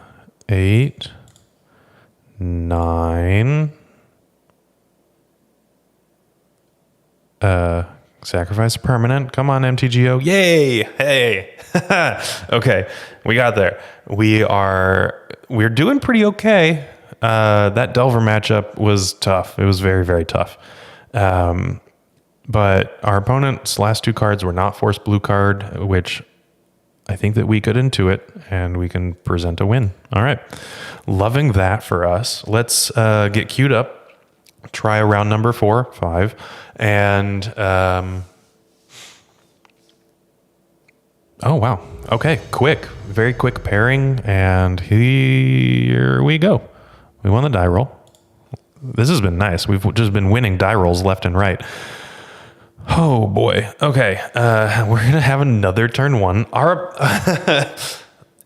8, 9. Sacrifice a permanent. Come on, MTGO. Yay! Hey! Okay, we got there. We're doing pretty okay. That Delver matchup was tough. It was very, very tough. But our opponent's last 2 cards were not force blue card, which I think that we could intuit and we can present a win. All right. Loving that for us. Let's get queued up. Try round number 4, 5. And oh, wow. Okay. Quick. Very quick pairing. And here we go. We won the die roll. This has been nice. We've just been winning die rolls left and right. Oh boy. Okay. We're going to have another turn 1. Our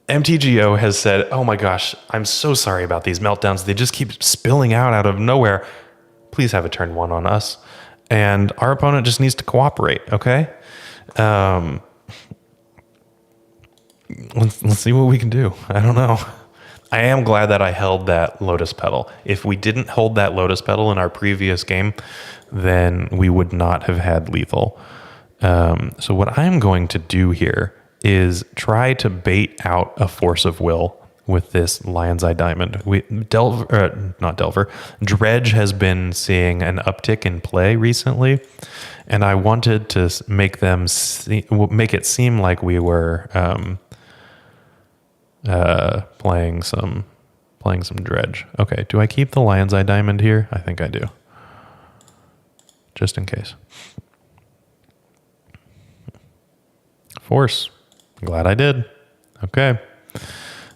MTGO has said, oh my gosh, I'm so sorry about these meltdowns. They just keep spilling out of nowhere. Please have a turn 1 on us. And our opponent just needs to cooperate. Okay. Let's see what we can do. I don't know. I am glad that I held that Lotus Petal. If we didn't hold that Lotus Petal in our previous game, then we would not have had lethal. So what I'm going to do here is try to bait out a Force of Will with this Lion's Eye Diamond. Dredge has been seeing an uptick in play recently, and I wanted to make it seem like we were playing some Dredge. Okay, do I keep the Lion's Eye Diamond here? I think I do, just in case. Force. Glad I did. Okay.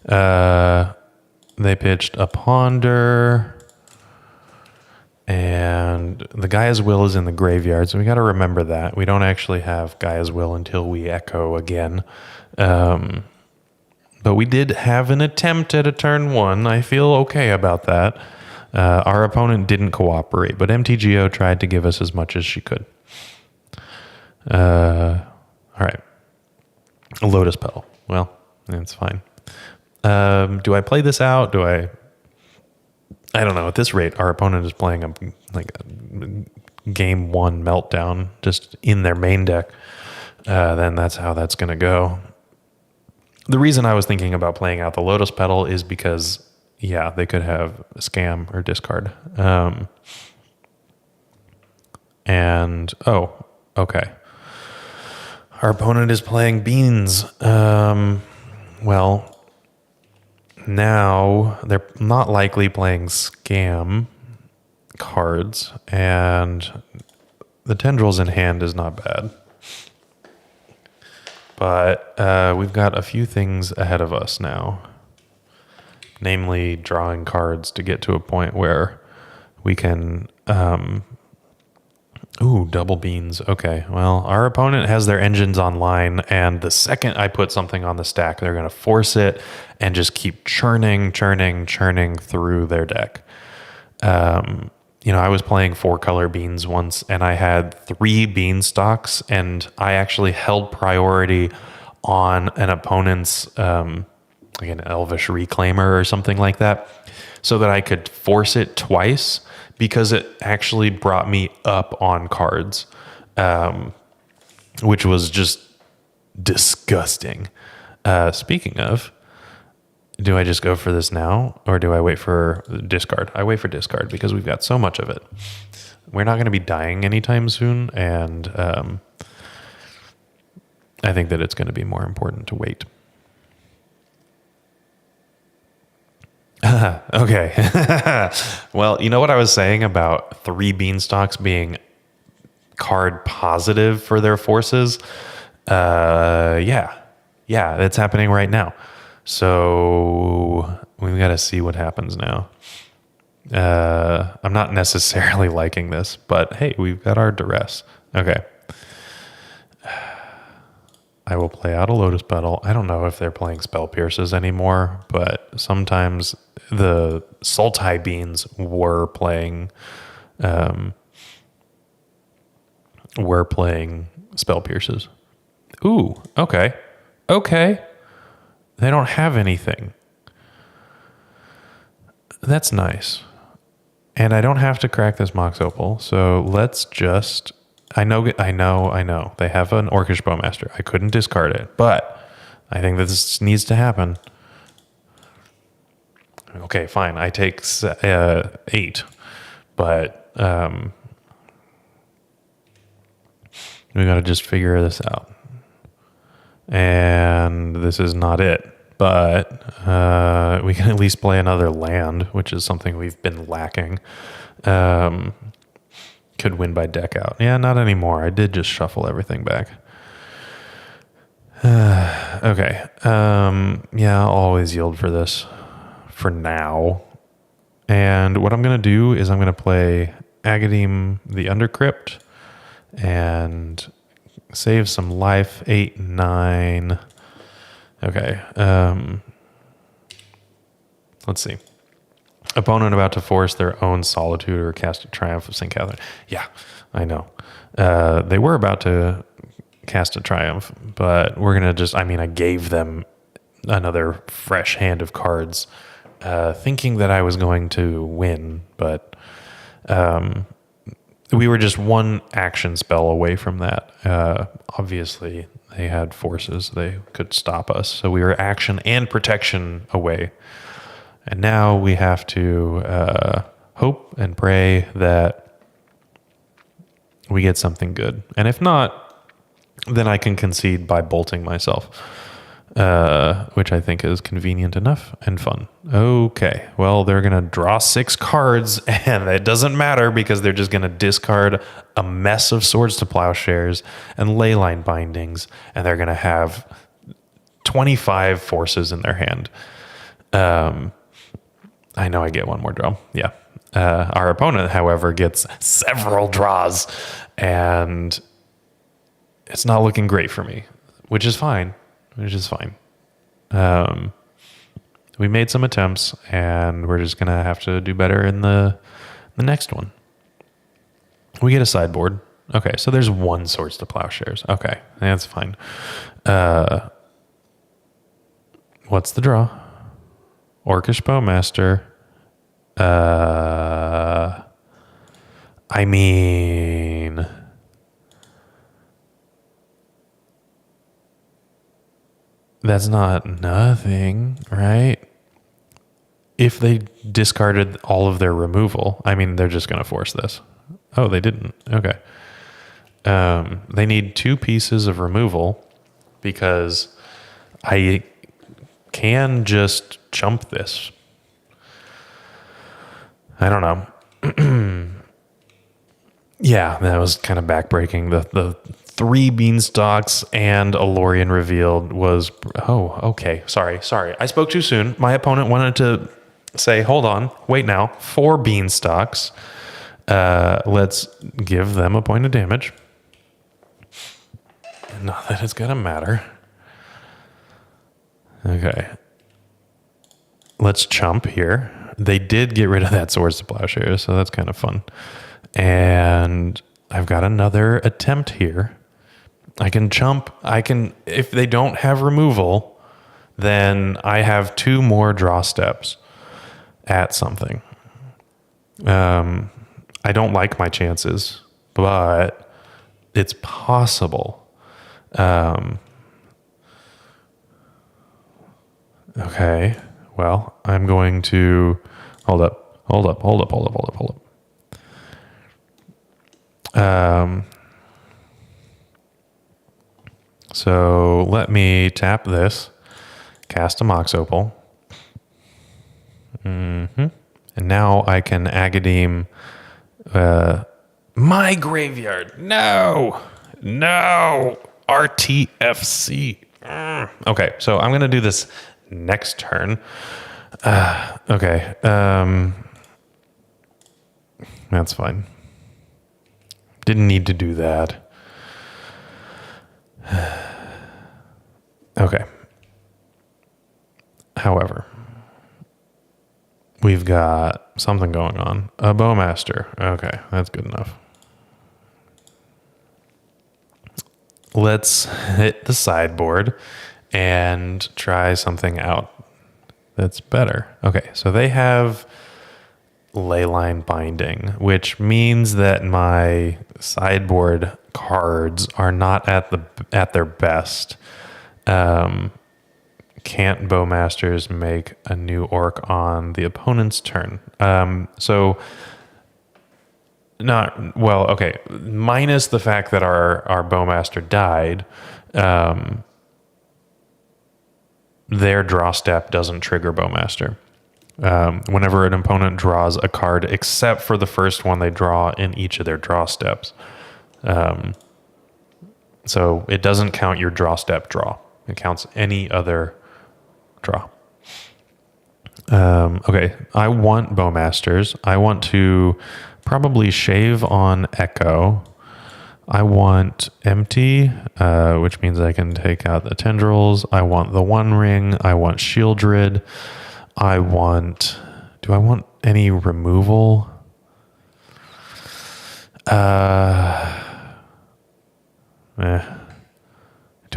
They pitched a Ponder, and the Gaia's Will is in the graveyard, so we got to remember that. We don't actually have Gaia's Will until we echo again. But we did have an attempt at a turn 1. I feel okay about that. Our opponent didn't cooperate, but MTGO tried to give us as much as she could. All right. A Lotus Petal. Well, that's fine. Do I play this out? I don't know. At this rate, our opponent is playing a game 1 meltdown just in their main deck. Then that's how that's going to go. The reason I was thinking about playing out the Lotus Petal is because, yeah, they could have a scam or discard. Okay. Our opponent is playing Beans. Well, now they're not likely playing scam cards, and the Tendrils in hand is not bad. But we've got a few things ahead of us now, namely drawing cards to get to a point where we can... double Beans. Okay, well, our opponent has their engines online, and the second I put something on the stack, they're going to force it and just keep churning through their deck. I was playing 4-color Beans once, and I had 3 Beanstalks, and I actually held priority on an opponent's, like an Elvish Reclaimer or something like that, so that I could force it twice, because it actually brought me up on cards, which was just disgusting. Speaking of, do I just go for this now, or do I wait for discard? I wait for discard because we've got so much of it. We're not going to be dying anytime soon, and I think that it's going to be more important to wait. Okay. Well, you know what I was saying about 3 Beanstalks being card positive for their forces? Yeah, that's happening right now. So we've got to see what happens now. I'm not necessarily liking this, but hey, we've got our duress. Okay. I will play out a Lotus Petal. I don't know if they're playing Spell Pierces anymore, but sometimes the Sultai Beans were playing Spell Pierces. Ooh, okay. They don't have anything. That's nice. And I don't have to crack this Mox Opal, so let's just... I know. They have an Orcish Bowmaster. I couldn't discard it, but I think that this needs to happen. Okay, fine. I take 8, but we got to just figure this out. And this is not it, but we can at least play another land, which is something we've been lacking. Could win by deck out. Yeah, not anymore. I did just shuffle everything back. Okay. Yeah, I'll always yield for this for now. And what I'm going to do is I'm going to play Agadim the Undercrypt and save some life. 8, 9. Okay. Let's see. Opponent about to force their own Solitude or cast a Triumph of St. Catherine. Yeah, I know. They were about to cast a Triumph, but we're going to just... I gave them another fresh hand of cards, thinking that I was going to win, but we were just one action spell away from that. Obviously, They had forces. They could stop us. So we were action and protection away. And now we have to hope and pray that we get something good. And if not, then I can concede by bolting myself, which I think is convenient enough and fun. Okay, well, they're going to draw 6 cards, and it doesn't matter because they're just going to discard a mess of Swords to Plowshares and Leyline Bindings, and they're going to have 25 forces in their hand. I know I get one more draw. Yeah. Our opponent, however, gets several draws, and it's not looking great for me, which is fine. We made some attempts, and we're just going to have to do better in the next one. We get a sideboard. Okay, so there's 1 Swords to Plowshares. Okay, that's fine. What's the draw? Orcish Bowmaster. I mean, that's not nothing, right? If they discarded all of their removal, I mean, they're just going to force this. Oh, they didn't. Okay. They need 2 pieces of removal because I can just jump this. I don't know. Yeah, that was kind of backbreaking. The 3 Beanstalks and a Lorien revealed was... Oh, okay. Sorry. I spoke too soon. My opponent wanted to say, hold on, wait now. 4 Beanstalks. Let's give them a point of damage. Not that it's going to matter. Okay. Let's chump here. They did get rid of that Swords to Plowshares, so that's kind of fun. And I've got another attempt here. I can chump. If they don't have removal, then I have 2 more draw steps at something. I don't like my chances, but it's possible. Okay. Well, I'm going to hold up. So let me tap this, cast a Mox Opal. And now I can Agadeem my graveyard. No, RTFC. Okay, so I'm going to do this next turn. Okay. That's fine. Didn't need to do that. Okay. However, we've got something going on. A Bowmaster. Okay, that's good enough. Let's hit the sideboard and try something out that's better. Okay, so they have Leyline Binding, which means that my sideboard cards are not at their best. Can't Bowmasters make a new orc on the opponent's turn? Okay. Minus the fact that our Bowmaster died, their draw step doesn't trigger Bowmaster. Whenever an opponent draws a card, except for the first one they draw in each of their draw steps. So it doesn't count your draw step draw. It counts any other draw. Okay, I want Bowmasters. I want to probably shave on Echo. I want Empty, which means I can take out the Tendrils. I want the One Ring. I want Shieldred. Do I want any removal? Do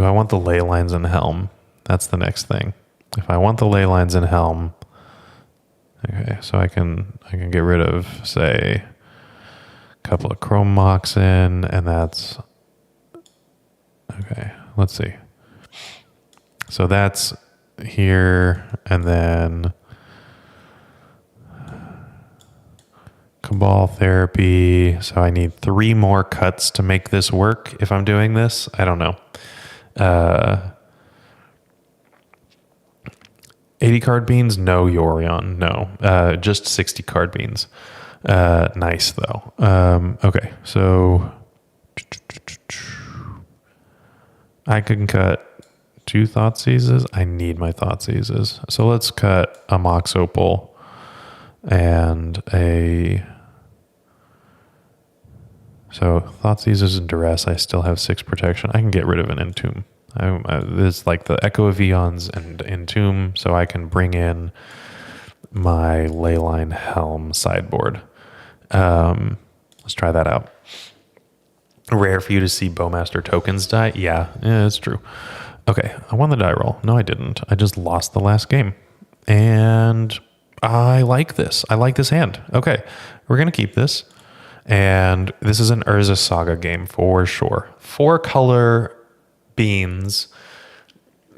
I want the Ley Lines and Helm? That's the next thing. If I want the Ley Lines and Helm, okay, so I can get rid of, say, a couple of Chrome Moxen, and that's okay. let's see. So that's here, and then Cabal Therapy. So I need 3 more cuts to make this work if I'm doing this. I don't know. 80 card beans? No, Yorion. No. Just 60 card beans. Nice, though. Okay, so I can cut 2 Thoughtseizes. I need my Thoughtseizes. So let's cut a Mox Opal and a... So Thoughtseizes and Duress. I still have 6 protection. I can get rid of an Entomb. It's like the Echo of Eons and Entomb, so I can bring in my Leyline Helm sideboard. Let's try that out. Rare for you to see Bowmaster tokens die? Yeah, it's true. Okay, I won the die roll. No, I didn't. I just lost the last game. And I like this. I like this hand. Okay, we're going to keep this. And this is an Urza Saga game for sure. 4 color beans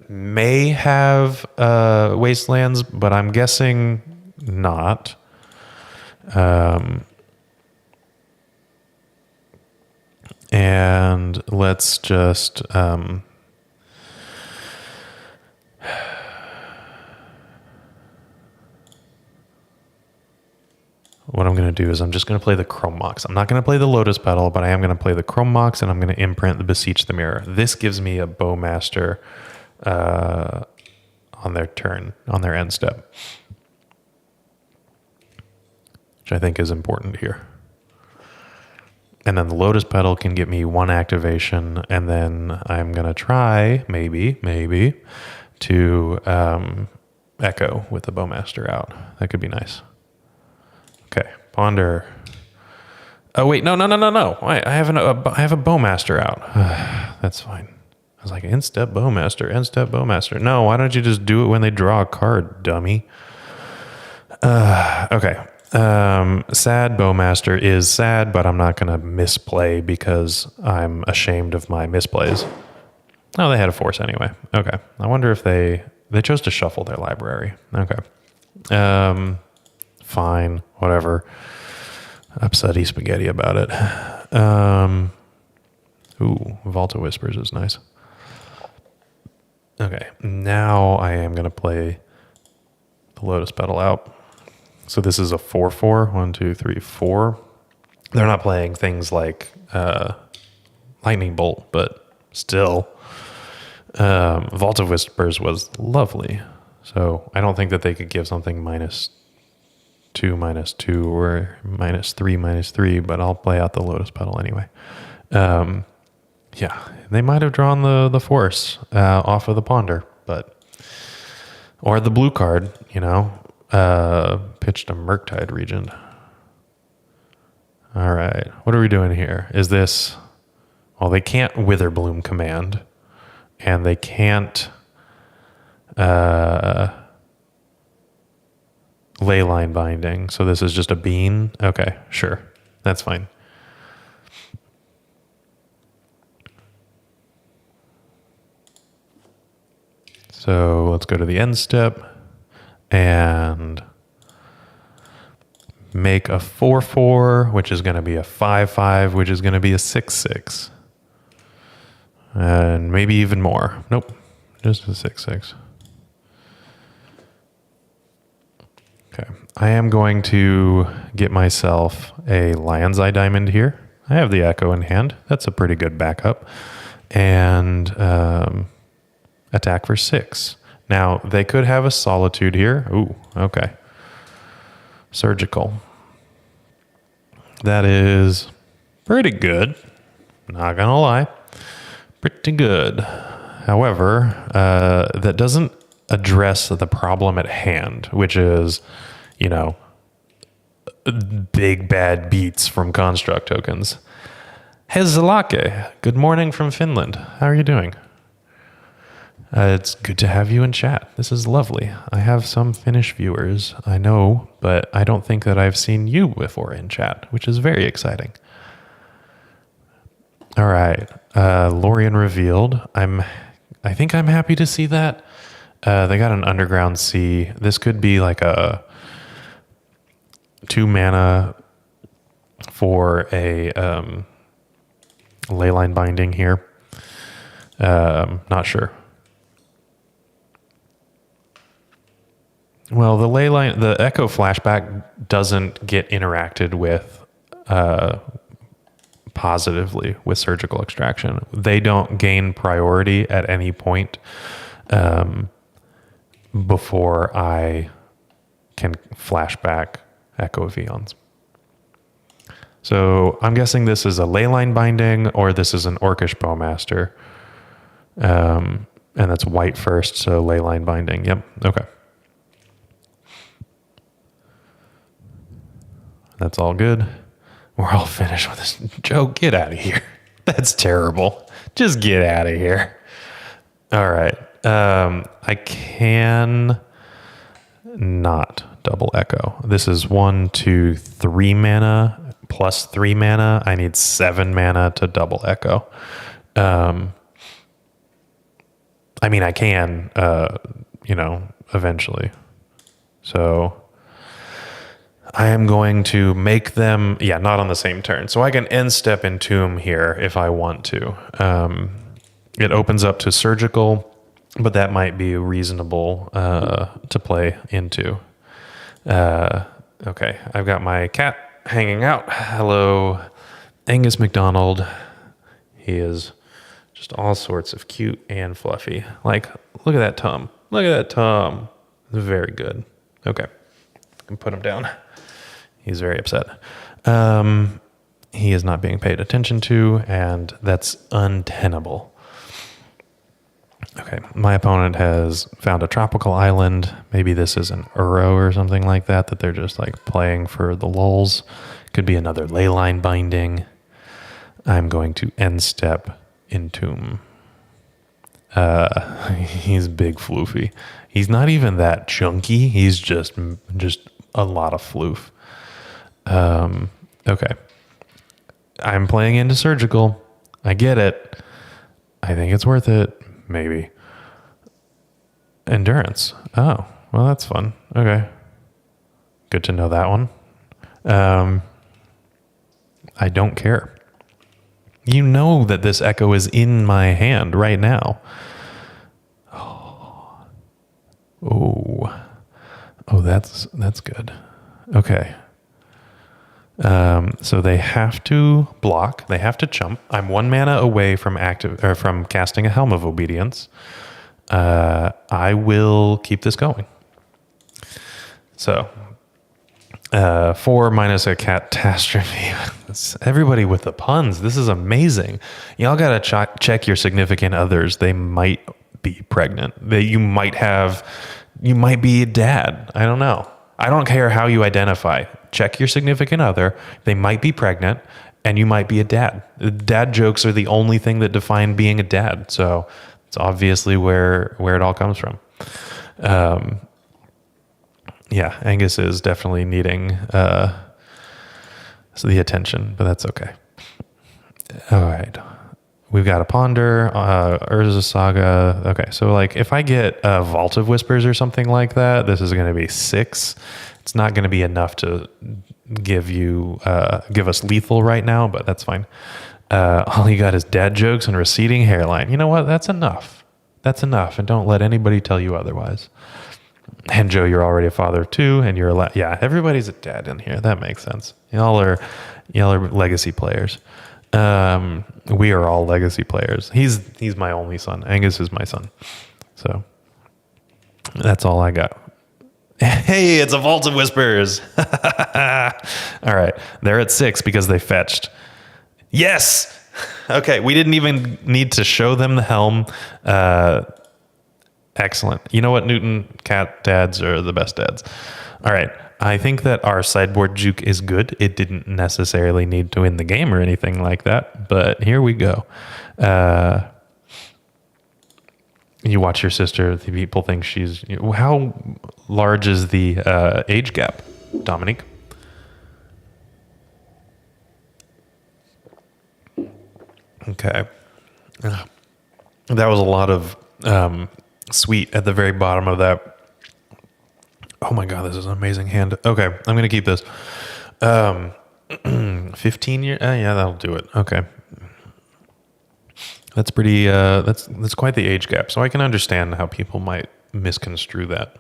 may have wastelands, but I'm guessing not. And let's just what I'm going to do is I'm just going to play the Chrome Mox. I'm not going to play the Lotus Petal, but I am going to play the Chrome Mox, and I'm going to imprint the Beseech the Mirror. This gives me a Bowmaster on their turn, on their end step, which I think is important here. And then the Lotus Petal can get me 1 activation, and then I'm going to try, maybe, to Echo with the Bowmaster out. That could be nice. Okay, Ponder. Oh, wait, no. Wait, I have a Bowmaster out. That's fine. I was like, end-step Bowmaster. No, why don't you just do it when they draw a card, dummy? Okay. Sad Bowmaster is sad, but I'm not going to misplay because I'm ashamed of my misplays. Oh, they had a force anyway. Okay. I wonder if they chose to shuffle their library. Okay. Fine. Whatever. Upsetty spaghetti about it. Volta Whispers is nice. Okay. Now I am going to play the Lotus Petal out. So this is a 4/4. 1, 2, 3, 4. They're not playing things like Lightning Bolt, but still. Vault of Whispers was lovely. So I don't think that they could give something -2, -2, or -3, -3, but I'll play out the Lotus Petal anyway. Yeah, they might have drawn the Force off of the Ponder, or the blue card, pitched a Murktide Regent. All right, what are we doing here? Is this... Well, they can't Witherbloom command, and they can't Leyline Binding, so this is just a bean? Okay, sure. That's fine. So let's go to the end step and make a 4/4, which is going to be a 5/5, which is going to be a 6/6. And maybe even more. Nope, just a 6/6. Okay, I am going to get myself a Lion's Eye Diamond here. I have the Echo in hand. That's a pretty good backup. And attack for 6. Now, they could have a Solitude here. Ooh, okay. Surgical. That is pretty good. Not gonna lie. Pretty good. However, that doesn't address the problem at hand, which is, big bad beats from construct tokens. Hezalake, good morning from Finland. How are you doing? It's good to have you in chat. This is lovely. I have some Finnish viewers, I know, but I don't think that I've seen you before in chat, which is very exciting. All right. Lorien revealed. I think I'm happy to see that. They got an Underground Sea. This could be like a 2 mana for a Leyline Binding here. Not sure. Well, the Echo Flashback doesn't get interacted with positively with Surgical Extraction. They don't gain priority at any point before I can flashback Echo of Eons. So I'm guessing this is a Leyline Binding or this is an Orcish Bowmaster. And that's white first, so Leyline Binding. Yep, okay. That's all good. We're all finished with this. Joe, get out of here. That's terrible. Just get out of here. All right. I can not double echo. This is 1, 2, 3 mana plus 3 mana. I need 7 mana to double echo. I mean, I can, eventually. So I am going to make them, not on the same turn. So I can end step Entomb here if I want to. It opens up to Surgical, but that might be reasonable to play into. Okay, I've got my cat hanging out. Hello, Angus McDonald. He is just all sorts of cute and fluffy. Like, look at that tum. Look at that tum. Very good. Okay, I can put him down. He's very upset. He is not being paid attention to, and that's untenable. Okay, my opponent has found a tropical island. Maybe this is an Uro or something like that they're just like playing for the lulz. Could be another Leyline Binding. I'm going to end step Entomb. He's big floofy. He's not even that chunky. He's just a lot of floof. Okay. I'm playing into Surgical. I get it. I think it's worth it. Maybe. Endurance. Oh, well, that's fun. Okay. Good to know that one. I don't care. You know that this Echo is in my hand right now. Oh, that's good. Okay. So they have to block. They have to chump. I'm 1 mana away from from casting a Helm of Obedience. I will keep this going. So, 4 minus a catastrophe. Everybody with the puns. This is amazing. Y'all gotta check your significant others. They might be pregnant. You might be a dad. I don't know. I don't care how you identify. Check your significant other. They might be pregnant, and you might be a dad. Dad jokes are the only thing that define being a dad. So it's obviously where it all comes from. Angus is definitely needing the attention, but that's okay. All right. We've got a Ponder, Urza Saga. Okay, so like if I get a Vault of Whispers or something like that, this is going to be 6. It's not going to be enough to give us lethal right now, but that's fine. All you got is dad jokes and receding hairline. You know what? That's enough. That's enough, and don't let anybody tell you otherwise. And Joe, you're already a father of 2, and you're everybody's a dad in here. That makes sense. Y'all are legacy players. We are all legacy players. He's my only son. Angus is my son. So that's all I got. Hey, it's a Vault of Whispers. All right. They're at 6 because they fetched. Yes. Okay. We didn't even need to show them the helm. Excellent. You know what, Newton? Cat dads are the best dads. All right. I think that our sideboard juke is good. It didn't necessarily need to win the game or anything like that, but here we go. You watch your sister. The people think she's... How large is the age gap, Dominique? Okay. That was a lot of sweet at the very bottom of that. Oh my God, this is an amazing hand. Okay, I'm going to keep this. 15 years? Yeah, that'll do it. Okay. That's pretty, that's quite the age gap. So I can understand how people might misconstrue that.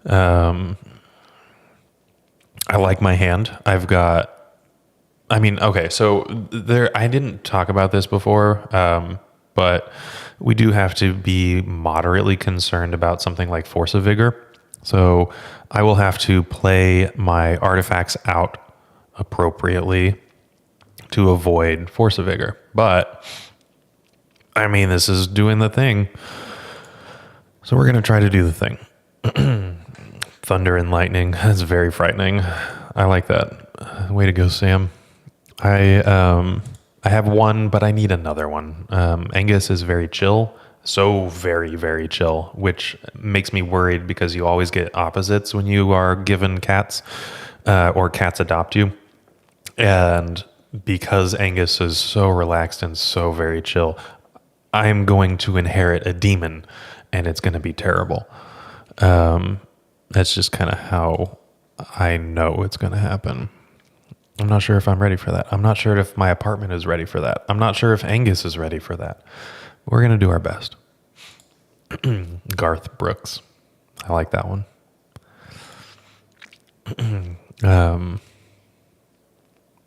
I like my hand. Okay, so I didn't talk about this before, but we do have to be moderately concerned about something like Force of Vigor. So I will have to play my artifacts out appropriately to avoid Force of Vigor. But, I mean, this is doing the thing. So we're going to try to do the thing. Thunder and lightning. That's very frightening. I like that. Way to go, Sam. I have one, but I need another one. Angus is very chill. So very, very chill, which makes me worried because you always get opposites when you are given cats or cats adopt you. And because Angus is so relaxed and so very chill, I'm going to inherit a demon and it's going to be terrible. That's just kind of how I know it's going to happen. I'm not sure if I'm ready for that. I'm not sure if my apartment is ready for that. I'm not sure if Angus is ready for that. We're going to do our best. Garth Brooks. I like that one.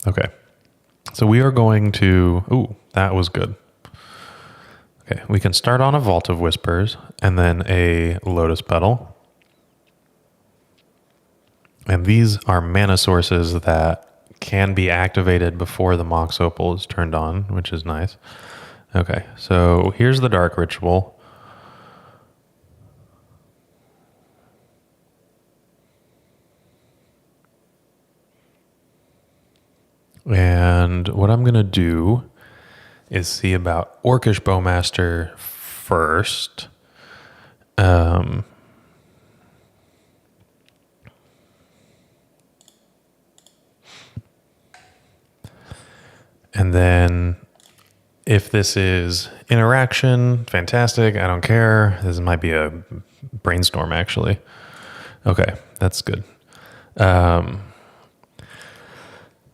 Okay. So we are going to... Ooh, that was good. Okay, we can start on a Vault of Whispers and then a Lotus Petal. And these are mana sources that can be activated before the Mox Opal is turned on, which is nice. Okay, so here's the Dark Ritual. And what I'm going to do is see about Orcish Bowmaster first. And then if this is interaction, fantastic. I don't care. This might be a brainstorm, actually. Okay, that's good.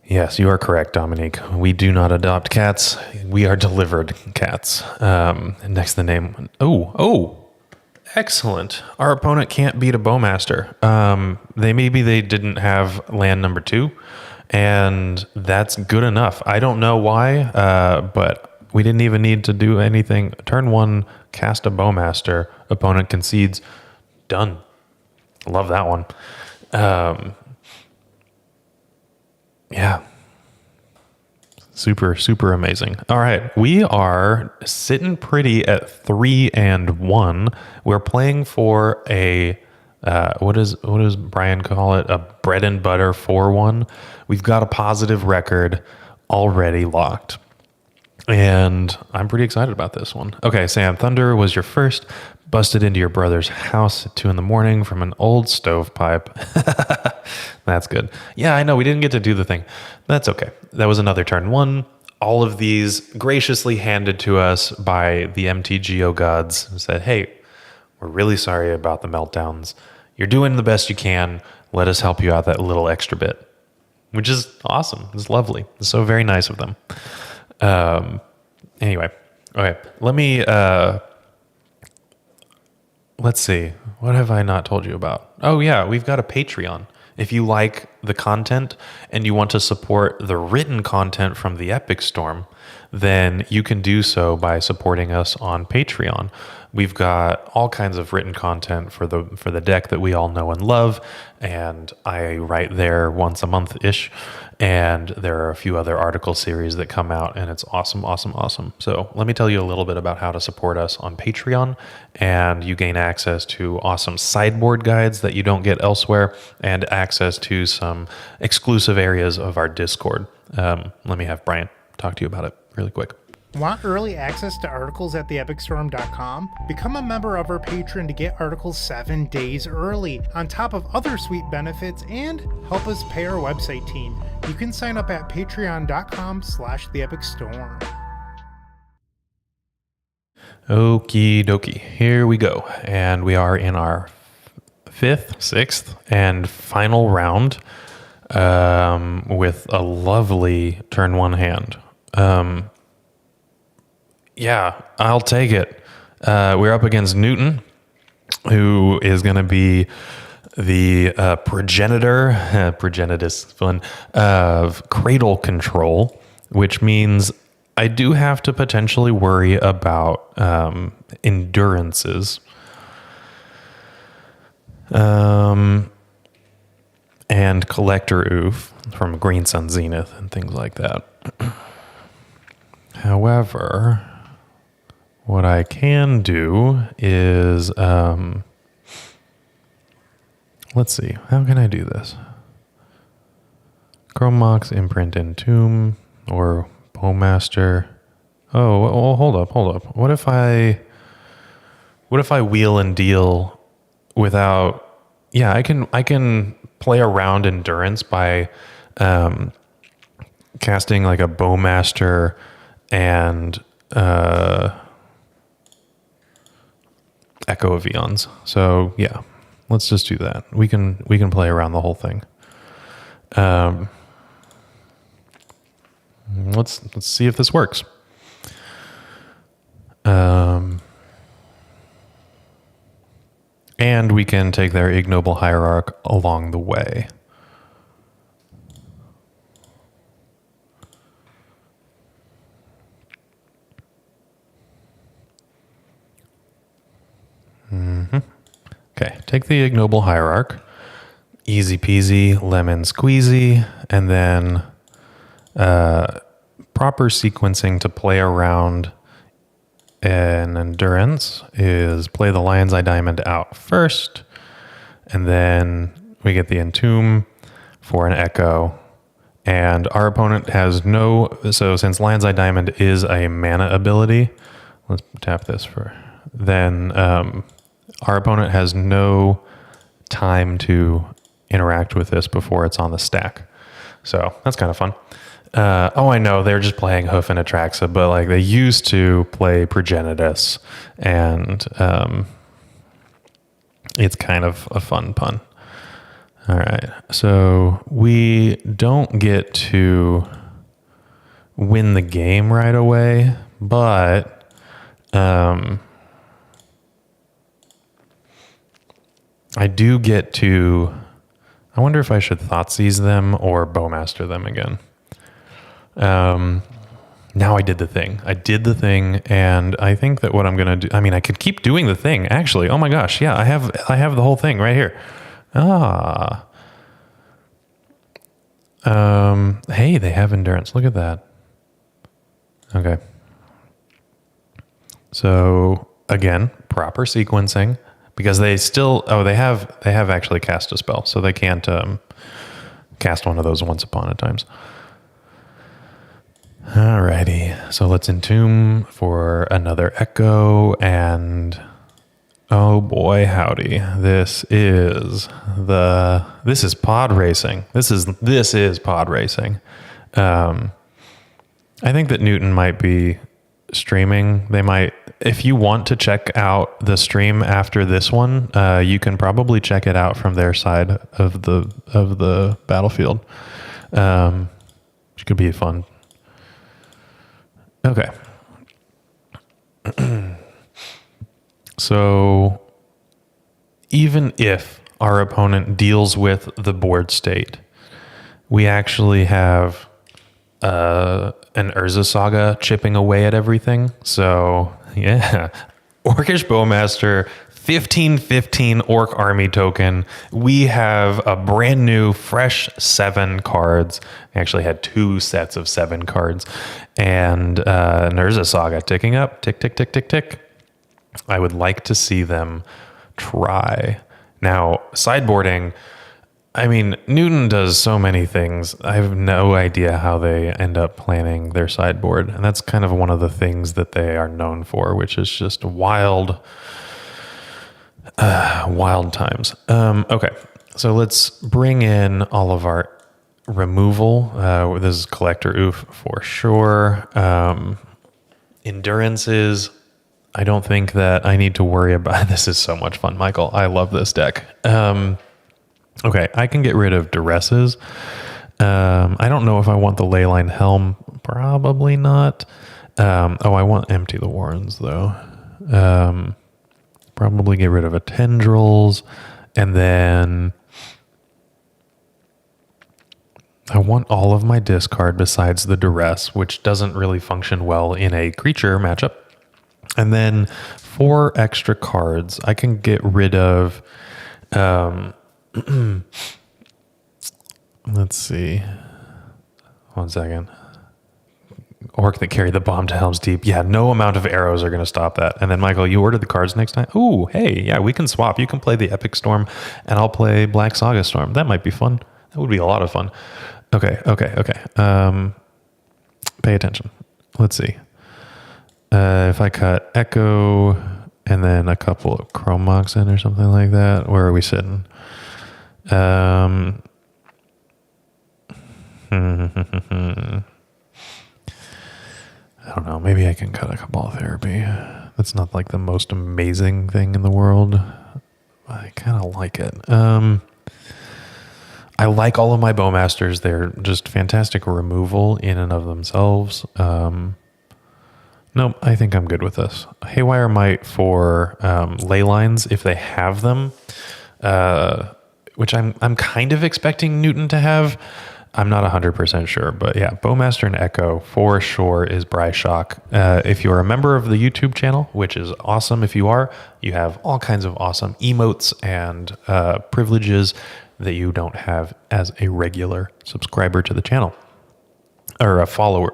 Yes, you are correct, Dominique. We do not adopt cats. We are delivered cats. Next to the name. Oh, excellent. Our opponent can't beat a Bowmaster. Maybe they didn't have land number 2. And that's good enough. I don't know why, but we didn't even need to do anything. Turn 1, cast a Bowmaster. Opponent concedes. Done. Love that one. Yeah. Super, super amazing. All right. We are sitting pretty at 3-1. We're playing for a... what does Brian call it? A bread and butter 4-1. We've got a positive record already locked. And I'm pretty excited about this one. Okay, Sam, Thunder was your first. Busted into your brother's house at 2 a.m. from an old stovepipe. That's good. Yeah, I know. We didn't get to do the thing. That's okay. That was another turn 1. All of these graciously handed to us by the MTGO gods and said, hey, we're really sorry about the meltdowns. You're doing the best you can. Let us help you out that little extra bit, which is awesome. It's lovely. It's so very nice of them. Anyway, okay. Let's see. What have I not told you about? Oh yeah, we've got a Patreon. If you like the content and you want to support the written content from the Epic Storm, then you can do so by supporting us on Patreon. We've got all kinds of written content for the deck that we all know and love, and I write there once a month-ish, and there are a few other article series that come out, and it's awesome, awesome, awesome. So let me tell you a little bit about how to support us on Patreon, and you gain access to awesome sideboard guides that you don't get elsewhere, and access to some exclusive areas of our Discord. Let me have Brian talk to you about it really quick. Want early access to articles at theepicstorm.com? Become a member of our Patreon to get articles 7 days early, on top of other sweet benefits, and help us pay our website team. You can sign up at patreon.com/theepicstorm. Okie dokie, here we go. And we are in our sixth, and final round with a lovely turn 1 hand. Yeah, I'll take it. We're up against Newton, who is going to be the progenitus fun, of Cradle control, which means I do have to potentially worry about endurances. And Collector Oof from Green Sun Zenith and things like that. However, what I can do is, let's see, how can I do this? Chrome Mox, Imprint, Entomb, or Bowmaster. Oh, well, hold up. What if I wheel and deal without? Yeah, I can play around endurance by casting like a Bowmaster and Echo of Eons. So yeah, let's just do that. We can play around the whole thing. Let's see if this works. And we can take their ignoble hierarch along the way. Okay, take the ignoble hierarch. Easy peasy, lemon squeezy, and then proper sequencing to play around an endurance is play the Lion's Eye Diamond out first, and then we get the Entomb for an Echo. And our opponent has no, so since Lion's Eye Diamond is a mana ability, let's tap this for, then our opponent has no time to interact with this before it's on the stack. So that's kind of fun. I know they're just playing Hoof and Atraxa, but like they used to play Progenitus, and it's kind of a fun pun. All right, so we don't get to win the game right away, but I do get to, I wonder if I should Thoughtseize them or Bowmaster them again. Now I did the thing. And I think that what I'm going to do, I mean, I could keep doing the thing, actually. Oh my gosh, yeah, I have the whole thing right here. Hey, they have endurance. Look at that. Okay. So, again, proper sequencing. Because they still, they have actually cast a spell, so they can't cast one of those once upon a times. Alrighty, so let's Entomb for another Echo, and oh boy, howdy, this is pod racing. This is pod racing. I think that Newton might be streaming. They might. If you want to check out the stream after this one, you can probably check it out from their side of the battlefield, which could be fun. Okay. So even if our opponent deals with the board state, we actually have an Urza Saga chipping away at everything. So yeah, Orcish Bowmaster, 15/15 Orc Army token. We have a brand new, fresh 7 cards. I actually had 2 sets of 7 cards, and an Urza Saga ticking up, tick, tick, tick, tick, tick. I would like to see them try. Now, sideboarding, I mean, Newton does so many things. I have no idea how they end up planning their sideboard. And that's kind of one of the things that they are known for, which is just wild times. Okay, so let's bring in all of our removal. This is Collector Oof for sure. Endurances. I don't think that I need to worry about. This is so much fun, Michael. I love this deck. Okay, I can get rid of duresses. I don't know if I want the Leyline Helm. Probably not. I want Empty the Warrens, though. Probably get rid of a Tendrils. And then I want all of my discard besides the duress, which doesn't really function well in a creature matchup. And then 4 extra cards. I can get rid of... let's see. 1 second. Orc that carry the bomb to Helm's Deep. Yeah, no amount of arrows are going to stop that. And then, Michael, you ordered the cards next time? Ooh, hey, yeah, we can swap. You can play the Epic Storm, and I'll play Black Saga Storm. That might be fun. That would be a lot of fun. Okay. Pay attention. Let's see. If I cut Echo and then a couple of Chrome Mox in or something like that, where are we sitting? I don't know. Maybe I can cut a Cabal Therapy. That's not like the most amazing thing in the world. I kind of like it. I like all of my Bowmasters. They're just fantastic removal in and of themselves. Nope, I think I'm good with this. Haywire Might for ley lines, if they have them, which I'm kind of expecting Newton to have. I'm not 100% sure, but yeah, Bowmaster and Echo for sure is Bryshock. If you're a member of the YouTube channel, which is awesome if you are, you have all kinds of awesome emotes and privileges that you don't have as a regular subscriber to the channel or a follower.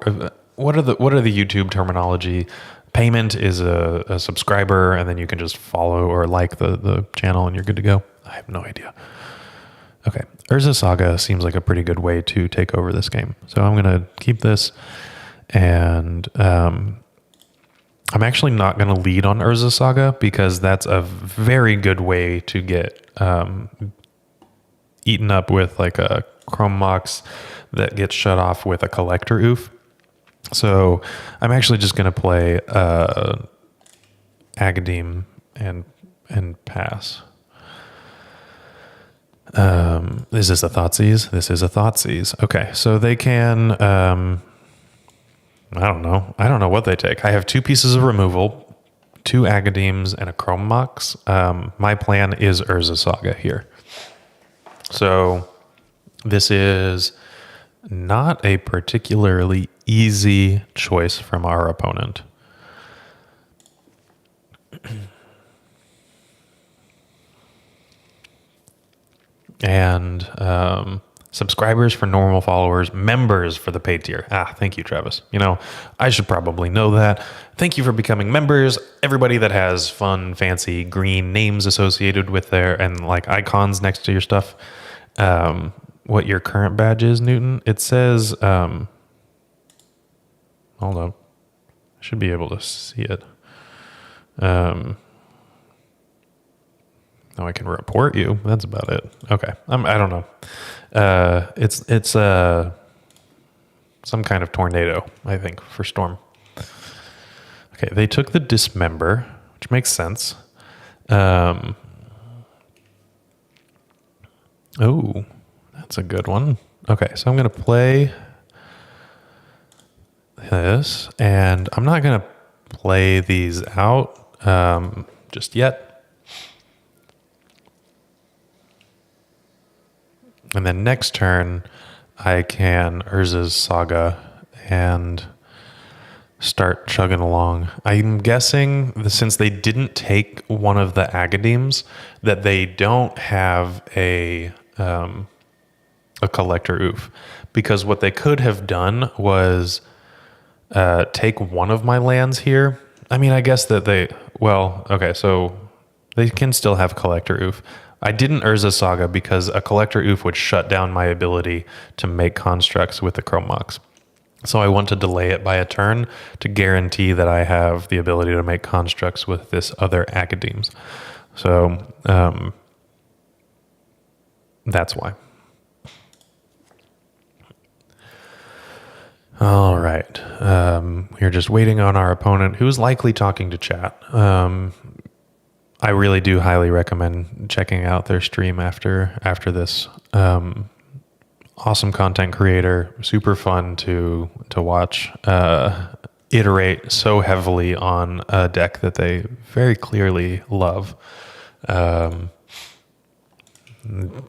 What are the YouTube terminology? Payment is a subscriber, and then you can just follow or like the channel, and you're good to go. I have no idea. Okay, Urza Saga seems like a pretty good way to take over this game. So I'm going to keep this, and I'm actually not going to lead on Urza Saga because that's a very good way to get eaten up with like a Chrome Mox that gets shut off with a Collector Oof. So I'm actually just going to play Agadim and pass. Is this a Thoughtseize? This is a Thoughtseize. Okay, so they can... I don't know. I don't know what they take. I have 2 pieces of removal, 2 Agadims, and a Chrome Mox. My plan is Urza Saga here. So this is not a particularly easy choice from our opponent. And subscribers for normal followers, members for the paid tier. Thank you, Travis. You know, I should probably know that. Thank you for becoming members. Everybody that has fun, fancy green names associated with there and like icons next to your stuff. What your current badge is, Newton? It says, hold on. I should be able to see it. Now I can report you. That's about it. Okay. I don't know. It's some kind of tornado, I think, for Storm. Okay. They took the Dismember, which makes sense. Oh, that's a good one. Okay. So I'm going to play this, and I'm not going to play these out just yet. And then next turn, I can Urza's Saga and start chugging along. I'm guessing since they didn't take one of the Agadims, that they don't have a Collector Oof. Because what they could have done was take one of my lands here. I mean, I guess that so they can still have Collector Oof. I didn't Urza Saga because a Collector Oof would shut down my ability to make constructs with the Chrome Mox. So I want to delay it by a turn to guarantee that I have the ability to make constructs with this other Academes. So that's why. All right. We're just waiting on our opponent, who is likely talking to chat. I really do highly recommend checking out their stream after this. Awesome content creator, super fun to watch. Iterate so heavily on a deck that they very clearly love.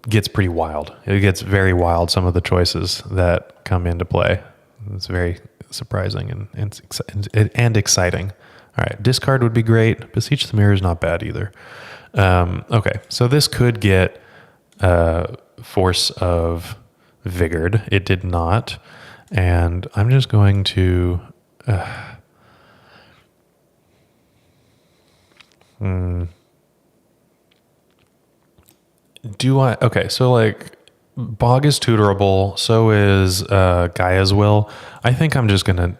Gets pretty wild. It gets very wild, some of the choices that come into play. It's very surprising and exciting. All right, discard would be great. Beseech the Mirror is not bad either. Okay, so this could get Force of Vigored. It did not. And I'm just going to... Okay, so like... Bog is tutorable, so is Gaia's Will. I think I'm just gonna...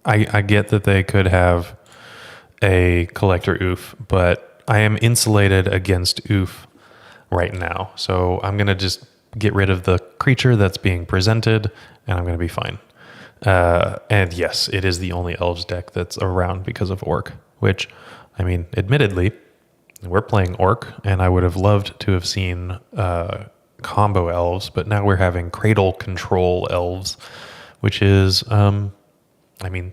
I get that they could have a Collector Oof, but I am insulated against Oof right now. So I'm gonna just get rid of the creature that's being presented, and I'm gonna be fine. And yes, it is the only Elves deck that's around because of Orc, which, I mean, admittedly, we're playing Orc, and I would have loved to have seen... combo elves, but now we're having Cradle control elves, which is, I mean,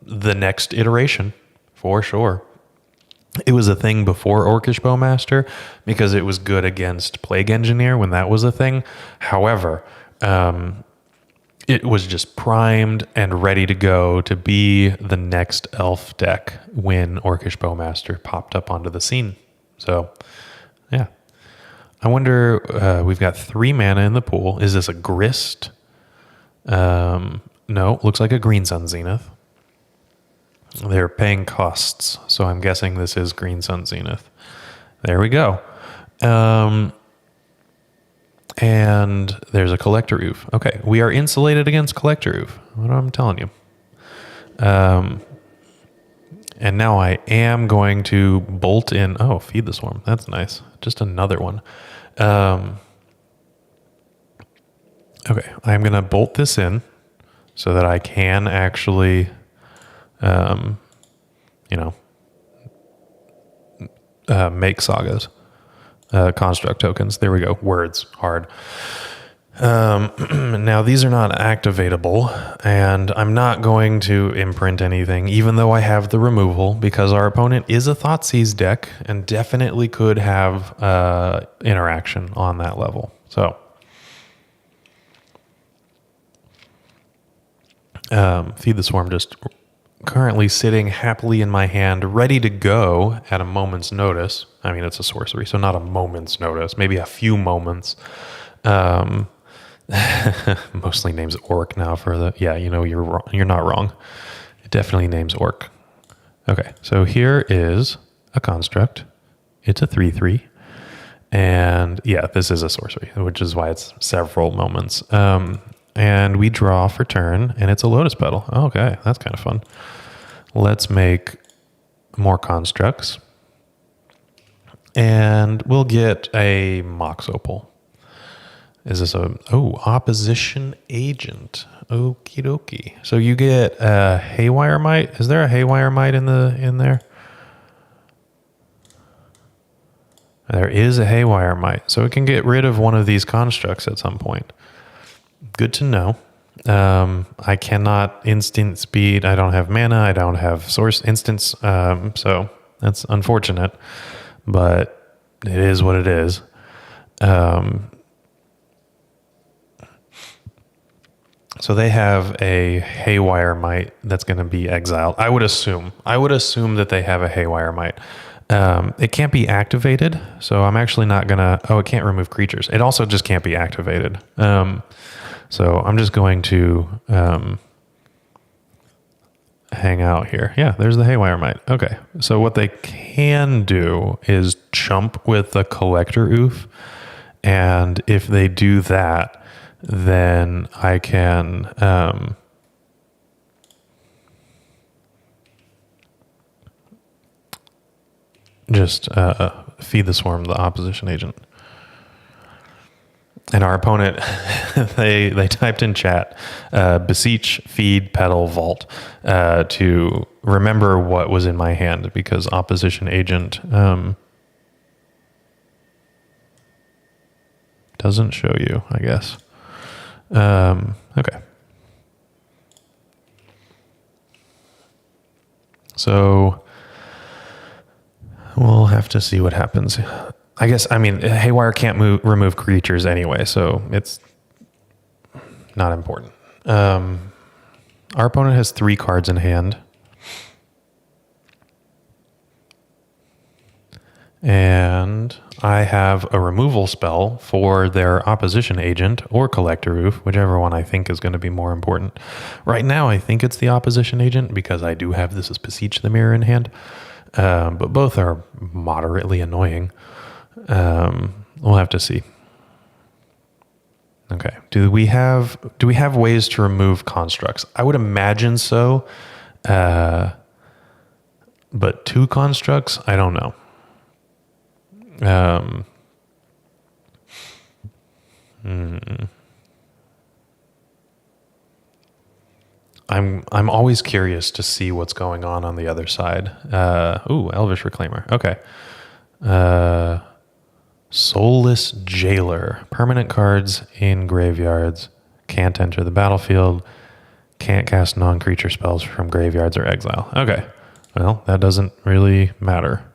the next iteration for sure. It was a thing before Orcish Bowmaster because it was good against Plague Engineer when that was a thing. However, it was just primed and ready to go to be the next elf deck when Orcish Bowmaster popped up onto the scene. So, yeah. I wonder, we've got 3 mana in the pool. Is this a Grist? No, looks like a Green Sun Zenith. They're paying costs, so I'm guessing this is Green Sun Zenith. There we go. And there's a Collector Oof. Okay, we are insulated against Collector Oof. What am I telling you? And now I am going to bolt in... Oh, Feed the Swarm. That's nice. Just another one. Okay, I'm going to bolt this in so that I can actually, make sagas, construct tokens. There we go. Words, hard. Now these are not activatable, and I'm not going to imprint anything, even though I have the removal, because our opponent is a Thoughtseize deck and definitely could have interaction on that level. So, Feed the Swarm just currently sitting happily in my hand, ready to go at a moment's notice. I mean, it's a sorcery, so not a moment's notice, maybe a few moments. Mostly names Orc now for the... Yeah, you're wrong. You're not wrong. It definitely names Orc. Okay, so here is a construct. It's a 3/3. And yeah, this is a sorcery, which is why it's several moments. And we draw for turn, and it's a Lotus Petal. Okay, that's kind of fun. Let's make more constructs. And we'll get a Mox Opal. Is this opposition agent? Okie dokie. So you get a Haywire Might. Is there a Haywire Might in there? There is a Haywire Might. So it can get rid of one of these constructs at some point. Good to know. I cannot instant speed. I don't have mana. I don't have source instance. So that's unfortunate, but it is what it is. So they have a Haywire Might that's going to be exiled. I would assume that they have a Haywire Might. It can't be activated, so I'm actually not going to... Oh, it can't remove creatures. It also just can't be activated. So I'm just going to hang out here. Yeah, there's the Haywire Might. Okay, so what they can do is chump with the Collector Oof, and if they do that, then I can just feed the swarm the opposition agent. And our opponent, they typed in chat, beseech, feed, pedal, vault, to remember what was in my hand, because opposition agent doesn't show you, I guess. Okay. So we'll have to see what happens. I guess, I mean, Haywire can't remove creatures anyway, so it's not important. Our opponent has 3 cards in hand. And I have a removal spell for their opposition agent or Collector Roof, whichever one I think is going to be more important. Right now, I think it's the opposition agent because I do have this as Beseech the Mirror in hand. But both are moderately annoying. We'll have to see. Okay. Do we have ways to remove constructs? I would imagine so. But 2 constructs, I don't know. I'm always curious to see what's going on the other side. Elvish Reclaimer. Okay. Soulless Jailer. Permanent cards in graveyards can't enter the battlefield. Can't cast non-creature spells from graveyards or exile. Okay. Well, that doesn't really matter.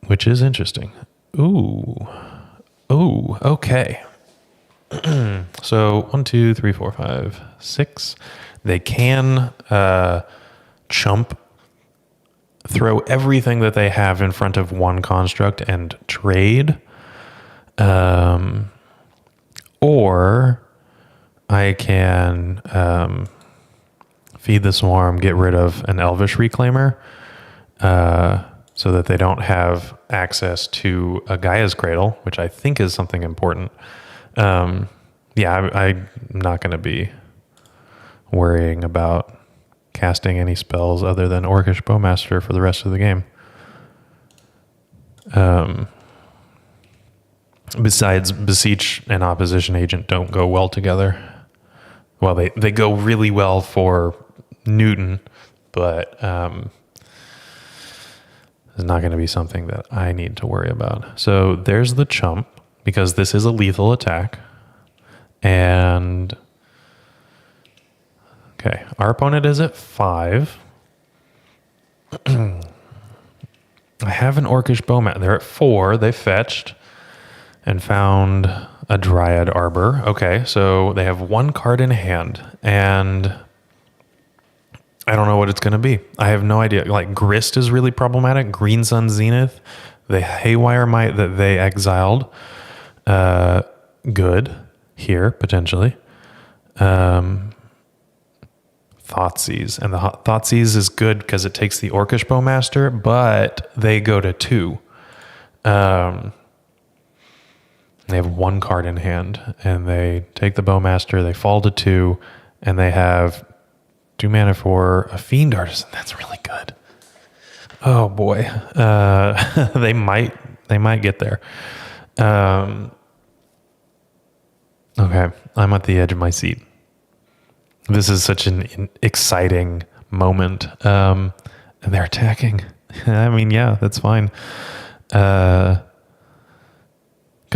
Which is interesting. Ooh, okay. So 1, 2, 3, 4, 5, 6. They can chump, throw everything that they have in front of one construct and trade. Or I can feed the swarm, get rid of an Elvish Reclaimer, so that they don't have access to a Gaia's Cradle, which I think is something important. I'm not going to be worrying about casting any spells other than Orcish Bowmaster for the rest of the game. Besides, Beseech and Opposition Agent don't go well together. Well, they go really well for Newton, but it's not going to be something that I need to worry about. So there's the chump, because this is a lethal attack. And okay, our opponent is at 5. I have an Orcish Bowman. They're at 4. They fetched and found a Dryad Arbor. Okay, so they have 1 card in hand, and I don't know what it's going to be. I have no idea. Like, Grist is really problematic. Green Sun Zenith, the Haywire Might that they exiled, good here, potentially. Thoughtseize. And the Thoughtseize is good because it takes the Orcish Bowmaster, but they go to 2. They have 1 card in hand, and they take the Bowmaster, they fall to 2, and they have 2 mana for a Fiend Artisan. That's really good. Oh boy. They might get there. Okay, I'm at the edge of my seat. This is such an exciting moment. And they're attacking. I mean, yeah, that's fine. Because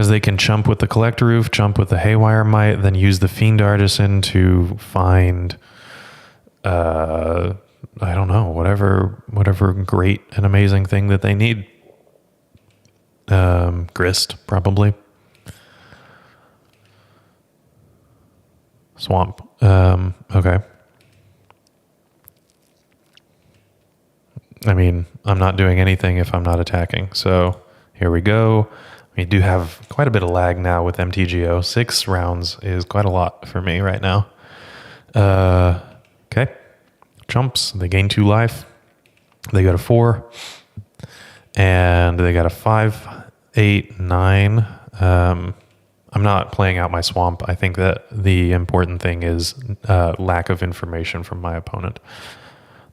they can chump with the Collector Roof, chump with the Haywire Might, then use the Fiend Artisan to find, I don't know, whatever great and amazing thing that they need. Grist, probably. Swamp. Okay. I mean, I'm not doing anything if I'm not attacking. So here we go. We do have quite a bit of lag now with MTGO. 6 rounds is quite a lot for me right now. Okay. Chumps. They gain 2 life. They go to 4. And they got a 5, 8, 9. I'm not playing out my swamp. I think that the important thing is lack of information from my opponent.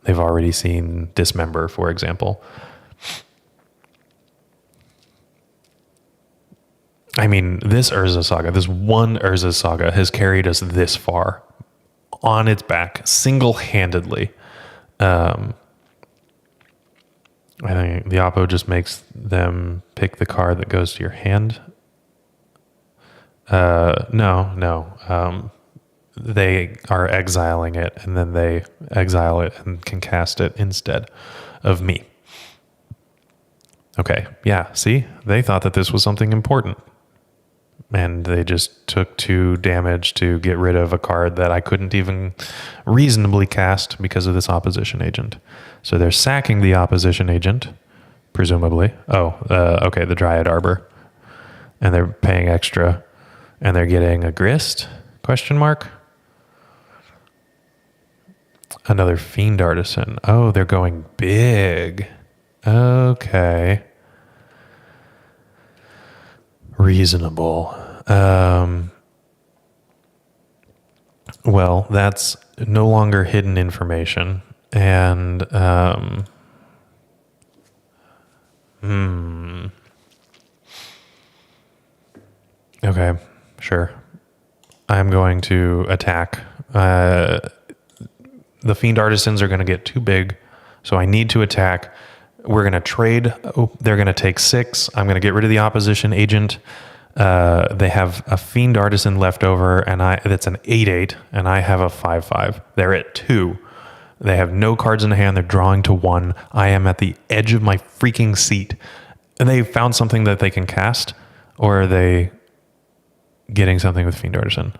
They've already seen Dismember, for example. I mean, this Urza saga, this one Urza saga has carried us this far on its back, single-handedly. I think the oppo just makes them pick the card that goes to your hand. No. They are exiling it, and then they exile it and can cast it instead of me. Okay, yeah, see? They thought that this was something important. And they just took 2 damage to get rid of a card that I couldn't even reasonably cast because of this opposition agent. So they're sacking the opposition agent, presumably. Okay, the Dryad Arbor. And they're paying extra. And they're getting a Grist? Question mark? Another Fiend Artisan. Oh, they're going big. Okay. Reasonable. Well, that's no longer hidden information. And, okay, sure. I'm going to attack. The Fiend Artisans are going to get too big, so I need to attack. We're going to trade. Oh, they're going to take 6. I'm going to get rid of the opposition agent. They have a Fiend Artisan left over, and that's an 8/8, and I have a 5/5. They're at 2. They have no cards in hand. They're drawing to 1. I am at the edge of my freaking seat. And they found something that they can cast, or are they getting something with Fiend Artisan?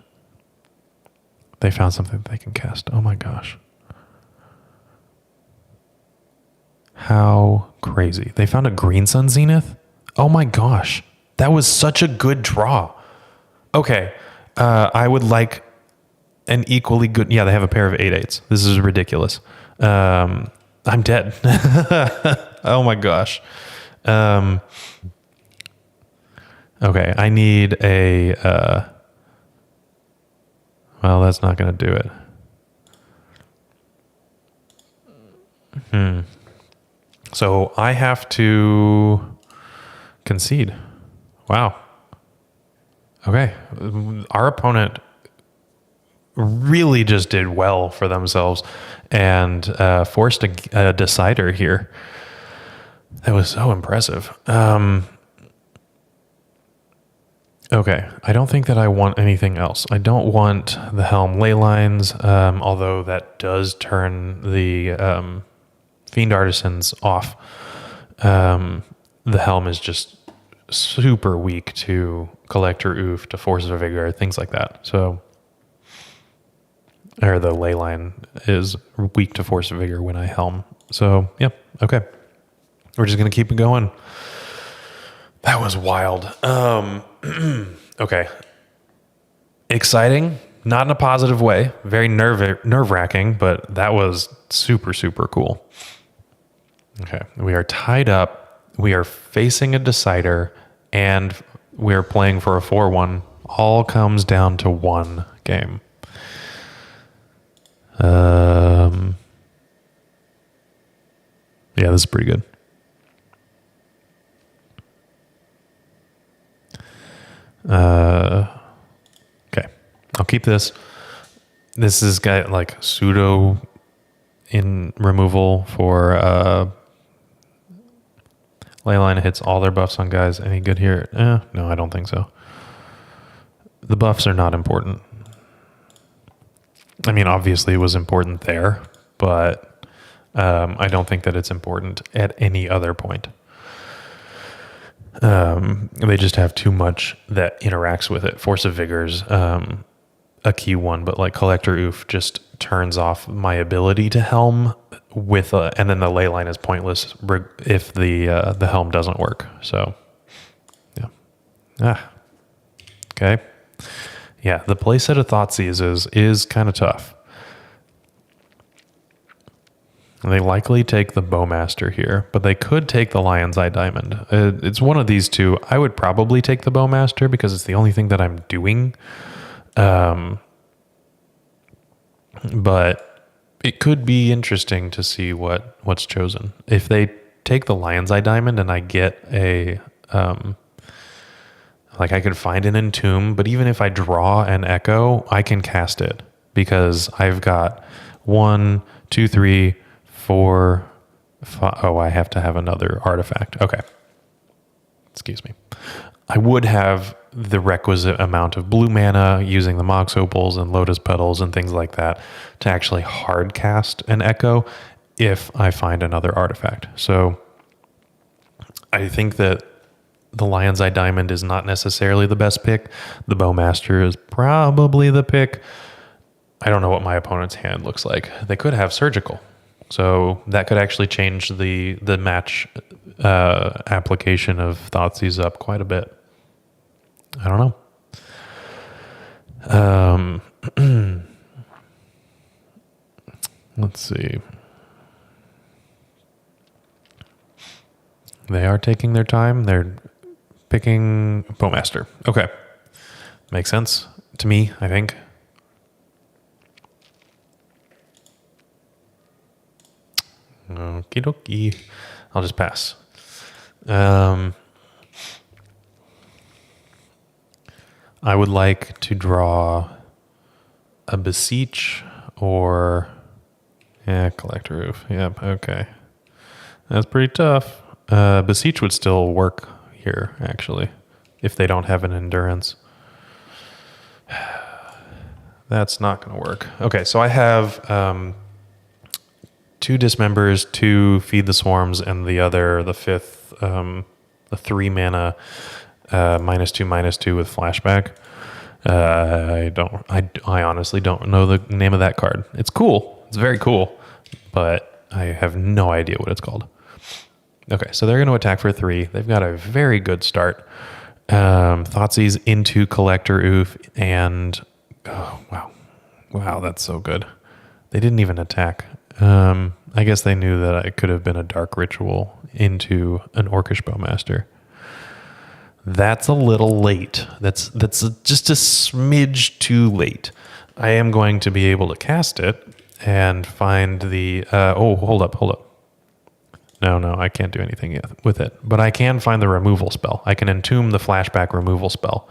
They found something that they can cast. Oh my gosh. How crazy. They found a Green Sun Zenith? Oh my gosh. That was such a good draw. Okay. I would like an equally good... Yeah, they have a pair of 8/8s. This is ridiculous. I'm dead. Oh my gosh. Okay, I need a... well, that's not going to do it. So I have to concede. Wow. Okay. Our opponent really just did well for themselves and forced a decider here. That was so impressive. Okay. I don't think that I want anything else. I don't want the Helm ley lines, although that does turn the Fiend Artisans off. The Helm is just super weak to Collector Oof, to Force of Vigor, things like that. So, or the ley line is weak to Force of Vigor when I Helm. So, yep, okay. We're just going to keep it going. That was wild. Okay. Exciting, not in a positive way. Very nerve-wracking, but that was super, super cool. Okay, we are tied up. We are facing a decider, and we are playing for a 4-1. All comes down to one game. Yeah, this is pretty good. Okay, I'll keep this. This has got like pseudo in removal for Leyline hits all their buffs on guys. Any good here? No, I don't think so. The buffs are not important. I mean, obviously it was important there, but I don't think that it's important at any other point. They just have too much that interacts with it. Force of Vigor's a key one, but like Collector Oof just turns off my ability to Helm with and then the ley line is pointless if the Helm doesn't work. So yeah. Okay. Yeah, the playset of Thoughtseize is kind of tough. They likely take the Bowmaster here, but they could take the Lion's Eye Diamond. It's one of these two. I would probably take the Bowmaster because it's the only thing that I'm doing. But it could be interesting to see what's chosen. If they take the Lion's Eye Diamond and I get a... like I could find an Entomb, but even if I draw an Echo, I can cast it because I've got 1, 2, 3, 4, 5. Oh, I have to have another artifact. Okay. Excuse me. I would have the requisite amount of blue mana using the Mox Opals and Lotus Petals and things like that to actually hard cast an Echo if I find another artifact. So I think that the Lion's Eye Diamond is not necessarily the best pick. The Bowmaster is probably the pick. I don't know what my opponent's hand looks like. They could have Surgical. So that could actually change the match application of Thoughtseize up quite a bit. I don't know. Let's see. They are taking their time. They're picking Bowmaster. Okay. Makes sense to me, I think. Okie dokie. I'll just pass. I would like to draw a Beseech or... Yeah, Collector Roof. Yep, okay. That's pretty tough. Beseech would still work here, actually, if they don't have an Endurance. That's not going to work. Okay, so I have 2 Dismembers, 2 Feed the Swarms, and the fifth, the 3 mana -2/-2 with Flashback. I honestly don't know the name of that card. It's cool. It's very cool, but I have no idea what it's called. Okay, so they're going to attack for 3. They've got a very good start. Thoughtseize into Collector Oof, and oh wow, that's so good. They didn't even attack. I guess they knew that I could have been a Dark Ritual into an Orcish Bowmaster. That's a little late. That's just a smidge too late. I am going to be able to cast it and find the... hold up. No, I can't do anything yet with it. But I can find the removal spell. I can Entomb the Flashback removal spell.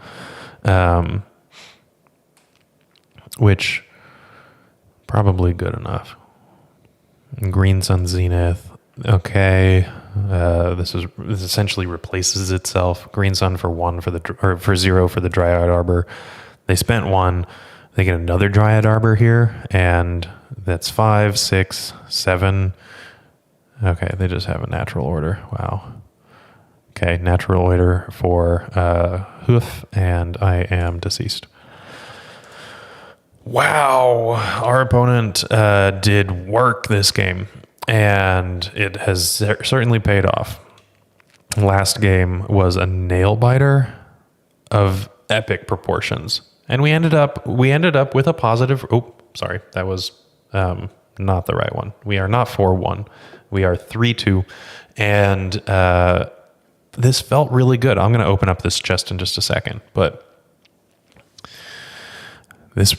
Which... probably good enough. Green Sun Zenith. Okay. This essentially replaces itself. Green Sun for 1 for 0 for the Dryad Arbor. They spent 1. They get another Dryad Arbor here, and that's 5, 6, 7. Okay, they just have a natural order. Wow. Okay, natural order for Hoof, and I am deceased. Wow, our opponent did work this game, and it has certainly paid off. Last game was a nail biter of epic proportions, and we ended up with a positive. Oh, sorry, that was not the right one. We are not 4-1. We are 3-2, and this felt really good. I'm going to open up this chest in just a second, but this,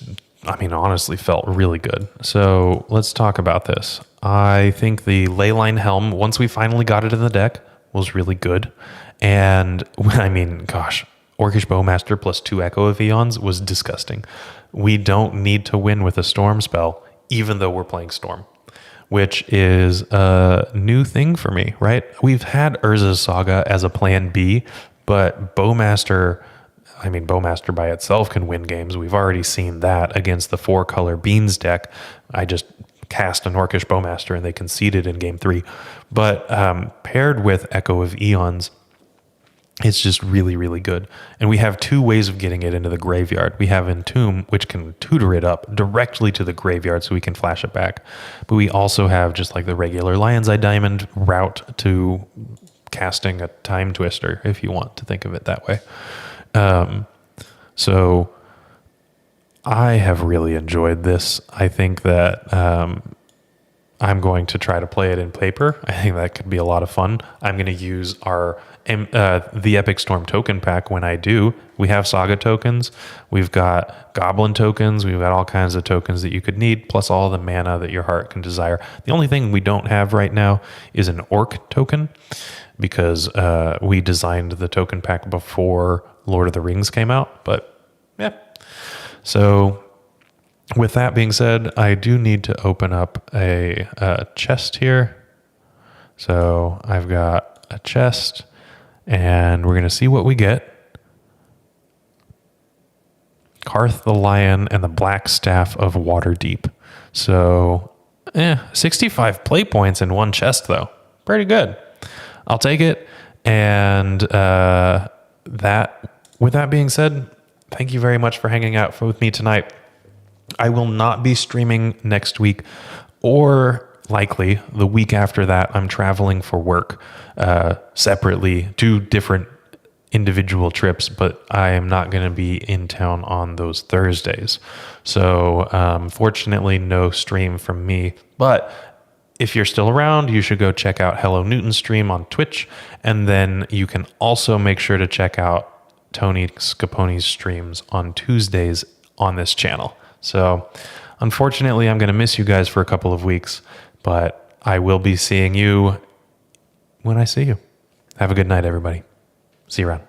honestly felt really good. So let's talk about this. I think the Leyline Helm, once we finally got it in the deck, was really good. And gosh, Orcish Bowmaster plus 2 Echo of Eons was disgusting. We don't need to win with a Storm spell, even though we're playing Storm, which is a new thing for me, right? We've had Urza's Saga as a plan B, but Bowmaster by itself can win games. We've already seen that against the 4-color Beans deck. I just cast an Orcish Bowmaster and they conceded in game 3. But paired with Echo of Eons, it's just really, really good. And we have 2 ways of getting it into the graveyard. We have Entomb, which can tutor it up directly to the graveyard so we can flash it back. But we also have just like the regular Lion's Eye Diamond route to casting a Timetwister, if you want to think of it that way. So I have really enjoyed this. I think that I'm going to try to play it in paper. I think that could be a lot of fun. I'm going to use the Epic Storm token pack when I do. We have Saga tokens. We've got Goblin tokens. We've got all kinds of tokens that you could need, plus all the mana that your heart can desire. The only thing we don't have right now is an Orc token, because we designed the token pack before Lord of the Rings came out. But yeah. So with that being said, I do need to open up a chest here. So I've got a chest, and we're going to see what we get. Karth the Lion and the Black Staff of Waterdeep. So, 65 play points in one chest, though. Pretty good. I'll take it. And with that being said, thank you very much for hanging out with me tonight. I will not be streaming next week, or likely the week after that. I'm traveling for work separately, 2 different individual trips, but I am not going to be in town on those Thursdays. So fortunately, no stream from me. But if you're still around, you should go check out Hello Newton's stream on Twitch. And then you can also make sure to check out Tony Scaponi's streams on Tuesdays on this channel. So unfortunately, I'm going to miss you guys for a couple of weeks, but I will be seeing you when I see you. Have a good night, everybody. See you around.